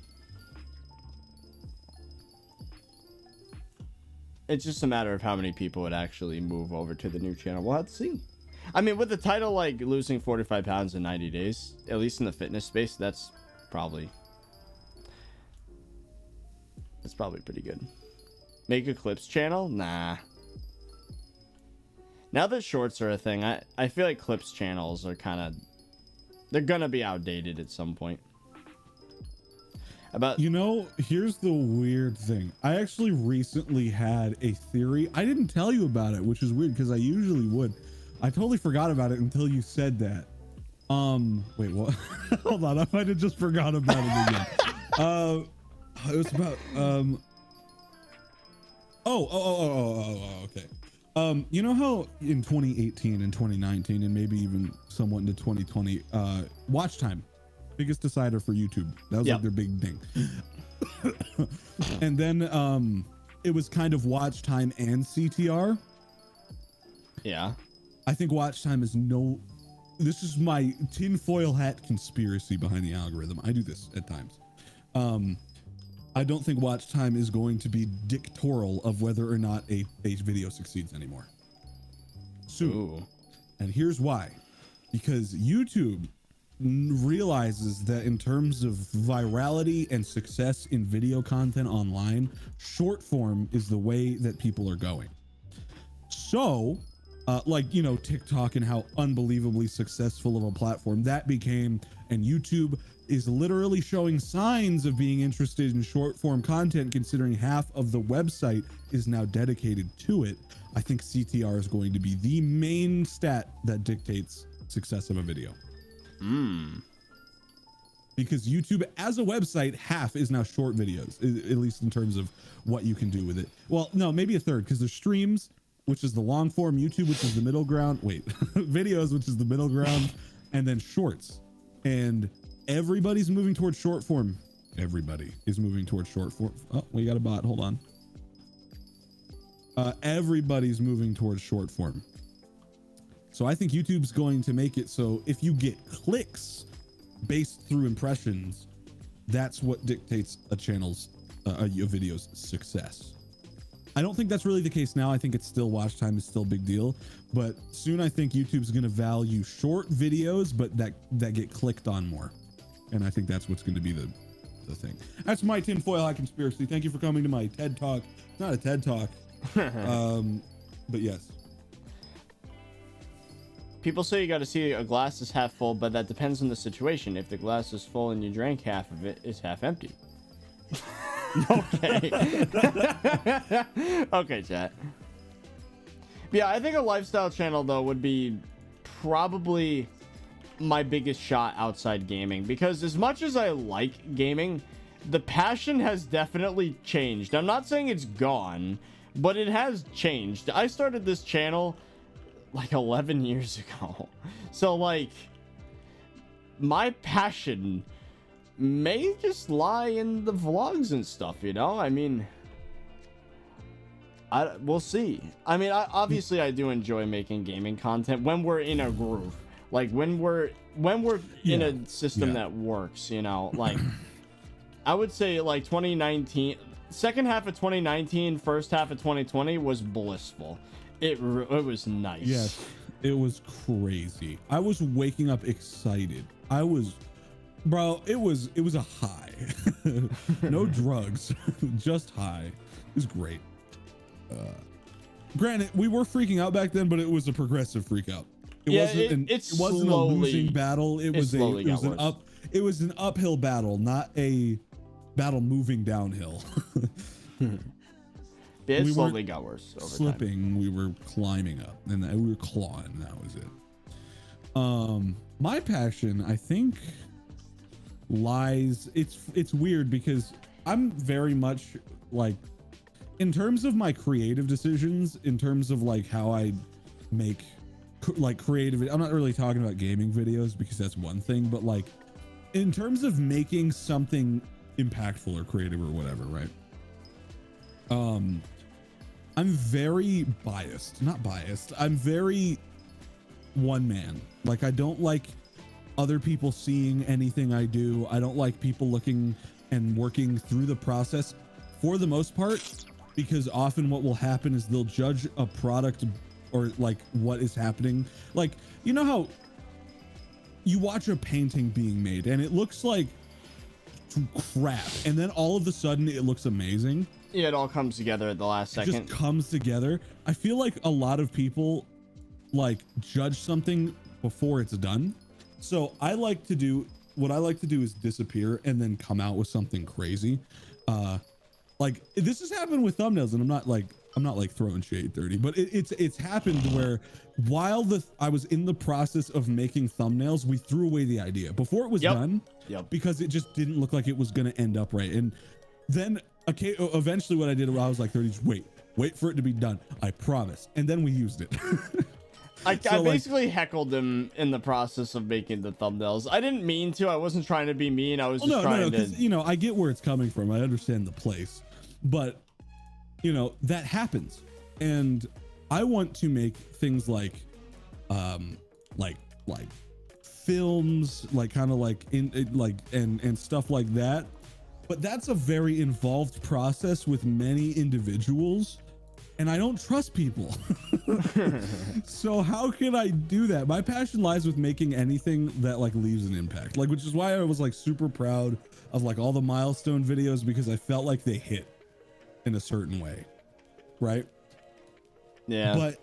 Speaker 1: it's just a matter of how many people would actually move over to the new channel. We'll have to see. I mean, with the title like losing 45 pounds in 90 days, at least in the fitness space, that's probably pretty good. Make a clips channel? Nah. Now that shorts are a thing, I feel like clips channels are they're gonna be outdated at some point.
Speaker 2: Here's the weird thing. I actually recently had a theory. I didn't tell you about it, which is weird because I usually would. I totally forgot about it until you said that. Wait, what? Hold on, I might have just forgot about it again. It was about okay. You know how in 2018 and 2019 and maybe even somewhat into 2020, watch time, biggest decider for YouTube. That was like their big thing. And then it was kind of watch time and CTR.
Speaker 1: Yeah.
Speaker 2: I think watch time is this is my tinfoil hat conspiracy behind the algorithm. I do this at times. I don't think watch time is going to be dictatorial of whether or not a video succeeds anymore. Soon. Ooh. And here's why. Because YouTube realizes that in terms of virality and success in video content online, short form is the way that people are going. So, TikTok and how unbelievably successful of a platform that became, and YouTube is literally showing signs of being interested in short form content, considering half of the website is now dedicated to it. I think CTR is going to be the main stat that dictates success of a video. Because YouTube as a website, half is now short videos, at least in terms of what you can do with it. Well, no, maybe a third, because there's streams, which is the long form, YouTube, which is the middle ground. Wait, videos, which is the middle ground, and then shorts. And everybody's moving towards short form. Everybody is moving towards short form. Oh, we got a bot. Hold on. Everybody's moving towards short form. So I think YouTube's going to make it so if you get clicks based through impressions, that's what dictates a channel's a video's success. I don't think that's really the case now. I think it's still watch time is still a big deal, but soon I think YouTube's going to value short videos, but that get clicked on more. And I think that's what's going to be the thing. That's my tinfoil hat conspiracy. Thank you for coming to my TED Talk. It's not a TED Talk. But yes.
Speaker 1: People say you got to see a glass is half full, but that depends on the situation. If the glass is full and you drank half of it, it's half empty. Okay. Okay, chat. Yeah, I think a lifestyle channel though would be probably my biggest shot outside gaming, because as much as I like gaming, the passion has definitely changed. I'm not saying it's gone, but it has changed. I started this channel like 11 years ago. So like my passion may just lie in the vlogs and stuff, you know? I mean, we'll see. I mean, obviously I do enjoy making gaming content when we're in a groove. Like when we're in a system that works, you know, like I would say like 2019, second half of 2019, first half of 2020 was blissful. It was nice.
Speaker 2: Yes, it was crazy. I was waking up excited. Bro, it was a high. No drugs, just high. It was great. Granted, we were freaking out back then, but it was a progressive freak out. It wasn't a losing battle. It was an uphill battle, not a battle moving downhill.
Speaker 1: It slowly got worse over
Speaker 2: slipping
Speaker 1: time.
Speaker 2: We were climbing up, and we were clawing. That was it. My passion, I think, lies. It's weird because I'm very much like, in terms of my creative decisions, in terms of like how I make like creative. I'm not really talking about gaming videos because that's one thing, but like in terms of making something impactful or creative or whatever, right? I'm very biased, not biased. I'm very one man. Like I don't like other people seeing anything I do. I don't like people looking and working through the process for the most part, because often what will happen is they'll judge a product or like what is happening. Like, you know how you watch a painting being made and it looks like crap, and then all of a sudden it looks amazing.
Speaker 1: Yeah, it all comes together at the last second.
Speaker 2: It just comes together. I feel like a lot of people like judge something before it's done. So what I like to do is disappear and then come out with something crazy. Like this has happened with thumbnails, and I'm not like throwing shade 30, but it's happened where while I was in the process of making thumbnails, we threw away the idea before it was done because it just didn't look like it was going to end up right. And then eventually what I did, I was like, 30, just wait for it to be done. I promise. And then we used it.
Speaker 1: I basically heckled him in the process of making the thumbnails. I didn't mean to. I wasn't trying to be mean. I was just trying to.
Speaker 2: You know, I get where it's coming from. I understand the place, but you know that happens, and I want to make things like films, like kind of like and stuff like that. But that's a very involved process with many individuals. And I don't trust people. So how can I do that? My passion lies with making anything that like leaves an impact, like, which is why I was like super proud of like all the milestone videos, because I felt like they hit in a certain way. Right.
Speaker 1: Yeah.
Speaker 2: But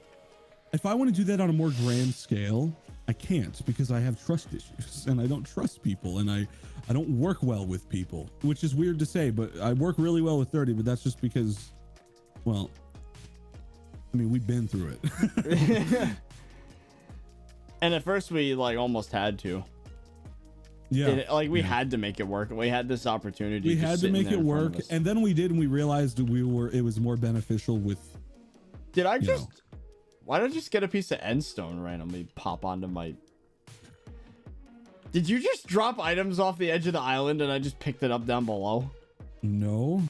Speaker 2: if I want to do that on a more grand scale, I can't, because I have trust issues and I don't trust people, and I don't work well with people, which is weird to say, but I work really well with 30, but that's just because, well, I mean, we've been through it.
Speaker 1: And at first we like almost had to.
Speaker 2: Yeah.
Speaker 1: We had to make it work. We had this opportunity.
Speaker 2: We had to make it work, and then we did, and we realized it was more beneficial with.
Speaker 1: Did I just? Why did I just get a piece of endstone randomly pop onto my? Did you just drop items off the edge of the island and I just picked it up down below?
Speaker 2: No.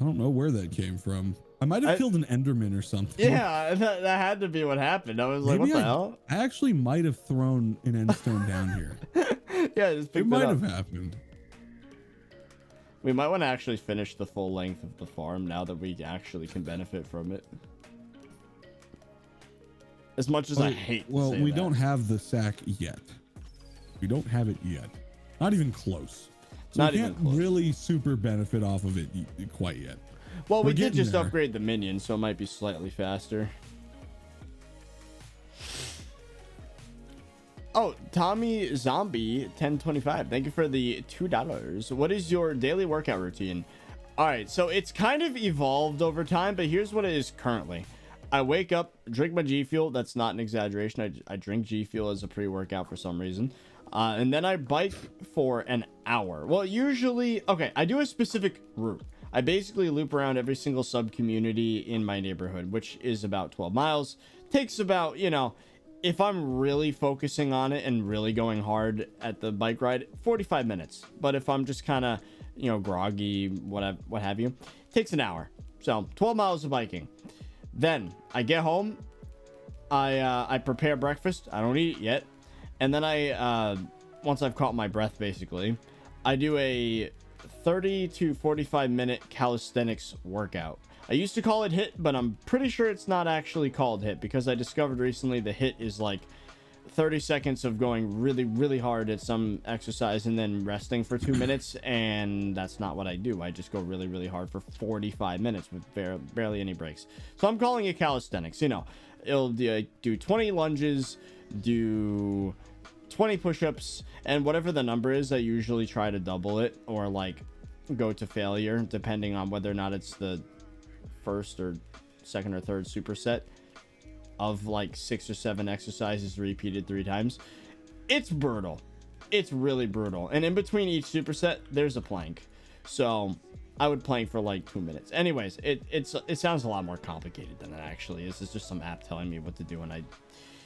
Speaker 2: I don't know where that came from. I might have killed an Enderman or something.
Speaker 1: Yeah, that had to be what happened. I was like, what the hell?
Speaker 2: I actually might have thrown an endstone down here.
Speaker 1: Yeah, just picked
Speaker 2: it might have happened.
Speaker 1: We might want to actually finish the full length of the farm now that we actually can benefit from it. As much as I hate to say
Speaker 2: we
Speaker 1: that.
Speaker 2: don't have the sack yet. We don't have it yet. Not even close. So
Speaker 1: Not
Speaker 2: we
Speaker 1: even
Speaker 2: can't
Speaker 1: close.
Speaker 2: really super benefit off of it quite yet.
Speaker 1: Well, we
Speaker 2: We're
Speaker 1: did just
Speaker 2: getting there.
Speaker 1: upgrade the Minion, so it might be slightly faster. Oh, Tommy Zombie 1025. Thank you for the $2. What is your daily workout routine? All right, so it's kind of evolved over time, but here's what it is currently. I wake up, drink my G Fuel. That's not an exaggeration. I drink G Fuel as a pre-workout for some reason. And then I bike for an hour. Well, usually, okay, I do a specific route. I basically loop around every single sub community in my neighborhood, which is about 12 miles. Takes about, if I'm really focusing on it and really going hard at the bike ride, 45 minutes. But if I'm just kind of, groggy, what have you, takes an hour. So 12 miles of biking. Then I get home, I prepare breakfast. I don't eat it yet. And then once I've caught my breath, basically, I do a 30 to 45 minute calisthenics workout. I used to call it HIIT, but I'm pretty sure it's not actually called HIIT because I discovered recently the HIIT is like 30 seconds of going really, really hard at some exercise and then resting for 2 minutes. And that's not what I do. I just go really, really hard for 45 minutes with barely any breaks. So I'm calling it calisthenics. It'll do 20 lunges, do 20 push-ups, and whatever the number is, I usually try to double it or go to failure, depending on whether or not it's the first or second or third superset of 6 or 7 exercises repeated 3 times. It's brutal. It's really brutal. And in between each superset, there's a plank. So I would plank for 2 minutes. Anyways, it sounds a lot more complicated than it actually is. It's just some app telling me what to do, and I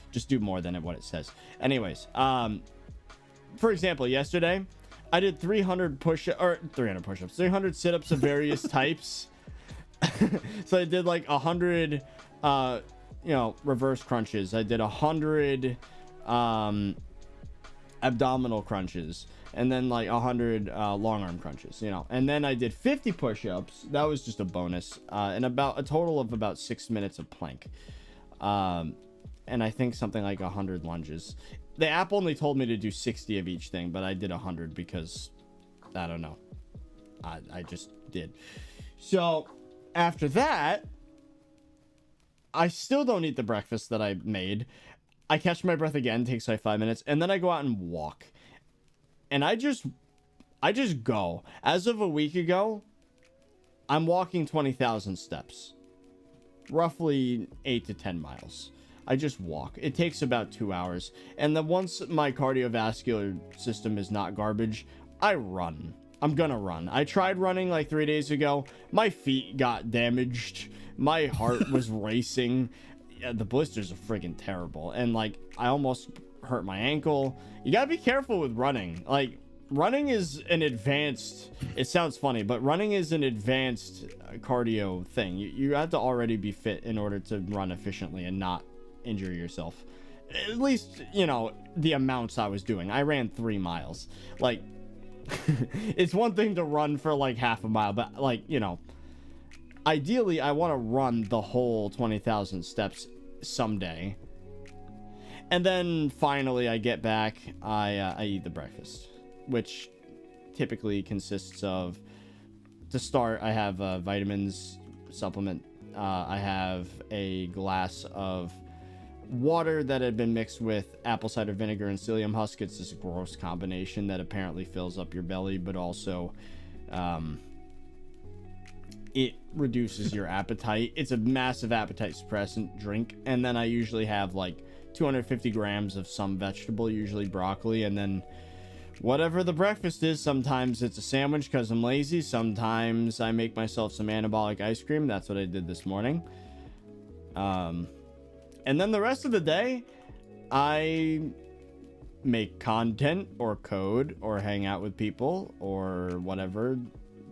Speaker 1: just do more than what it says. Anyways, for example, yesterday I did 300 push-ups, 300 sit-ups of various types. So I did 100 reverse crunches. I did 100 abdominal crunches, and then 100 long arm crunches, and then I did 50 push-ups. That was just a bonus, and about a total of about 6 minutes of plank, and I think something like 100 lunges. The app only told me to do 60 of each thing, but I did 100 because I don't know, I just did. So after that, I still don't eat the breakfast that I made. I catch my breath again, takes 5 minutes, and then I go out and walk. And I just go. As of a week ago, I'm walking 20,000 steps. Roughly 8 to 10 miles. I just walk. It takes about 2 hours. And then once my cardiovascular system is not garbage, I run. I'm gonna run. I tried running 3 days ago. My feet got damaged. My heart was racing. Yeah, the blisters are freaking terrible. And I almost hurt my ankle. You gotta be careful with running. Running is an advanced, it sounds funny, but running is an advanced cardio thing. You have to already be fit in order to run efficiently and not injure yourself. At least, the amounts I was doing. I ran 3 miles. It's one thing to run for half a mile, but ideally I want to run the whole 20,000 steps someday. And then finally I get back, I eat the breakfast, which typically consists of, to start, I have vitamins, supplement. I have a glass of water that had been mixed with apple cider vinegar and psyllium husk. It's this gross combination that apparently fills up your belly, but also it reduces your appetite. It's a massive appetite suppressant drink. And then I usually have 250 grams of some vegetable, usually broccoli, and then whatever the breakfast is. Sometimes it's a sandwich because I'm lazy. Sometimes I make myself some anabolic ice cream. That's what I did this morning. And then the rest of the day, I make content or code or hang out with people or whatever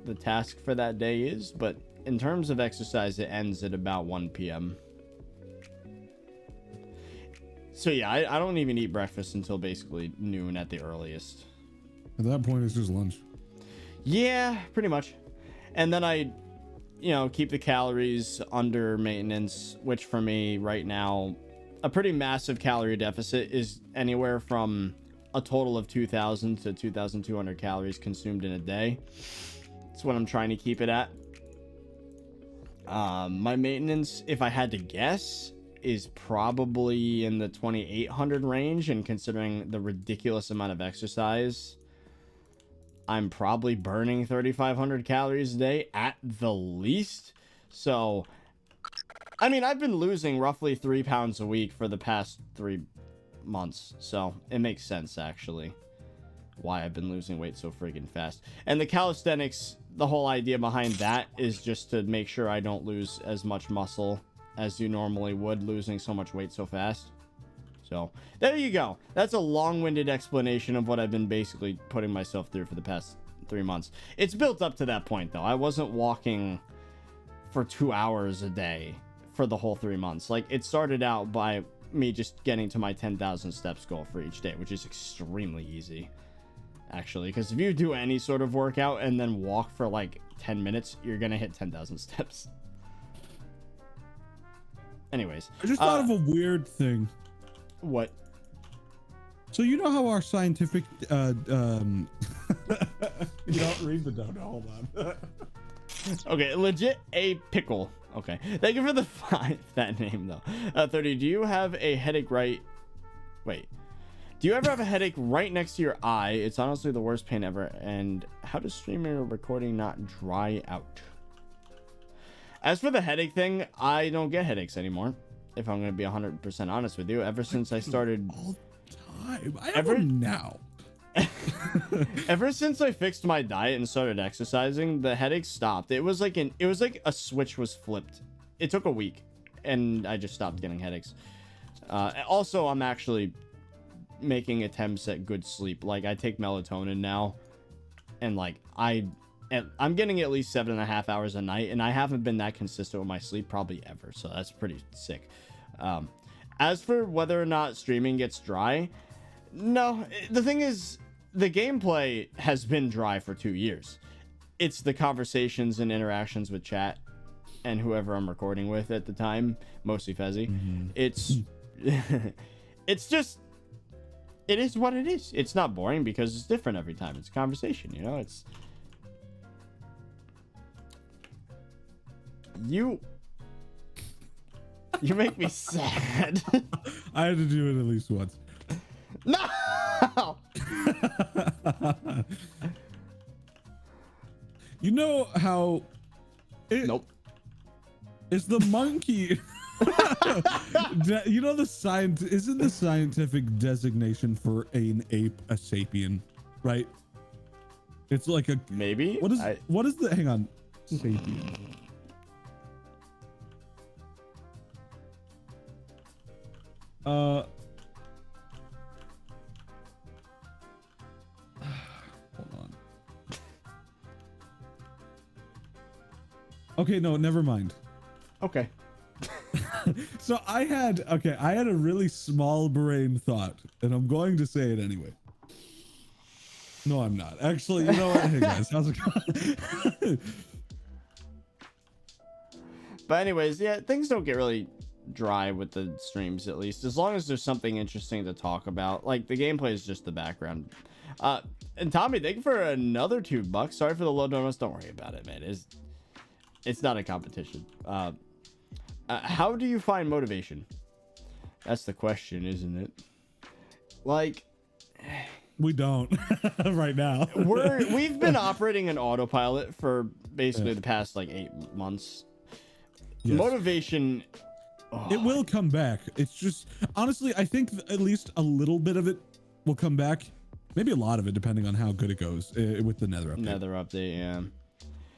Speaker 1: the task for that day is. But in terms of exercise, it ends at about 1 p.m. So yeah, I don't even eat breakfast until basically noon at the earliest.
Speaker 2: At that point, it's just lunch.
Speaker 1: Yeah, pretty much. And then I, keep the calories under maintenance, which for me right now, a pretty massive calorie deficit is anywhere from a total of 2,000 to 2,200 calories consumed in a day. That's what I'm trying to keep it at. My maintenance, if I had to guess, is probably in the 2,800 range, and considering the ridiculous amount of exercise, I'm probably burning 3,500 calories a day at the least. So, I mean, I've been losing roughly 3 pounds a week for the past 3 months, so it makes sense actually why I've been losing weight so freaking fast. And the calisthenics, the whole idea behind that is just to make sure I don't lose as much muscle as you normally would, losing so much weight so fast. So there you go. That's a long-winded explanation of what I've been basically putting myself through for the past 3 months. It's built up to that point though. I wasn't walking for 2 hours a day for the whole 3 months. Like, it started out by me just getting to my 10,000 steps goal for each day, which is extremely easy actually, because if you do any sort of workout and then walk for like 10 minutes, you're gonna hit 10,000 steps. Anyways,
Speaker 2: I just thought of a weird thing.
Speaker 1: What?
Speaker 2: So you know how our scientific you don't read the note. Hold on.
Speaker 1: Okay, legit a pickle. Okay, thank you for the that name though. 30. Do you have a headache right? Wait. Do you ever have a headache right next to your eye? It's honestly the worst pain ever. And how does streaming or recording not dry out? As for the headache thing, I don't get headaches anymore, if I'm going to be 100% honest with you. Ever since I started... All the
Speaker 2: time. I have them now.
Speaker 1: Ever since I fixed my diet and started exercising, the headache stopped. It was like a switch was flipped. It took a week, and I just stopped getting headaches. Also, I'm actually making attempts at good sleep. Like, I take melatonin now, and like I'm getting at least 7.5 hours a night, and I haven't been that consistent with my sleep probably ever, so that's pretty sick. As for whether or not streaming gets dry, no. The thing is, the gameplay has been dry for 2 years. It's the conversations and interactions with chat and whoever I'm recording with at the time, mostly Fezzy. It's it's just, it is what it is. It's not boring because it's different every time. It's a conversation, it's you make me sad.
Speaker 2: I had to do it at least once.
Speaker 1: No.
Speaker 2: You know how
Speaker 1: nope.
Speaker 2: It's the monkey. You know isn't the scientific designation for an ape a sapien, right? It's like a
Speaker 1: maybe.
Speaker 2: What is the hang on sapien? Hold on. Okay, no, never mind.
Speaker 1: Okay.
Speaker 2: So I had a really small brain thought, and I'm going to say it anyway. No, I'm not. Actually, you know what? Hey guys, how's it going?
Speaker 1: But anyways, yeah, things don't get really dry with the streams, at least, as long as there's something interesting to talk about. Like, the gameplay is just the background. And Tommy, thank you for another $2. Sorry for the low donuts. Don't worry about it, man. It's not a competition. How do you find motivation? That's the question, isn't it? Like,
Speaker 2: we don't right now.
Speaker 1: We've been operating an autopilot for basically the past like 8 months. Yes. Motivation
Speaker 2: It will come back. It's just, honestly, I think at least a little bit of it will come back. Maybe a lot of it, depending on how good it goes with the Nether update.
Speaker 1: Nether update, yeah.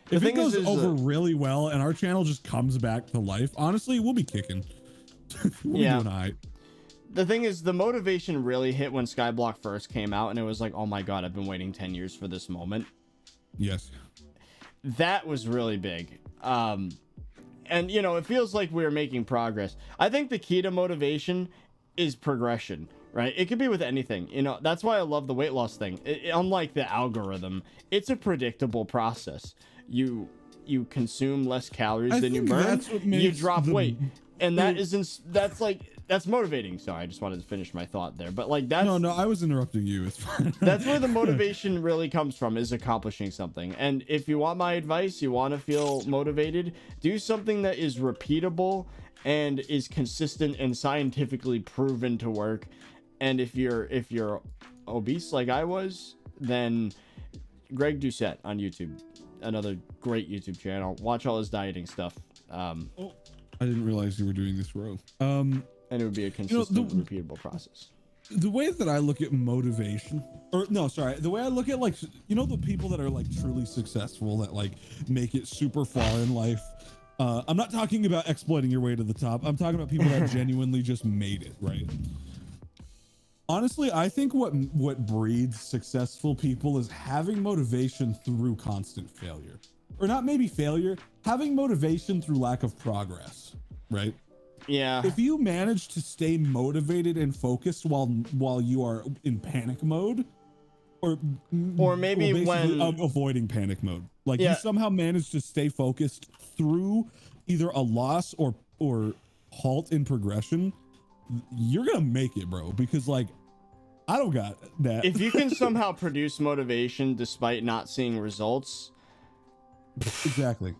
Speaker 2: If it goes over really well and our channel just comes back to life, honestly, we'll be kicking. We'll be doing all right.
Speaker 1: The thing is, the motivation really hit when Skyblock first came out, and it was like, oh my god, I've been waiting 10 years for this moment.
Speaker 2: Yes.
Speaker 1: That was really big. And, you know, it feels like we're making progress. I think the key to motivation is progression, right? It could be with anything. You know, that's why I love the weight loss thing. Unlike the algorithm, it's a predictable process. You consume less calories than you burn, you drop weight. And that's motivating. Sorry, I just wanted to finish my thought there. But like
Speaker 2: no, I was interrupting you. It's fine.
Speaker 1: That's where the motivation really comes from, is accomplishing something. And if you want my advice, you want to feel motivated, do something that is repeatable and is consistent and scientifically proven to work. And if you're obese like I was, then Greg Doucette on YouTube, another great YouTube channel. Watch all his dieting stuff.
Speaker 2: I didn't realize you were doing this row.
Speaker 1: And it would be a consistent, repeatable process.
Speaker 2: The way that I look at motivation, the way I look at, like, you know, the people that are like truly successful, that like make it super far in life. I'm not talking about exploiting your way to the top. I'm talking about people that genuinely just made it, right? Honestly, I think what breeds successful people is having motivation through constant failure. Or not maybe failure, having motivation through lack of progress, right?
Speaker 1: Yeah.
Speaker 2: If you manage to stay motivated and focused while you are in panic mode, or maybe when avoiding panic mode, like you somehow manage to stay focused through either a loss or halt in progression, you're gonna make it, bro. Because like, I don't got that.
Speaker 1: If you can somehow produce motivation despite not seeing results,
Speaker 2: exactly.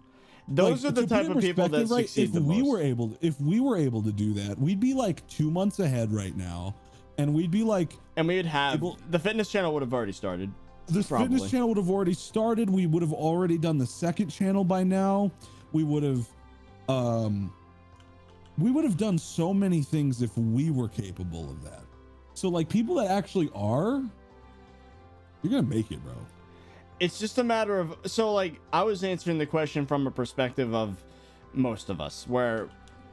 Speaker 1: Those are the type of people that succeed the most.
Speaker 2: If we were able to do that, we'd be like 2 months ahead right now, and we'd be like,
Speaker 1: and we would have the fitness channel would have already started.
Speaker 2: Fitness channel would have already started. We would have already done the second channel by now. We would have done so many things if we were capable of that. So like, people that actually are, you're gonna make it, bro.
Speaker 1: It's just a matter of, so like, I was answering the question from a perspective of most of us, where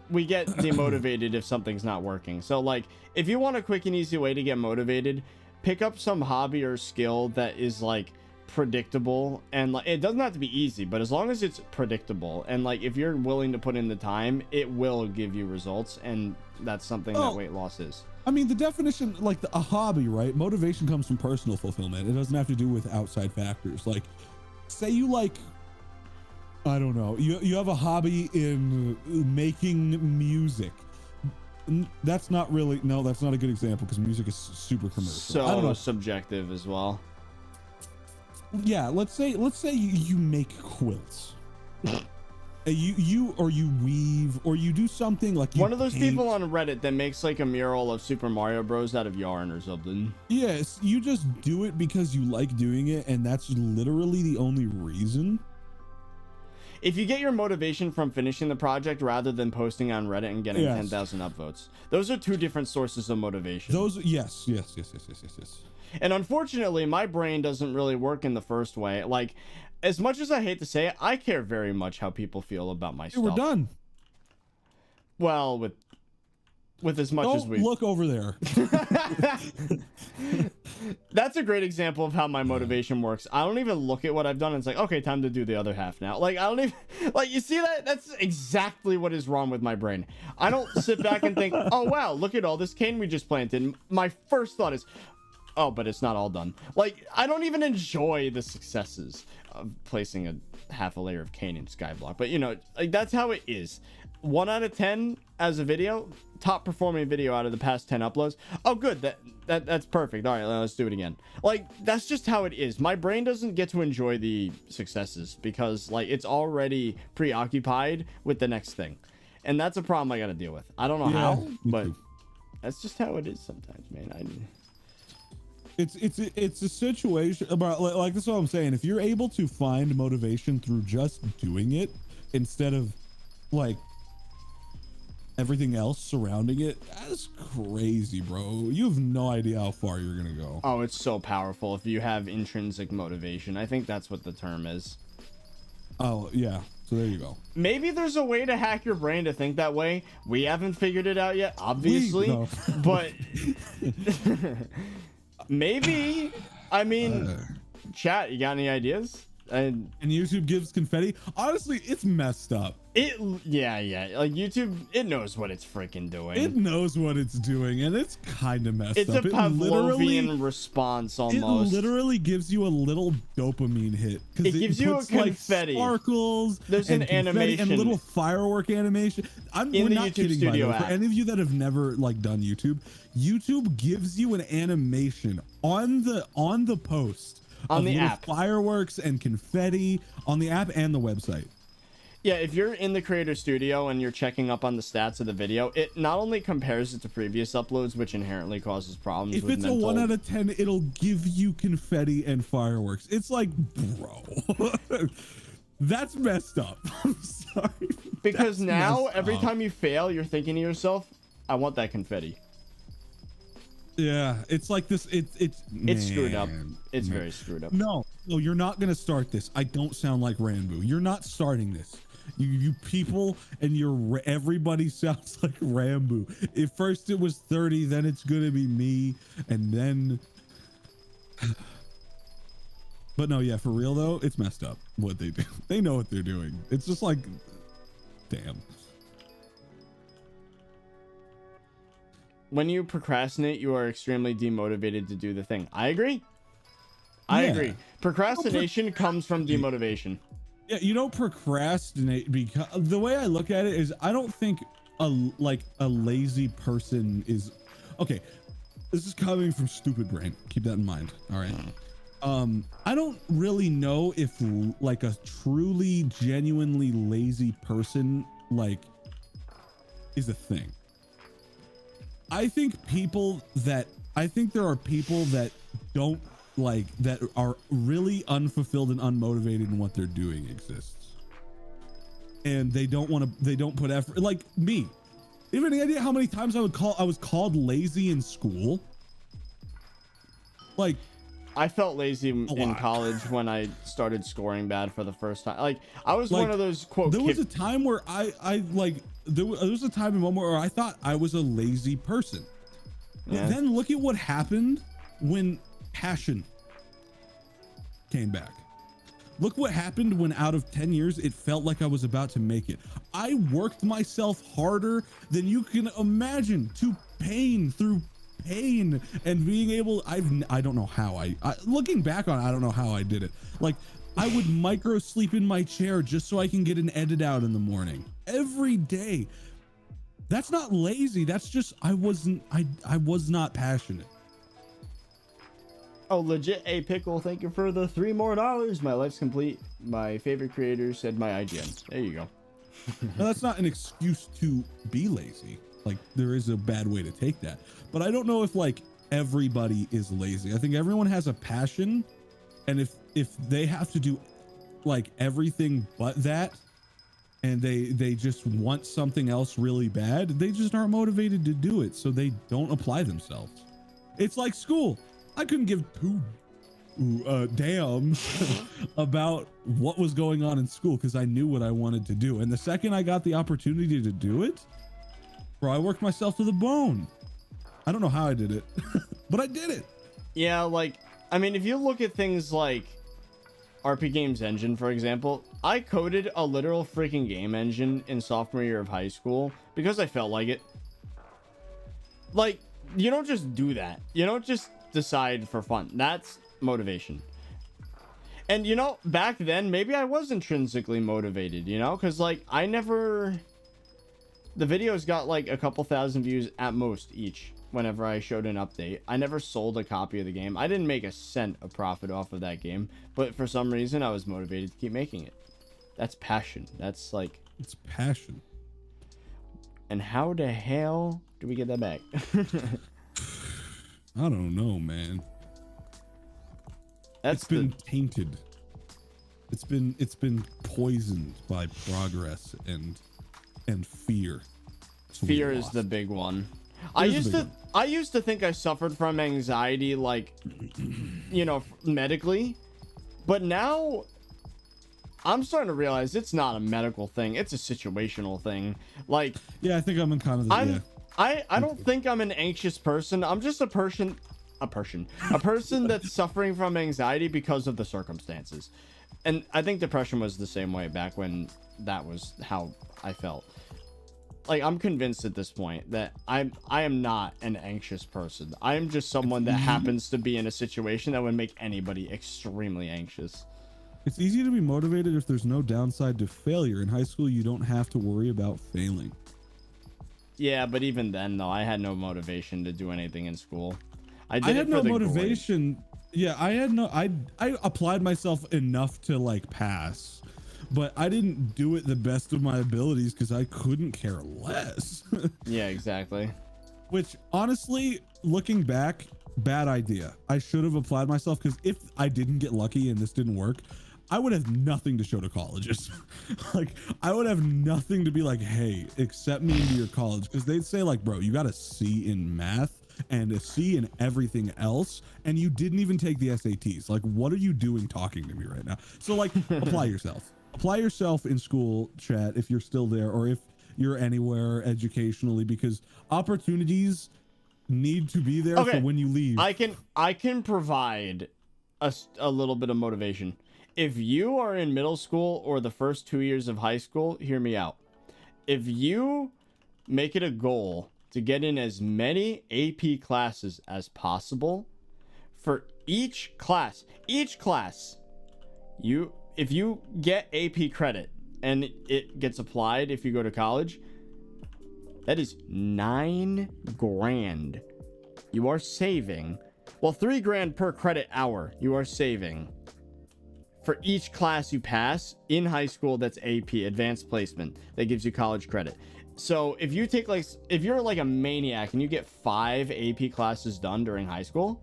Speaker 1: we get demotivated if something's not working. So like, if you want a quick and easy way to get motivated, pick up some hobby or skill that is like predictable, and like, it doesn't have to be easy, but as long as it's predictable, and like, if you're willing to put in the time, it will give you results. And that's something that weight loss is.
Speaker 2: I mean, the definition, like a hobby, right? Motivation comes from personal fulfillment. It doesn't have to do with outside factors. Like, say you like, I don't know, you have a hobby in making music. That's not really, no, that's not a good example, because music is super commercial.
Speaker 1: So
Speaker 2: I don't know.
Speaker 1: Subjective as well.
Speaker 2: Yeah, let's say you make quilts. You weave, or you do something like
Speaker 1: one of those people on Reddit that makes like a mural of Super Mario Bros out of yarn or something.
Speaker 2: Yes, you just do it because you like doing it, and that's literally the only reason.
Speaker 1: If you get your motivation from finishing the project rather than posting on Reddit and getting 10,000 upvotes, those are two different sources of motivation.
Speaker 2: Yes.
Speaker 1: And unfortunately, my brain doesn't really work in the first way. Like, as much as I hate to say it, I care very much how people feel about my stuff.
Speaker 2: We're done.
Speaker 1: Well, with as much as we
Speaker 2: look over there.
Speaker 1: That's a great example of how my motivation works. I don't even look at what I've done and it's like, okay, time to do the other half now. Like, I don't even, like, you see that? That's exactly what is wrong with my brain. I don't sit back and think, oh wow, look at all this cane we just planted. My first thought is, oh, but it's not all done. Like, I don't even enjoy the successes of placing a half a layer of cane in skyblock. But you know, like, that's how it is. 1 out of 10 as a video, top performing video out of the past 10 uploads. Oh, good. That's perfect. All right, let's do it again. Like, that's just how it is. My brain doesn't get to enjoy the successes because like, it's already preoccupied with the next thing. And that's a problem I got to deal with. I don't know how, but that's just how it is sometimes, man.
Speaker 2: It's a situation about like that's what I'm saying. If you're able to find motivation through just doing it instead of like everything else surrounding it, that's crazy, bro. You have no idea how far you're gonna go.
Speaker 1: Oh, it's so powerful if you have intrinsic motivation. I think that's what the term is.
Speaker 2: Oh yeah, so there you go.
Speaker 1: Maybe there's a way to hack your brain to think that way. We haven't figured it out yet, obviously.
Speaker 2: No.
Speaker 1: But maybe. I mean, chat, you got any ideas?
Speaker 2: And YouTube gives confetti. Honestly, it's messed up.
Speaker 1: Yeah, like YouTube, it knows what it's freaking doing.
Speaker 2: It knows what it's doing, and it's kind of messed
Speaker 1: up. It's a Pavlovian response almost.
Speaker 2: It literally gives you a little dopamine hit.
Speaker 1: It gives you a confetti.
Speaker 2: Like sparkles.
Speaker 1: There's an animation
Speaker 2: and little firework animation. We're not kidding, by the way. For any of you that have never like done YouTube, YouTube gives you an animation on the post. On the app, fireworks and confetti on the app and the website.
Speaker 1: Yeah, if you're in the creator studio and you're checking up on the stats of the video, it not only compares it to previous uploads, which inherently causes problems.
Speaker 2: If it's a 1 out of 10, it'll give you confetti and fireworks. It's like, bro, that's messed up. I'm sorry.
Speaker 1: Because now every time you fail, you're thinking to yourself, I want that confetti.
Speaker 2: Yeah, it's like this. It's
Speaker 1: screwed up. It's very screwed up.
Speaker 2: No, you're not gonna start this. I don't sound like Ranboo. You're not starting this. You people and everybody sounds like Ranboo. If first it was 30, then it's gonna be me, and then. But no, yeah, for real though, it's messed up what they do. They know what they're doing. It's just like, damn.
Speaker 1: When you procrastinate, you are extremely demotivated to do the thing. I agree. I agree. Procrastination comes from demotivation.
Speaker 2: Yeah, you don't procrastinate because the way I look at it is I don't think a lazy person is okay. This is coming from stupid brain. Keep that in mind. All right. I don't really know if like a truly genuinely lazy person like is a thing. I think there are people that don't like that are really unfulfilled and unmotivated in what they're doing exists. And they don't put effort, like me. You have any idea how many times I was called lazy in school? Like,
Speaker 1: I felt lazy in college when I started scoring bad for the first time. Like, I was one of those quote.
Speaker 2: There was a time where there was a time in one where I thought I was a lazy person. But then look at what happened when passion came back. Look what happened when out of 10 years, it felt like I was about to make it. I worked myself harder than you can imagine through pain and being able, I don't know how looking back on it, I don't know how I did it. Like, I would micro sleep in my chair just so I can get an edit out in the morning every day. That's not lazy. That's just, I was not passionate.
Speaker 1: Oh, legit. Hey, Pickle, thank you for the $3 more. My life's complete. My favorite creator said my IGN. There you go.
Speaker 2: Now, that's not an excuse to be lazy. Like, there is a bad way to take that. But I don't know if like everybody is lazy. I think everyone has a passion. And if they have to do like everything but that, and they just want something else really bad, they just aren't motivated to do it. So they don't apply themselves. It's like school. I couldn't give two damns about what was going on in school because I knew what I wanted to do. And the second I got the opportunity to do it, bro, I worked myself to the bone. I don't know how I did it, but I did it.
Speaker 1: Yeah, like, I mean, if you look at things like RP Games Engine, for example, I coded a literal freaking game engine in sophomore year of high school because I felt like it. Like, you don't just do that. You don't just decide for fun. That's motivation. And, you know, back then, maybe I was intrinsically motivated, you know, because, like, the videos got, like, a couple thousand views at most each whenever I showed an update. I never sold a copy of the game. I didn't make a cent of profit off of that game, but for some reason, I was motivated to keep making it. That's passion. That's, like...
Speaker 2: It's passion.
Speaker 1: And how the hell do we get that back?
Speaker 2: I don't know, man. It's been tainted. It's been poisoned by progress and fear.
Speaker 1: Fear is the big one. I used to think I suffered from anxiety, like, you know, medically, but now I'm starting to realize it's not a medical thing. It's a situational thing. Like,
Speaker 2: yeah, I think I'm in kind of the,
Speaker 1: I don't think I'm an anxious person. I'm just a person that's suffering from anxiety because of the circumstances. And I think depression was the same way back when that was how I felt. Like, I'm convinced at this point that I am not an anxious person. I am just someone that happens to be in a situation that would make anybody extremely anxious.
Speaker 2: It's easy to be motivated if there's no downside to failure. In high school, you don't have to worry about failing.
Speaker 1: Yeah, but even then, though, I had no motivation to do anything in school. I
Speaker 2: had no motivation. Yeah, I applied myself enough to like pass, but I didn't do it the best of my abilities because I couldn't care less.
Speaker 1: Yeah, exactly.
Speaker 2: Which honestly, looking back, bad idea. I should have applied myself, because if I didn't get lucky and this didn't work, I would have nothing to show to colleges. Like, I would have nothing to be like, hey, accept me into your college, because they'd say like, bro, you got a C in math and a C in everything else, and you didn't even take the SATs. Like, what are you doing talking to me right now? So like, apply yourself in school, chat, if you're still there, or if you're anywhere educationally, because opportunities need to be there for when you leave.
Speaker 1: I can provide a little bit of motivation. If you are in middle school or the first 2 years of high school, hear me out. If you make it a goal to get in as many AP classes as possible, for each class, if you get AP credit and it gets applied if you go to college, that is $9,000 you are saving. Well, $3,000 per credit hour you are saving for each class you pass in high school. That's AP, advanced placement, that gives you college credit. So if you take if you're like a maniac and you get 5 AP classes done during high school,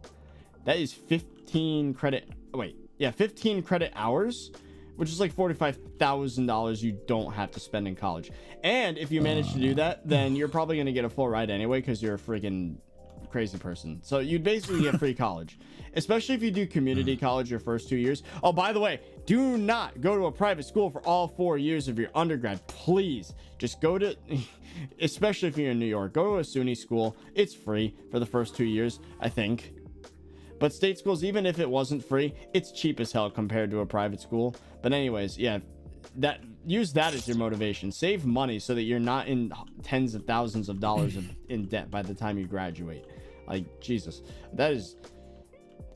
Speaker 1: that is 15 credit hours, which is like $45,000 you don't have to spend in college. And if you manage to do that, then you're probably going to get a full ride anyway, because you're a freaking crazy person. So you'd basically get free college, especially if you do community college your first 2 years. Oh, by the way, do not go to a private school for all 4 years of your undergrad. Please just go to, especially if you're in New York, go to a SUNY school. It's free for the first 2 years, I think. But state schools, even if it wasn't free, it's cheap as hell compared to a private school. But anyways, yeah, use that as your motivation. Save money so that you're not in tens of thousands of dollars in debt by the time you graduate. Like, Jesus, that is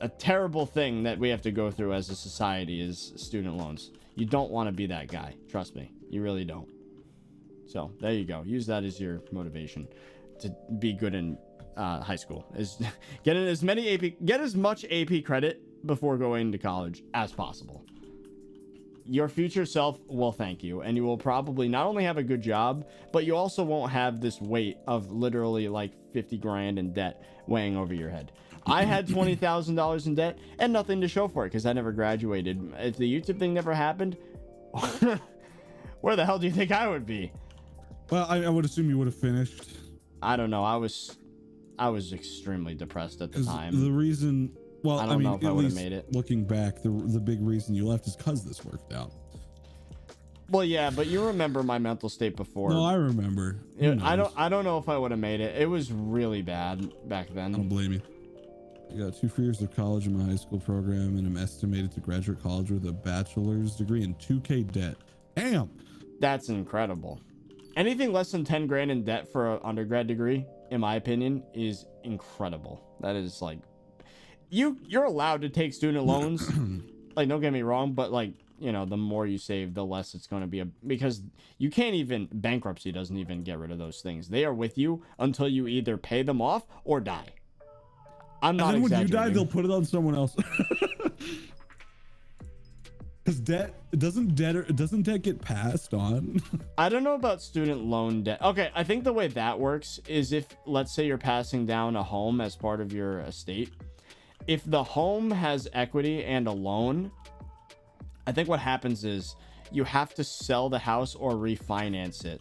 Speaker 1: a terrible thing that we have to go through as a society, is student loans. You don't want to be that guy. Trust me, you really don't. So there you go. Use that as your motivation to be good in high school. Is get as much AP credit before going to college as possible. Your future self will thank you, and you will probably not only have a good job, but you also won't have this weight of literally like $50,000 in debt weighing over your head. I had $20,000 in debt and nothing to show for it because I never graduated. If the YouTube thing never happened, where the hell do you think I would be?
Speaker 2: Well, I would assume you would have finished.
Speaker 1: I don't know. I was extremely depressed at the time.
Speaker 2: The reason, well,
Speaker 1: I don't know if I would have made it.
Speaker 2: Looking back, the big reason you left is because this worked out.
Speaker 1: Well, yeah, but you remember my mental state before.
Speaker 2: No, I remember.
Speaker 1: I don't know if I would have made it. It was really bad back then.
Speaker 2: I don't blame you. I got 2 free years of college in my high school program, and I'm estimated to graduate college with a bachelor's degree and $2,000 debt. Damn.
Speaker 1: That's incredible. Anything less than $10,000 in debt for an undergrad degree, in my opinion, is incredible. That is like, you're allowed to take student loans. Like, don't get me wrong, but like, you know, the more you save, the less it's going to be, because you can't even, bankruptcy doesn't even get rid of those things. They are with you until you either pay them off or die. I'm not exaggerating.
Speaker 2: And then when you die, they'll put it on someone else. Because doesn't debt get passed on?
Speaker 1: I don't know about student loan debt. Okay, I think the way that works is if, let's say you're passing down a home as part of your estate. If the home has equity and a loan, I think what happens is you have to sell the house or refinance it.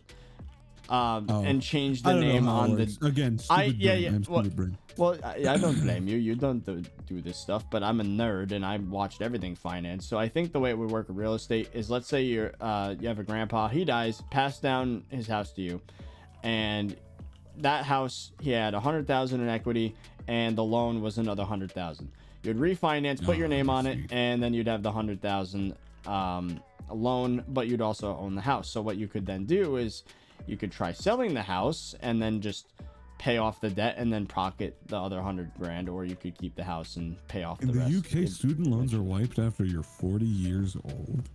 Speaker 1: and change the name on the
Speaker 2: again. Stupid brain. Stupid brain.
Speaker 1: Well, I don't blame you. You don't do this stuff, but I'm a nerd and I watched everything finance. So I think the way it would work in real estate is, let's say you have a grandpa, he dies, passed down his house to you, and that house he had 100,000 in equity, and the loan was another 100,000. You'd refinance, put your name on it, and then you'd have the 100,000 loan, but you'd also own the house. So what you could then do is you could try selling the house and then just pay off the debt and then pocket the other 100 grand, or you could keep the house and pay off the rest.
Speaker 2: In the UK, student loans are wiped after you're 40 years old.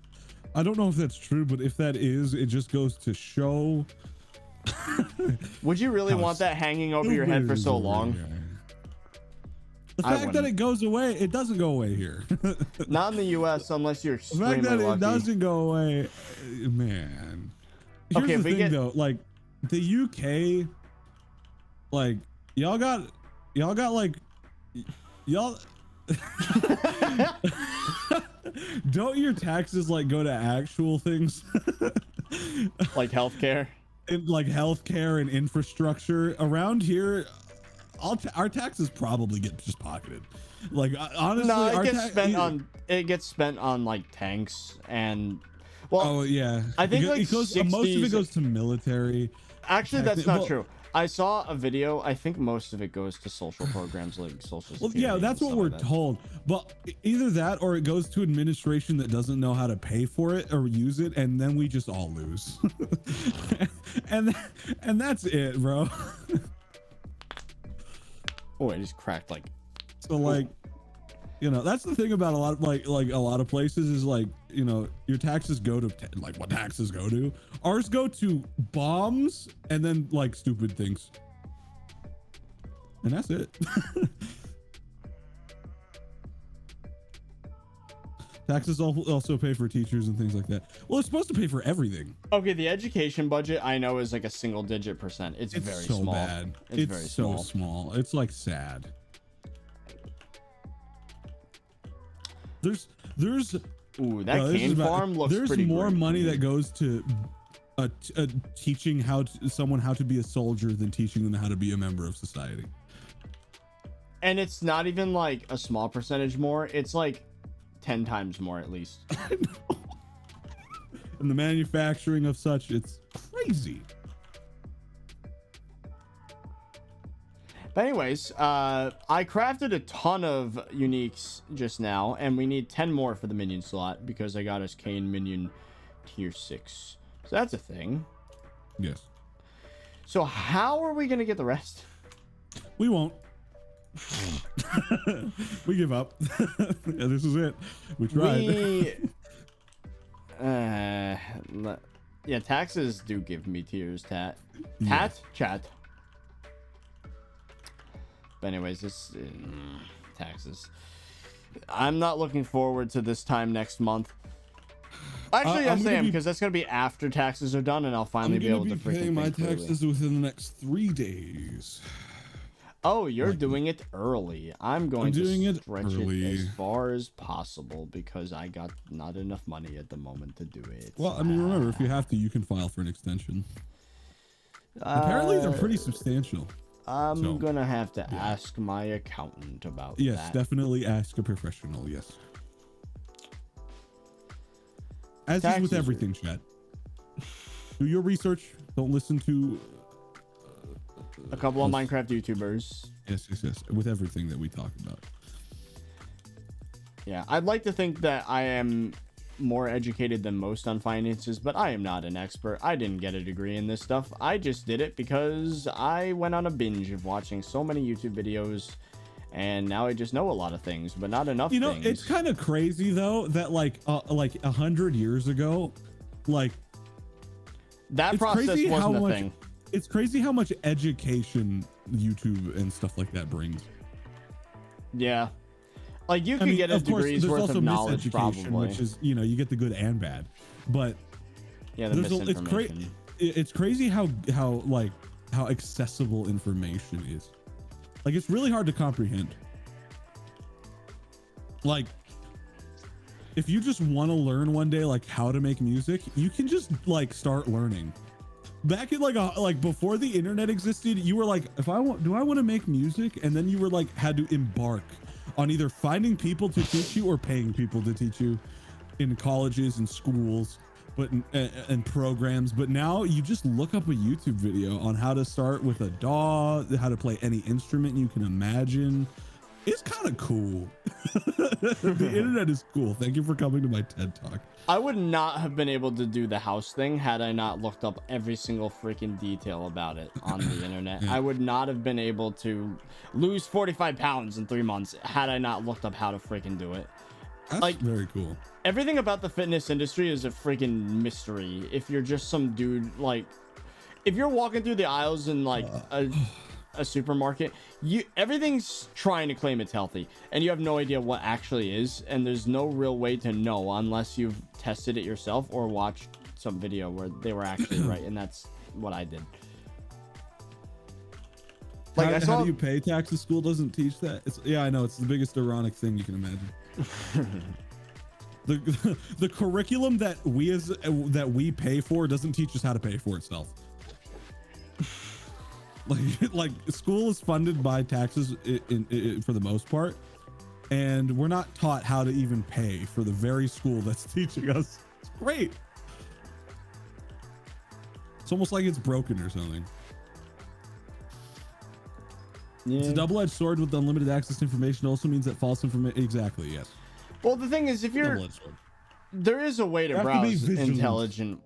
Speaker 2: I don't know if that's true, but if that is, it just goes to show.
Speaker 1: Would you really want that hanging over your head for so long?
Speaker 2: The fact that it goes away, it doesn't go away here.
Speaker 1: Not in the US unless you're extremely lucky.
Speaker 2: The fact that it doesn't go away, man. Here's the thing though, like the UK, like y'all got like y'all don't your taxes like go to actual things
Speaker 1: like healthcare?
Speaker 2: Like healthcare and infrastructure around here, our taxes probably get just pocketed. Like honestly,
Speaker 1: no, it gets spent on like tanks and. Well,
Speaker 2: oh yeah,
Speaker 1: I think like
Speaker 2: most of it goes to military.
Speaker 1: Actually, that's not true. I saw a video. I think most of it goes to social programs like social security.
Speaker 2: Well, yeah, that's what we're told. But either that or it goes to administration that doesn't know how to pay for it or use it, and then we just all lose. and that's it, bro.
Speaker 1: Oh, I just cracked like.
Speaker 2: So like, you know, that's the thing about a lot of like a lot of places is like, you know, your taxes go to like what taxes go to. Ours go to bombs and then like stupid things. And that's it. Taxes also pay for teachers and things like that. Well, it's supposed to pay for everything.
Speaker 1: Okay, the education budget I know is like a single-digit %. It's very
Speaker 2: so
Speaker 1: small.
Speaker 2: Bad. It's very so small. It's like sad. There's
Speaker 1: ooh, that cane farm looks
Speaker 2: there's
Speaker 1: pretty
Speaker 2: more
Speaker 1: great
Speaker 2: money that goes to teaching someone how to be a soldier than teaching them how to be a member of society.
Speaker 1: And it's not even like a small percentage more. It's like 10 times more at least.
Speaker 2: I know. And the manufacturing of such, it's crazy.
Speaker 1: But anyways, I crafted a ton of uniques just now, and we need 10 more for the minion slot because I got us Kane Minion tier 6. So that's a thing.
Speaker 2: Yes.
Speaker 1: So how are we going to get the rest?
Speaker 2: We won't. We give up. Yeah, this is it. We tried.
Speaker 1: Yeah, taxes do give me tears, chat. But anyways, this taxes. I'm not looking forward to this time next month. Actually, yes, I am, because that's gonna be after taxes are done, and I'll finally be able to
Speaker 2: pay my taxes within the next 3 days.
Speaker 1: Oh, you're doing it early. I'm going to stretch it as far as possible because I got not enough money at the moment to do it.
Speaker 2: Well, I mean, remember, if you have to, you can file for an extension. Apparently, they're pretty substantial.
Speaker 1: I'm gonna have to ask my accountant about that.
Speaker 2: Yes, definitely ask a professional. Yes. As is with everything, chat. Do your research. Don't listen to
Speaker 1: a couple of Minecraft YouTubers.
Speaker 2: Yes. With everything that we talk about.
Speaker 1: Yeah, I'd like to think that I am more educated than most on finances, but I am not an expert. I didn't get a degree in this stuff. I just did it because I went on a binge of watching so many YouTube videos, and now I just know a lot of things, but not enough things.
Speaker 2: You know, it's kind of crazy though that like 100 years ago, like
Speaker 1: that process wasn't a thing.
Speaker 2: It's crazy how much education YouTube and stuff like that brings.
Speaker 1: Yeah. Like you could get a degree's worth of knowledge probably.
Speaker 2: Which is, you know, you get the good and bad. But
Speaker 1: yeah, misinformation.
Speaker 2: It's crazy how accessible information is. Like it's really hard to comprehend. Like if you just want to learn one day like how to make music, you can just like start learning. back in like before the internet existed, you were like, do I want to make music? And then you were like, had to embark on either finding people to teach you or paying people to teach you in colleges and schools, but and programs. But now you just look up a YouTube video on how to start with a DAW, how to play any instrument you can imagine. It's kind of cool. The internet is cool. Thank you for coming to my TED Talk.
Speaker 1: I would not have been able to do the house thing had I not looked up every single freaking detail about it on the internet.
Speaker 2: Yeah.
Speaker 1: I would not have been able to lose 45 pounds in 3 months had I not looked up how to freaking do it.
Speaker 2: That's
Speaker 1: like,
Speaker 2: very cool.
Speaker 1: Everything about the fitness industry is a freaking mystery. If you're just some dude, like, if you're walking through the aisles in like a supermarket, everything's trying to claim it's healthy, and you have no idea what actually is, and there's no real way to know unless you've tested it yourself or watched some video where they were actually right, and that's what I did. Like,
Speaker 2: how do you pay taxes? School doesn't teach that. Yeah, I know, it's the biggest ironic thing you can imagine. The curriculum that we pay for doesn't teach us how to pay for itself. Like school is funded by taxes for the most part, and we're not taught how to even pay for the very school that's teaching us. It's great. It's almost like it's broken or something. Yeah. It's a double-edged sword with unlimited access to information. Also means that false information. Exactly. Yes.
Speaker 1: Well, the thing is, if you're, there is a way to browse intelligently.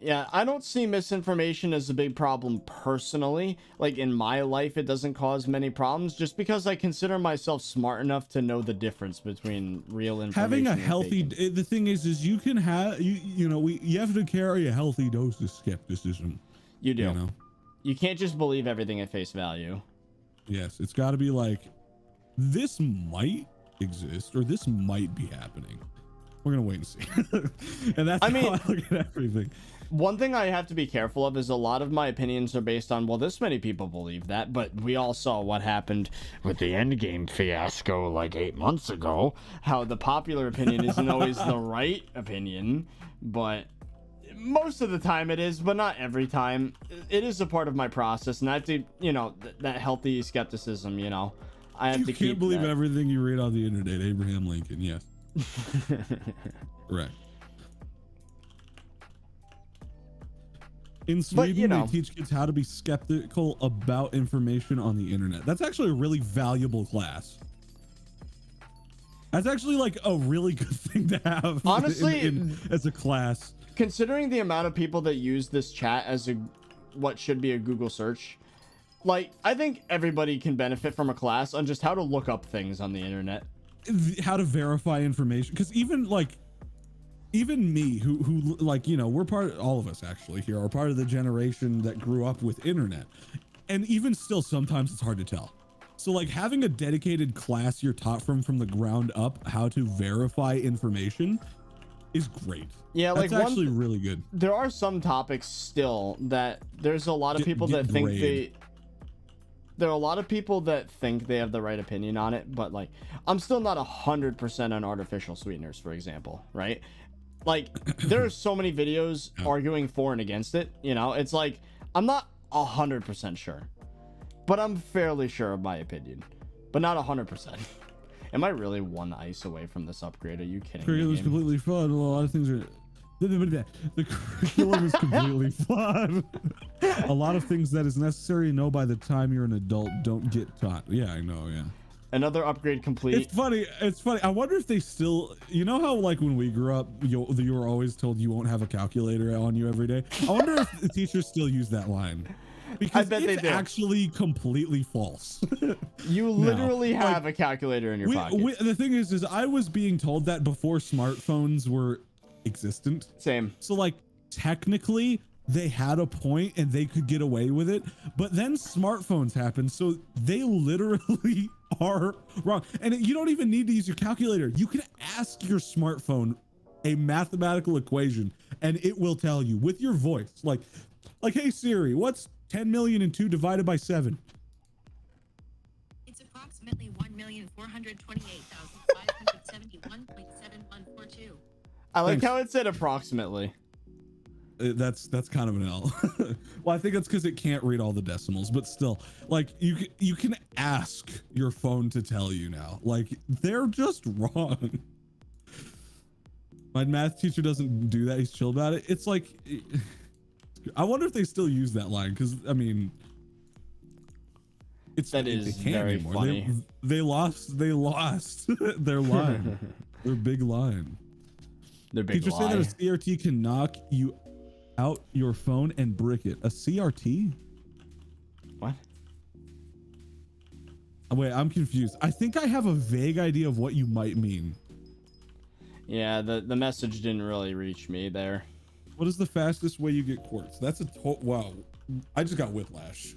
Speaker 1: Yeah, I don't see misinformation as a big problem personally. Like, in my life, it doesn't cause many problems just because I consider myself smart enough to know the difference between real information.
Speaker 2: Having a healthy, the thing is you can have, you have to carry a healthy dose of skepticism.
Speaker 1: You do. You can't just believe everything at face value.
Speaker 2: Yes, it's got to be like, this might exist or this might be happening. We're gonna wait and see. And that's how I look at everything.
Speaker 1: One thing I have to be careful of is a lot of my opinions are based on, well, this many people believe that, but we all saw what happened with the endgame fiasco like 8 months ago, how the popular opinion isn't always the right opinion, but most of the time it is, but not every time. It is a part of my process, and I have to, that healthy skepticism, I have to keep. You can't
Speaker 2: believe everything you read on the internet. Abraham Lincoln, yes. Right. In Sweden, they teach kids how to be skeptical about information on the internet. That's actually a really valuable class. That's actually like a really good thing to have.
Speaker 1: Honestly,
Speaker 2: as a class.
Speaker 1: Considering the amount of people that use this chat as what should be a Google search, like, I think everybody can benefit from a class on just how to look up things on the internet.
Speaker 2: How to verify information, because even me who like, we're all of us actually here are part of the generation that grew up with internet, and even still sometimes it's hard to tell. So like having a dedicated class you're taught from the ground up how to verify information is great.
Speaker 1: Yeah, like
Speaker 2: that's actually really good.
Speaker 1: There are some topics still that there's a lot of people that think there are a lot of people that think they have the right opinion on it, but like, I'm still not 100% on artificial sweeteners, for example, right? Like, there are so many videos arguing for and against it. It's like, I'm not 100% sure, but I'm fairly sure of my opinion, but not 100%. Am I really one ice away from this upgrade? Are you kidding me?
Speaker 2: It was completely fun. A lot of things are. The curriculum is completely flawed. A lot of things that is necessary to know by the time you're an adult don't get taught. Yeah, I know. Yeah.
Speaker 1: Another upgrade complete.
Speaker 2: It's funny. I wonder if they still, how like when we grew up, you were always told you won't have a calculator on you every day. I wonder if the teachers still use that line. Because it's actually completely false.
Speaker 1: You literally have a calculator in your pocket.
Speaker 2: The thing is I was being told that before smartphones were existent.
Speaker 1: Same.
Speaker 2: So like technically they had a point and they could get away with it, but then smartphones happened, so they literally are wrong. And you don't even need to use your calculator. You can ask your smartphone a mathematical equation and it will tell you with your voice, like, hey Siri, what's 10 million and 2 divided by 7?
Speaker 3: It's approximately 1,428,571.7142.
Speaker 1: I like how it said approximately.
Speaker 2: That's kind of an L. Well, I think that's because it can't read all the decimals, but still, like you can ask your phone to tell you now. Like they're just wrong. My math teacher doesn't do that. He's chill about it. It's like, I wonder if they still use that line, because I mean,
Speaker 1: that is very
Speaker 2: anymore.
Speaker 1: funny.
Speaker 2: They lost their line, their big line.
Speaker 1: Their big
Speaker 2: Teachers
Speaker 1: lie.
Speaker 2: say that a CRT can knock you out your phone and brick it. A CRT?
Speaker 1: What?
Speaker 2: Wait, I'm confused. I think I have a vague idea of what you might mean.
Speaker 1: Yeah, the message didn't really reach me there.
Speaker 2: What is the fastest way you get quartz? That's a wow. I just got whiplash.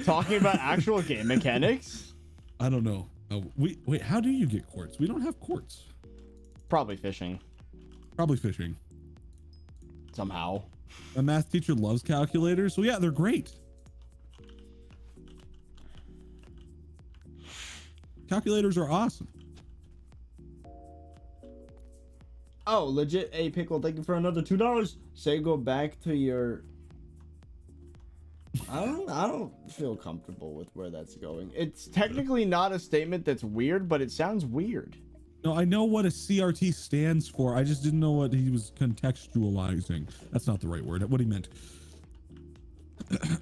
Speaker 1: Talking about actual game mechanics?
Speaker 2: I don't know. Oh, wait, how do you get quartz? We don't have quartz.
Speaker 1: Probably fishing.
Speaker 2: Probably fishing.
Speaker 1: Somehow.
Speaker 2: My math teacher loves calculators, so yeah, they're great. Calculators are awesome.
Speaker 1: Oh, legit. Hey, Pickle, thank you for another $2. Say go back to your... I don't feel comfortable with where that's going. It's technically not a statement that's weird, but it sounds weird.
Speaker 2: No, I know what a CRT stands for. I just didn't know what he was contextualizing. That's not the right word. What he meant.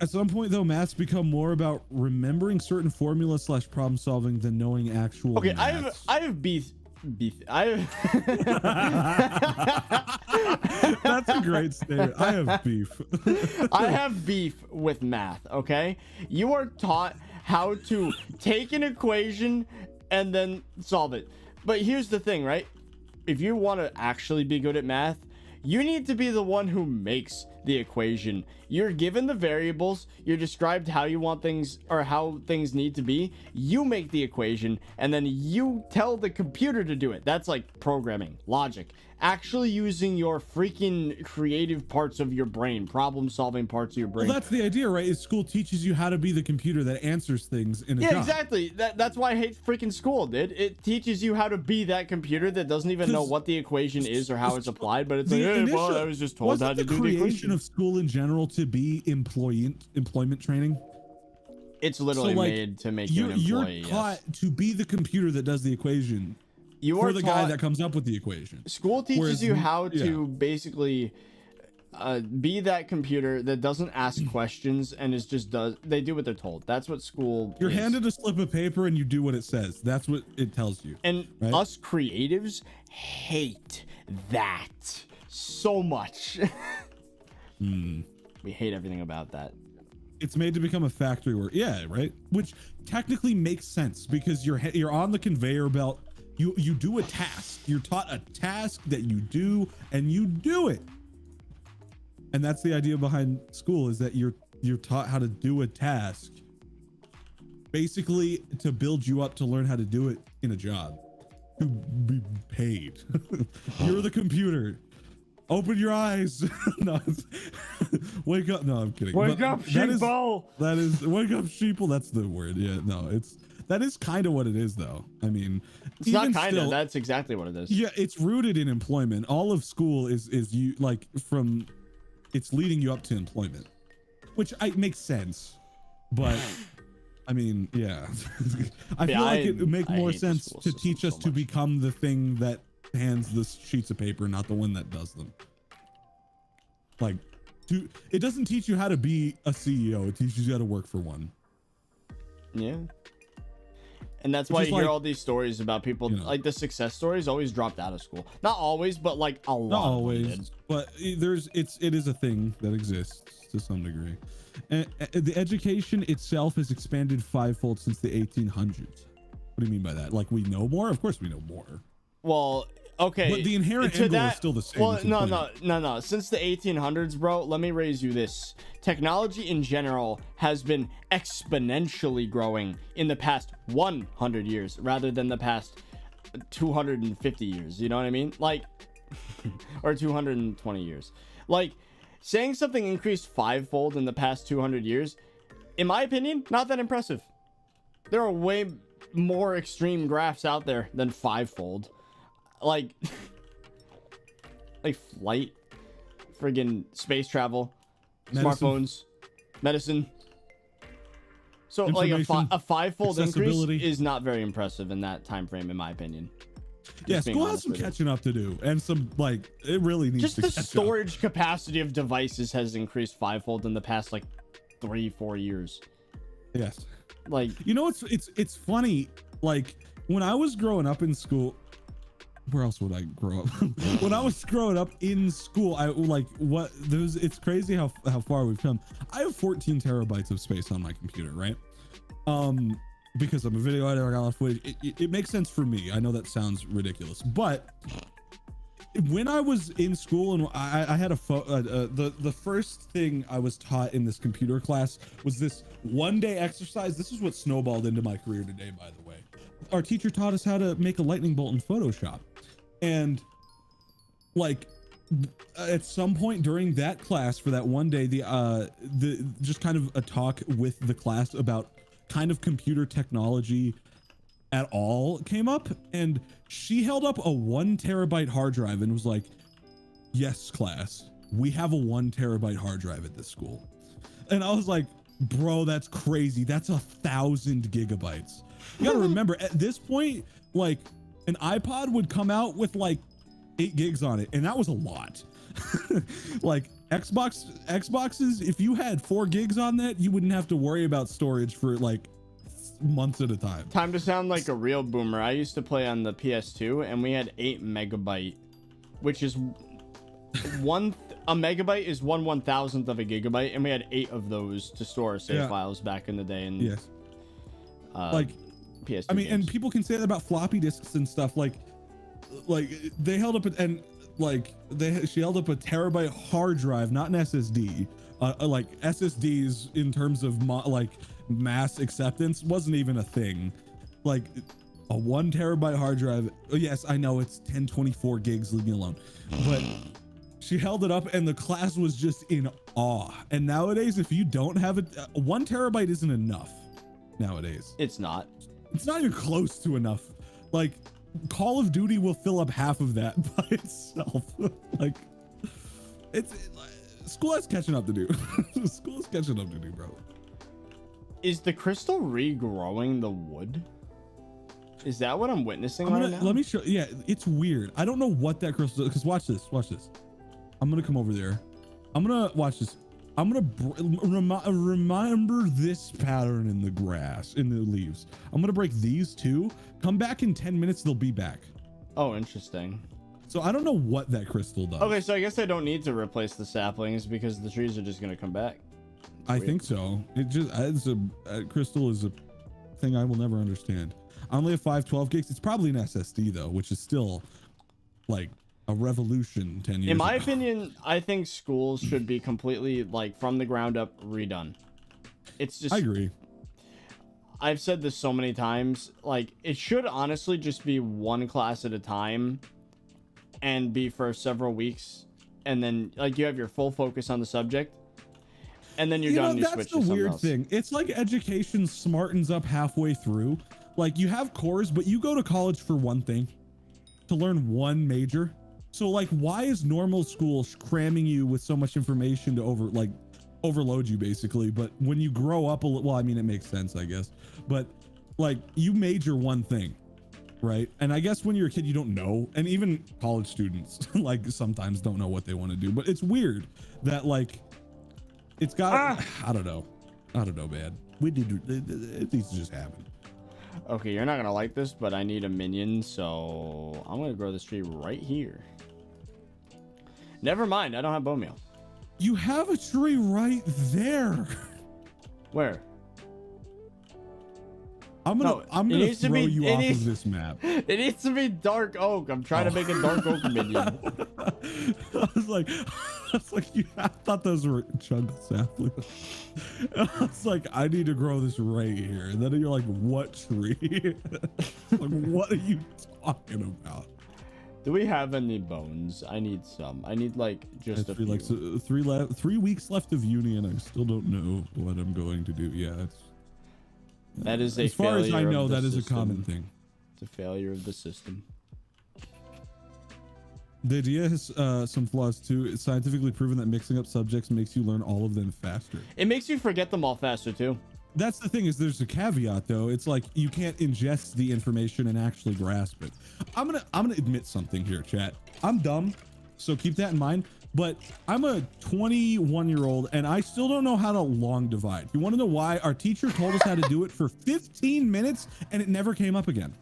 Speaker 2: At some point, though, maths become more about remembering certain formulas / problem solving than knowing actual
Speaker 1: Okay,
Speaker 2: maths.
Speaker 1: I have beef. That's
Speaker 2: a great statement. I have beef.
Speaker 1: I have beef with math. Okay, you are taught how to take an equation and then solve it. But here's the thing, right? If you want to actually be good at math, you need to be the one who makes the equation. You're given the variables, you're described how you want things or how things need to be. You make the equation and then you tell the computer to do it. That's like programming, logic, actually using your freaking creative parts of your brain, problem solving parts of your brain.
Speaker 2: Well, that's the idea, right? Is school teaches you how to be the computer that answers things in a job.
Speaker 1: Yeah, exactly. That's why I hate freaking school, dude. It teaches you how to be that computer that doesn't even know what the equation is or how it's applied, but it's like, hey, well, I was just told how to do the equation.
Speaker 2: Of school in general to be employment training.
Speaker 1: It's literally made to make you an employee.
Speaker 2: You're taught to be the computer that does the equation. You are the guy that comes up with the equation.
Speaker 1: School teaches you how to basically be that computer that doesn't ask questions and is just they do what they're told. That's what school
Speaker 2: You're
Speaker 1: is.
Speaker 2: handed a slip of paper and you do what it says. That's what it tells you.
Speaker 1: And us creatives hate that so much. We hate everything about that.
Speaker 2: It's made to become a factory work. Yeah, right. Which technically makes sense because you're on the conveyor belt. You do a task. You're taught a task that you do and you do it. And that's the idea behind school, is that you're taught how to do a task, basically to build you up to learn how to do it in a job, to be paid. You're the computer. Open your eyes. No, wake up. No, I'm kidding.
Speaker 1: Wake up, sheeple.
Speaker 2: That is wake up, sheeple. That's the word. Yeah, no, that is kind of what it is, though. I mean,
Speaker 1: it's not kind of. That's exactly what it is.
Speaker 2: Yeah, it's rooted in employment. All of school is you like from. It's leading you up to employment, which makes sense. But I mean, yeah, I feel like it would make more sense to teach us to become the thing that hands the sheets of paper, not the one that does them. Like, it doesn't teach you how to be a CEO. It teaches you how to work for one.
Speaker 1: Yeah. And that's why you hear all these stories about people, like the success stories always dropped out of school. Not always, but like a lot.
Speaker 2: Not always, but it is a thing that exists to some degree. And the education itself has expanded fivefold since the 1800s. What do you mean by that? Like, we know more? Of course we know more.
Speaker 1: Well, okay.
Speaker 2: But the inherent end goal is still the same.
Speaker 1: Well, no. Since the 1800s, bro, let me raise you this. Technology in general has been exponentially growing in the past 100 years rather than the past 250 years. You know what I mean? Like, or 220 years. Like, saying something increased fivefold in the past 200 years, in my opinion, not that impressive. There are way more extreme graphs out there than fivefold. Like flight friggin' space travel,
Speaker 2: Medicine.
Speaker 1: smartphones, medicine. So like a five-fold increase is not very impressive in that time frame, in my opinion.
Speaker 2: Yeah, school has some catching up to do, and some like it really needs
Speaker 1: just
Speaker 2: to
Speaker 1: the
Speaker 2: catch
Speaker 1: storage capacity of devices has increased fivefold in the past like 3-4 years.
Speaker 2: Yes,
Speaker 1: like
Speaker 2: you know, it's funny. Like when I was growing up in school, where else would I grow up? When I was growing up in school, I like what there's. It's crazy how far we've come. I have 14 terabytes of space on my computer, right? Because I'm a video editor, I got a lot of footage. It makes sense for me. I know that sounds ridiculous, but when I was in school and I had the first thing I was taught in this computer class was this one-day exercise. This is what snowballed into my career today, by the way. Our teacher taught us how to make a lightning bolt in Photoshop, and like at some point during that class for that one day, the just kind of a talk with the class about kind of computer technology at all came up, and she held up a 1 terabyte hard drive and was like, yes, class, we have a 1 terabyte hard drive at this school. And I was like, bro, that's crazy. That's 1,000 gigabytes. You gotta remember, at this point, like an iPod would come out with like 8 gigs on it, and that was a lot. Like Xboxes, if you had 4 gigs on that, you wouldn't have to worry about storage for like months at a time.
Speaker 1: Time to sound like a real boomer. I used to play on the PS2 and we had 8 megabyte, which is a megabyte is 1/1000th of a gigabyte, and we had 8 of those to store save files back in the day. And
Speaker 2: yes, like
Speaker 1: PS2
Speaker 2: I mean,
Speaker 1: games.
Speaker 2: and people can say that about floppy disks and stuff. Like they held up she held up a terabyte hard drive, not an SSD. Like SSDs in terms of like mass acceptance wasn't even a thing. Like a 1 terabyte hard drive. Oh, yes, I know it's 1024 gigs, leave me alone. But she held it up and the class was just in awe. And nowadays, if you don't have it, 1 terabyte isn't enough nowadays.
Speaker 1: It's not
Speaker 2: even close to enough. Like Call of Duty will fill up half of that by itself. Like school has catching up to do. School is catching up to do, bro.
Speaker 1: Is the crystal regrowing the wood? Is that what I'm witnessing right now?
Speaker 2: Let me show. Yeah, it's weird. I don't know what that crystal is. Because watch this. I'm gonna come over there. I'm gonna watch this. I'm gonna remember this pattern in the grass, in the leaves. I'm gonna break these two. Come back in 10 minutes. They'll be back.
Speaker 1: Oh, interesting.
Speaker 2: So I don't know what that crystal does.
Speaker 1: Okay, so I guess I don't need to replace the saplings because the trees are just gonna come back.
Speaker 2: I think so. It's a crystal is a thing I will never understand. I only have 512 gigs. It's probably an SSD though, which is still like a revolution 10 years
Speaker 1: In my
Speaker 2: ago.
Speaker 1: opinion, I think schools should be completely like from the ground up redone. It's just,
Speaker 2: I agree.
Speaker 1: I've said this so many times, like it should honestly just be one class at a time and be for several weeks, and then like you have your full focus on the subject, and then you're done and you switch to something else.
Speaker 2: That's the weird thing. It's like education smartens up halfway through. Like you have cores, but you go to college for one thing, to learn one major. So like, why is normal school cramming you with so much information to overload you basically? But when you grow up well, I mean, it makes sense, I guess, but like you major one thing, right? And I guess when you're a kid, you don't know. And even college students like sometimes don't know what they want to do, but it's weird that like, it's got, I don't know, man. It needs to just happen.
Speaker 1: Okay, you're not gonna like this, but I need a minion, so I'm gonna grow this tree right here. Never mind, I don't have bone meal.
Speaker 2: You have a tree right there.
Speaker 1: Where?
Speaker 2: I'm gonna throw you off of this map.
Speaker 1: It needs to be dark oak. I'm trying to make a dark oak minion.
Speaker 2: I was like, I thought those were chunk saplings. I was like, I need to grow this right here. And then you're like, what tree? Like, what are you talking about?
Speaker 1: Do we have any bones? I need some. I need like just a few.
Speaker 2: Like 3 weeks left of uni, and I still don't know what I'm going to do. Yeah,
Speaker 1: that is a
Speaker 2: as far as I know, that is
Speaker 1: system.
Speaker 2: a common thing.
Speaker 1: It's a failure of the system.
Speaker 2: The idea has some flaws too. It's scientifically proven that mixing up subjects makes you learn all of them faster.
Speaker 1: It makes you forget them all faster too.
Speaker 2: That's the thing, is there's a caveat though. It's like you can't ingest the information and actually grasp it. I'm gonna admit something here, chat. I'm dumb, so keep that in mind. But I'm a 21-year-old and I still don't know how to long divide. You want to know why? Our teacher told us how to do it for 15 minutes and it never came up again.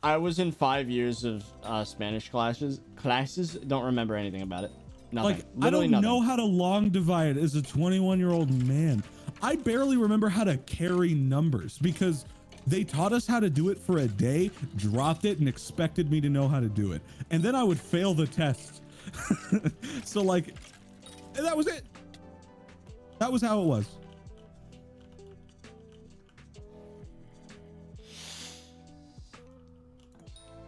Speaker 1: I was in 5 years of Spanish classes. Don't remember anything about it. Nothing.
Speaker 2: Like, I don't know how to long divide as a 21-year-old man. I barely remember how to carry numbers because they taught us how to do it for a day, dropped it, and expected me to know how to do it. And then I would fail the test. So like, that was it. That was how it was.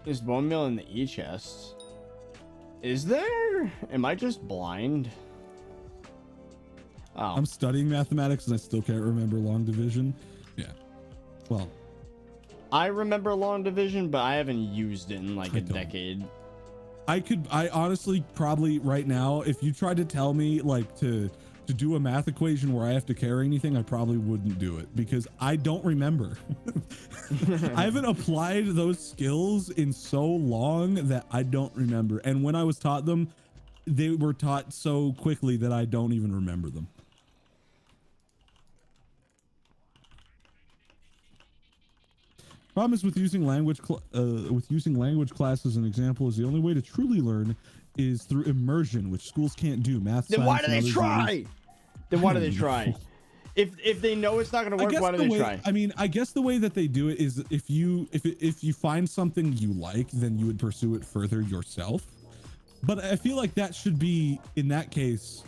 Speaker 1: There's bone meal in the E chest. Is there? Am I just blind? Oh.
Speaker 2: I'm studying mathematics and I still can't remember long division. Yeah. Well,
Speaker 1: I remember long division, but I haven't used it in like a decade.
Speaker 2: I honestly probably right now, if you tried to tell me like to do a math equation where I have to carry anything, I probably wouldn't do it because I don't remember. I haven't applied those skills in so long that I don't remember. And when I was taught them, they were taught so quickly that I don't even remember them. Problem is with using language class as an example is the only way to truly learn is through immersion, which schools can't do. Math.
Speaker 1: Then why do they try? Then why do they try? If they know it's not going to work, why do they try?
Speaker 2: I mean, I guess the way that they do it is if you find something you like, then you would pursue it further yourself. But I feel like that should be, in that case,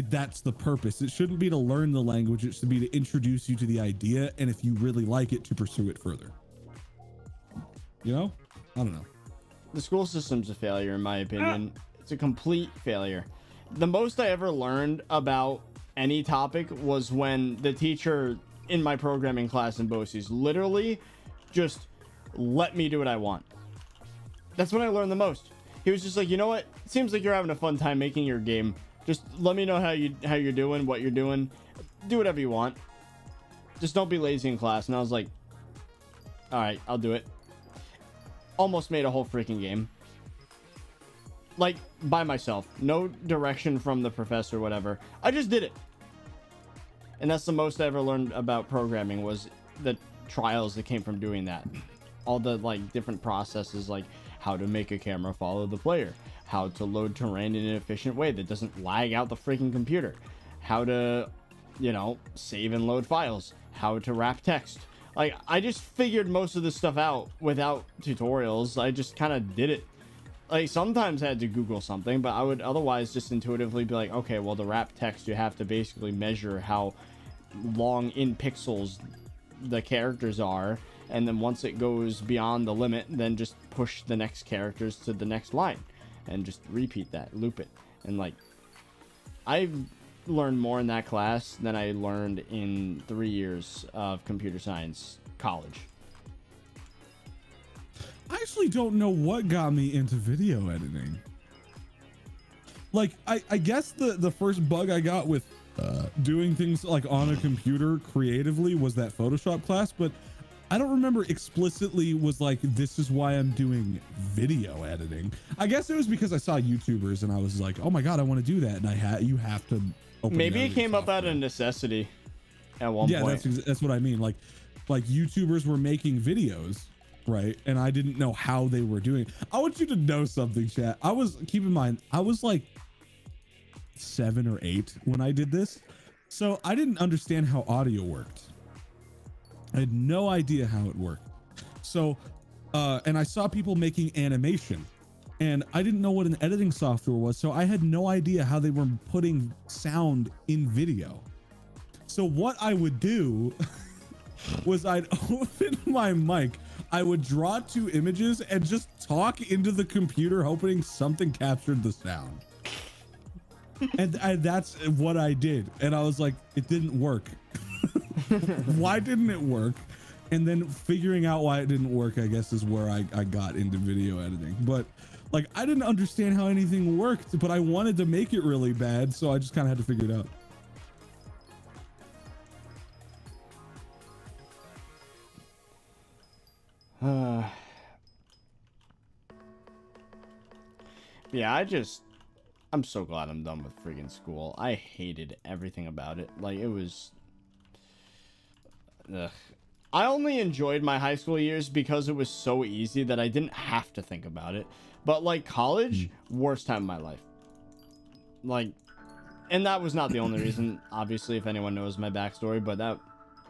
Speaker 2: that's the purpose. It shouldn't be to learn the language. It should be to introduce you to the idea, and if you really like it, to pursue it further. You know? I don't know.
Speaker 1: The school system's a failure, in my opinion. It's a complete failure. The most I ever learned about any topic was when the teacher in my programming class in BOCES literally just let me do what I want. That's when I learned the most. He was just like, you know what? It seems like you're having a fun time making your game. Just let me know how you're doing, what you're doing. Do whatever you want. Just don't be lazy in class. And I was like, all right, I'll do it. Almost made a whole freaking game. Like, by myself. No direction from the professor, whatever. I just did it. And that's the most I ever learned about programming, was the trials that came from doing that. All the, like, different processes, like how to make a camera follow the player, how to load terrain in an efficient way that doesn't lag out the freaking computer, how to, you know, save and load files, how to wrap text. Like, I just figured most of this stuff out without tutorials. I just kind of did it. Like, sometimes I had to Google something, but I would otherwise just intuitively be like, okay, well, to wrap text, you have to basically measure how long in pixels the characters are, and then once it goes beyond the limit, then just push the next characters to the next line and just repeat that, loop it. And like, I've learned more in that class than I learned in 3 years of computer science college.
Speaker 2: I actually don't know what got me into video editing. Like, I guess the first bug I got with doing things like on a computer creatively was that Photoshop class, but I don't remember explicitly was like, this is why I'm doing video editing. I guess it was because I saw YouTubers and I was like, oh my God, I want to do that. And you have to open.
Speaker 1: Maybe it came up out of necessity at one point.
Speaker 2: Yeah, that's what I mean. Like YouTubers were making videos, right? And I didn't know how they were doing. I want you to know something, chat. Keep in mind, I was like 7 or 8 when I did this. So I didn't understand how audio worked. I had no idea how it worked. So, and I saw people making animation and I didn't know what an editing software was. So I had no idea how they were putting sound in video. So what I would do was I'd open my mic, I would draw 2 images and just talk into the computer, hoping something captured the sound. And that's what I did. And I was like, it didn't work. Why didn't it work? And then figuring out why it didn't work, I guess, is where I got into video editing. But Like, I didn't understand how anything worked, but I wanted to make it really bad, so I just kind of had to figure it out.
Speaker 1: Yeah, I'm so glad I'm done with freaking school. I hated everything about it. Like, it was... Ugh. I only enjoyed my high school years because it was so easy that I didn't have to think about it. But, like, college, worst time of my life. Like, and that was not the only reason, obviously, if anyone knows my backstory, but that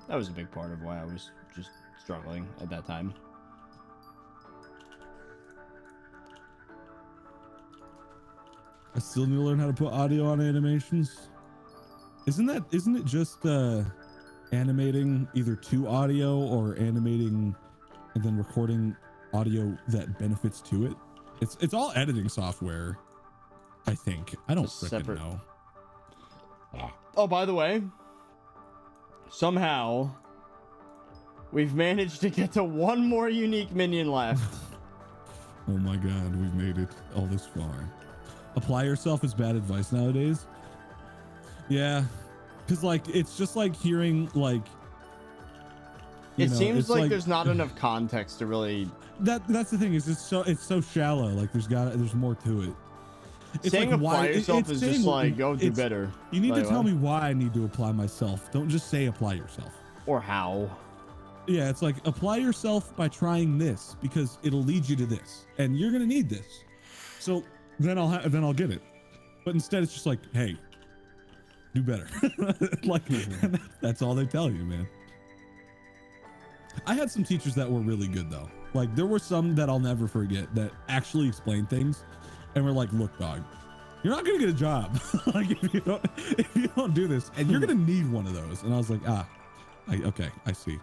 Speaker 1: was a big part of why I was just struggling at that time.
Speaker 2: I still need to learn how to put audio on animations. Isn't it just animating either to audio or animating and then recording audio that benefits to it? It's all editing software, I think. I don't freaking know.
Speaker 1: Oh, by the way, somehow we've managed to get to one more unique minion left.
Speaker 2: Oh my god, we've made it all this far. Apply yourself is bad advice nowadays. Yeah, because like it's just like hearing like
Speaker 1: it seems like there's not enough context to really
Speaker 2: that's the thing is it's so shallow. Like there's more to it. It's
Speaker 1: saying
Speaker 2: like
Speaker 1: apply yourself is just like go do better.
Speaker 2: You need to tell me why I need to apply myself. Don't just say apply yourself.
Speaker 1: Or how.
Speaker 2: Yeah, it's like apply yourself by trying this because it'll lead you to this and you're gonna need this. So then I'll get it. But instead it's just like, hey, do better. Like that's all they tell you, man. I had some teachers that were really good though. Like there were some that I'll never forget that actually explained things and were like, look dog, you're not gonna get a job. Like if you don't do this and you're gonna need one of those. And I was like, okay, I see.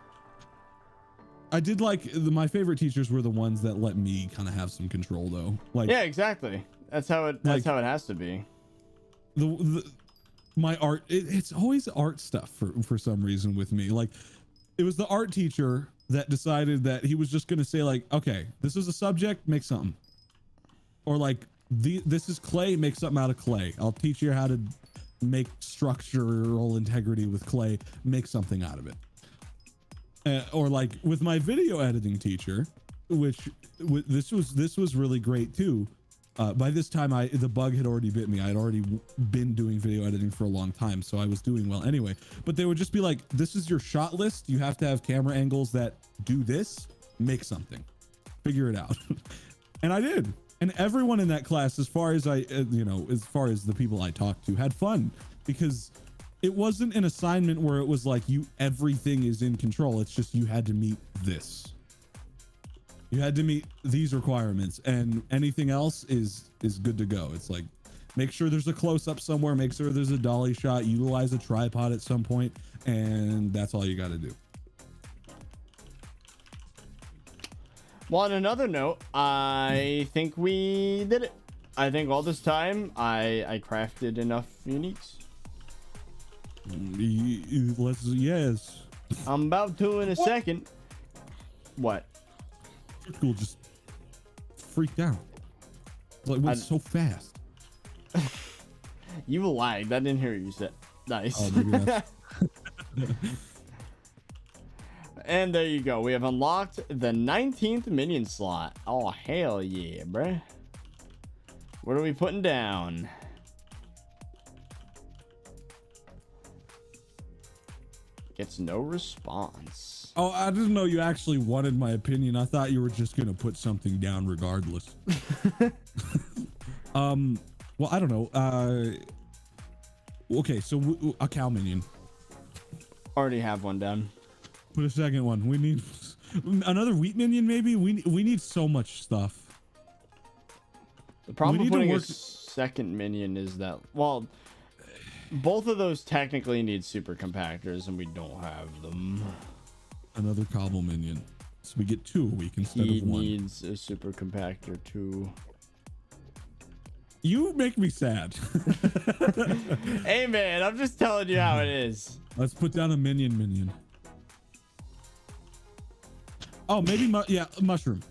Speaker 2: I did like my favorite teachers were the ones that let me kind of have some control though. Like
Speaker 1: yeah, exactly. That's how it has to be.
Speaker 2: My art, it's always art stuff for some reason with me. Like it was the art teacher that decided that he was just going to say like, okay, this is a subject, make something. Or like this is clay, make something out of clay. I'll teach you how to make structural integrity with clay, make something out of it. Or like with my video editing teacher, which this was really great too. By this time, the bug had already bit me. I had already been doing video editing for a long time, so I was doing well anyway. But they would just be like, this is your shot list. You have to have camera angles that do this. Make something. Figure it out. And I did. And everyone in that class, as far as the people I talked to, had fun because it wasn't an assignment where it was like everything is in control. It's just you had to meet this. You had to meet these requirements and anything else is good to go. It's like, make sure there's a close up somewhere, make sure there's a dolly shot, utilize a tripod at some point, and that's all you got to do.
Speaker 1: Well, on another note, I think we did it. I think all this time I crafted enough uniques.
Speaker 2: Yes.
Speaker 1: I'm about to in a second. What?
Speaker 2: School just freaked out. Like went so fast.
Speaker 1: You lagged. I didn't hear what you said. Nice.
Speaker 2: Oh, maybe that's...
Speaker 1: And there you go. We have unlocked the 19th minion slot. Oh hell yeah, bruh. What are we putting down? Gets no response.
Speaker 2: Oh, I didn't know you actually wanted my opinion. I thought you were just gonna put something down regardless. Well, I don't know. Okay, so a cow minion.
Speaker 1: Already have one done.
Speaker 2: Put a second one. We need another wheat minion, maybe. We need so much stuff.
Speaker 1: The problem with putting a second minion is that, well, both of those technically need super compactors, and we don't have them.
Speaker 2: Another cobble minion, so we get 2 a week instead of 1.
Speaker 1: He needs a super compactor too.
Speaker 2: You make me sad.
Speaker 1: Hey man, I'm just telling you how it is.
Speaker 2: Let's put down a minion. Oh, maybe yeah, mushroom.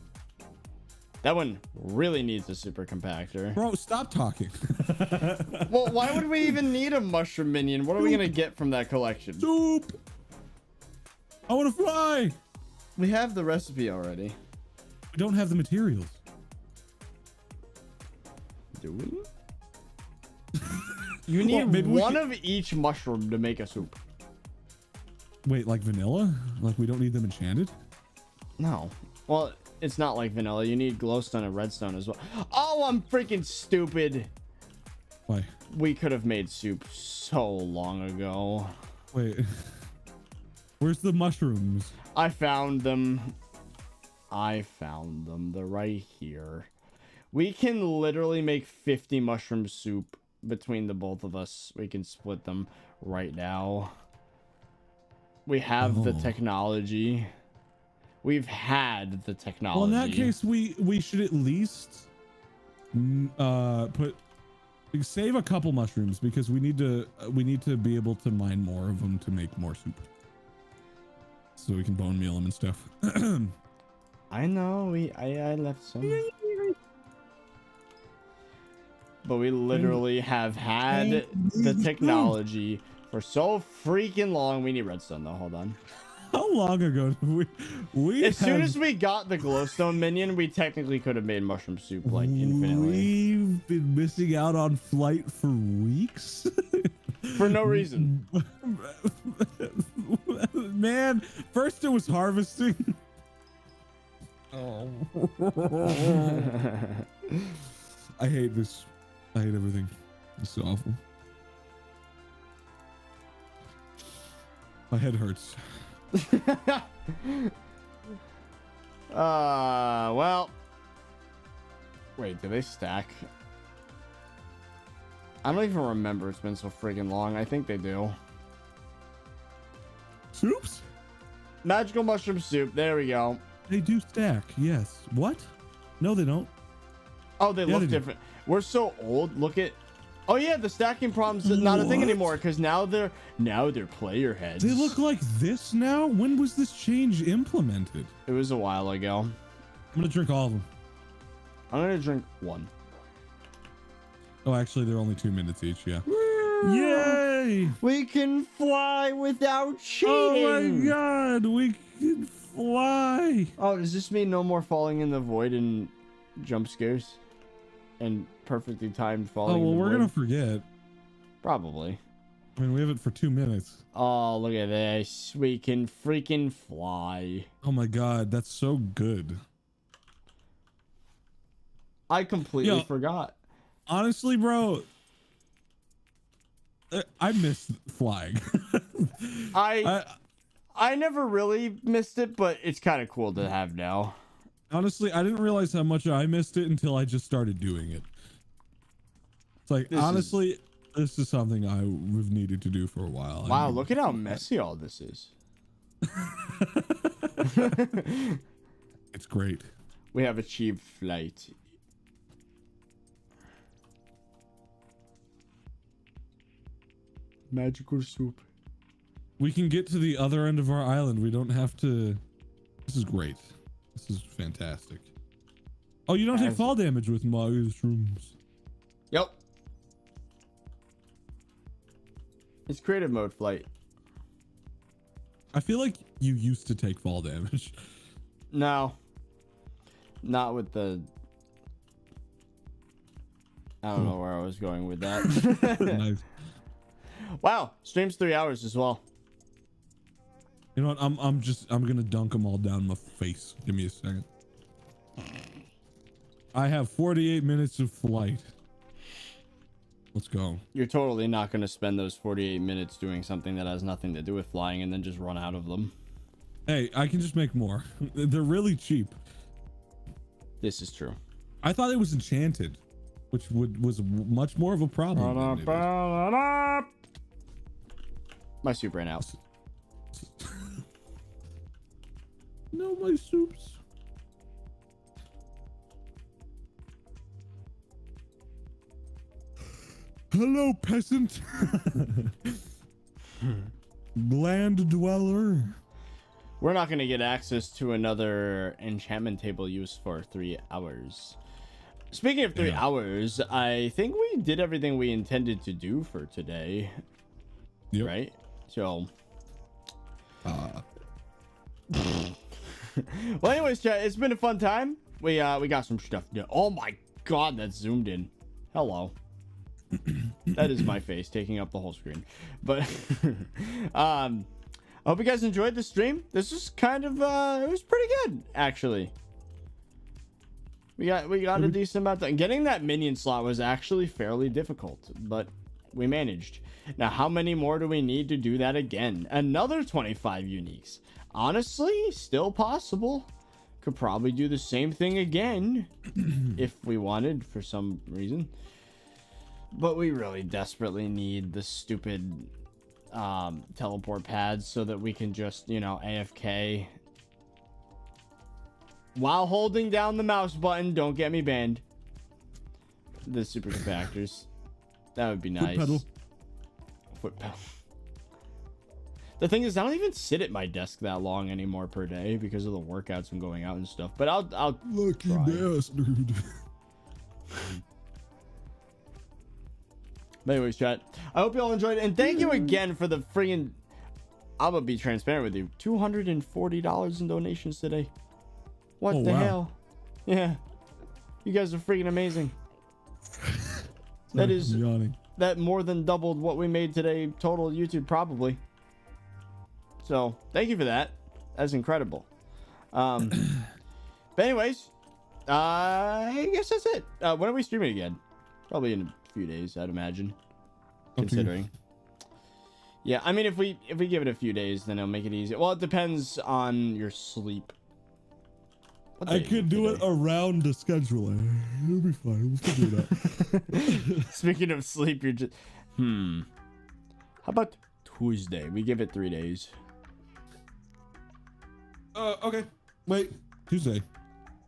Speaker 1: That one really needs a super compactor.
Speaker 2: Bro, stop talking.
Speaker 1: Well, why would we even need a mushroom minion? What are we gonna get from that collection?
Speaker 2: Soup. I want to fly.
Speaker 1: We have the recipe already.
Speaker 2: We don't have the materials.
Speaker 1: Do we? You need one of each mushroom to make a soup.
Speaker 2: Wait, like vanilla? Like we don't need them enchanted?
Speaker 1: No. Well, it's not like vanilla. You need glowstone and redstone as well. Oh, I'm freaking stupid.
Speaker 2: Why?
Speaker 1: We could have made soup so long ago.
Speaker 2: Wait. Where's the mushrooms?
Speaker 1: I found them. They're right here. We can literally make 50 mushroom soup between the both of us. We can split them right now. We have the technology. We've had the technology.
Speaker 2: Well, in that case, we should at least save a couple mushrooms because we need to be able to mine more of them to make more soup, so we can bone meal them and stuff.
Speaker 1: I know. I left some. But we literally have had the technology for so freaking long. We need redstone though. Hold on.
Speaker 2: How long ago did we
Speaker 1: as soon as we got the glowstone minion, we technically could have made mushroom soup like infinitely.
Speaker 2: We've been missing out on flight for weeks.
Speaker 1: For no reason.
Speaker 2: Man, first it was harvesting. Oh. I hate this. I hate everything. It's so awful. My head hurts.
Speaker 1: Well. Wait, do they stack? I don't even remember. It's been so freaking long. I think they do.
Speaker 2: Soups?
Speaker 1: Magical mushroom soup. There we go.
Speaker 2: They do stack. Yes. What? No, they don't.
Speaker 1: Oh, they look different. We're so old. Look at. Oh yeah, the stacking problem's not a thing anymore because now they're player heads.
Speaker 2: They look like this now. When was this change implemented?
Speaker 1: It was a while ago.
Speaker 2: I'm gonna drink all of them.
Speaker 1: I'm gonna drink one.
Speaker 2: Oh, actually, they're only 2 minutes each. Yeah. Yay!
Speaker 1: We can fly without cheating.
Speaker 2: Oh my god, we can fly.
Speaker 1: Oh, does this mean no more falling in the void and jump scares? And perfectly timed falling.
Speaker 2: Oh, well, we're
Speaker 1: void?
Speaker 2: gonna forget.
Speaker 1: Probably.
Speaker 2: I mean, we have it for 2 minutes.
Speaker 1: Oh, look at this. We can freaking fly.
Speaker 2: Oh my god, that's so good.
Speaker 1: I completely forgot.
Speaker 2: Honestly, bro, I miss flying.
Speaker 1: I never really missed it, but it's kind of cool to have now.
Speaker 2: Honestly, I didn't realize how much I missed it until I just started doing it. It's like, this is something I've needed to do for a while.
Speaker 1: Wow, look at how messy all this is.
Speaker 2: It's great.
Speaker 1: We have achieved flight. Magical soup.
Speaker 2: We can get to the other end of our island. We don't have to. This is great. This is fantastic. Oh, you don't take fall damage with mushrooms.
Speaker 1: Yep. It's creative mode flight.
Speaker 2: I feel like you used to take fall damage.
Speaker 1: No. Not with the... I don't know where I was going with that.
Speaker 2: Nice.
Speaker 1: Wow, stream's 3 hours as well.
Speaker 2: You know what? I'm gonna dunk them all down my face. Give me a second. I have 48 minutes of flight. Let's go.
Speaker 1: You're totally not going to spend those 48 minutes doing something that has nothing to do with flying and then just run out of them.
Speaker 2: Hey, I can just make more. They're really cheap.
Speaker 1: This is true.
Speaker 2: I thought it was enchanted, which was much more of a problem.
Speaker 1: My soup ran out.
Speaker 2: No, my soups. Hello, peasant. Land dweller.
Speaker 1: we're not going to get access to another enchantment table use for 3 hours. Speaking of 3 hours, I think we did everything we intended to do for today.
Speaker 2: Yep.
Speaker 1: Right? So. Well, anyways, chat, it's been a fun time. We got some stuff to do. Oh my god, that's zoomed in. Hello. That is my face taking up the whole screen. But I hope you guys enjoyed the stream. This was kind of it was pretty good, actually. We got a decent amount done. Getting that minion slot was actually fairly difficult, but we managed. Now, how many more do we need to do that again? Another 25 uniques. Honestly, still possible. Could probably do the same thing again if we wanted for some reason. But we really desperately need the stupid teleport pads so that we can just, you know, AFK while holding down the mouse button. Don't get me banned. The super compactors. That would be nice.
Speaker 2: Foot pedal.
Speaker 1: Foot pedal. The thing is, I don't even sit at my desk that long anymore per day because of the workouts and going out and stuff. But I'll
Speaker 2: lucky
Speaker 1: try.
Speaker 2: bastard.
Speaker 1: But anyways, chat, I hope you all enjoyed it, and thank you again for the friggin', I'm gonna be transparent with you, $240 in donations today. What the hell? Yeah, you guys are freaking amazing. That more than doubled what we made today total YouTube probably. So thank you for that. That's incredible. But anyways, I guess that's it. When are we streaming again? Probably in a few days, I'd imagine. Considering. Yeah, I mean, if we give it a few days, then it'll make it easy. Well, it depends on your sleep.
Speaker 2: I could do it around the scheduler. It'll be fine. We'll figure it out.
Speaker 1: Speaking of sleep, you're just How about Tuesday? We give it 3 days.
Speaker 2: Okay. Wait, Tuesday.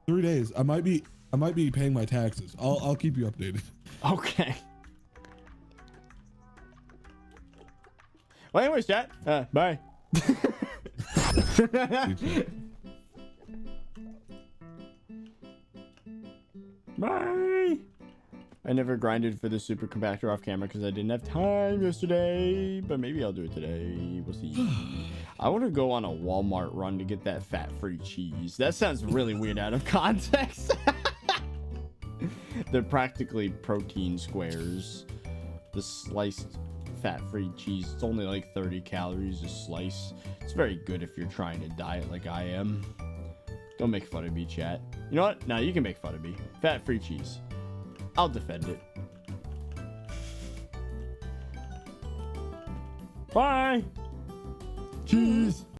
Speaker 2: 3 days. I might be paying my taxes. I'll keep you updated.
Speaker 1: Okay. Well, anyways, chat. Bye. Bye. I never grinded for the super compactor off camera because I didn't have time yesterday, but maybe I'll do it today. We'll see. I want to go on a Walmart run to get that fat-free cheese. That sounds really weird out of context. They're practically protein squares. The sliced fat-free cheese, it's only like 30 calories a slice. It's very good if you're trying to diet like I am. Don't make fun of me, chat. You know what? No, you can make fun of me. Fat-free cheese. I'll defend it. Bye. Cheese.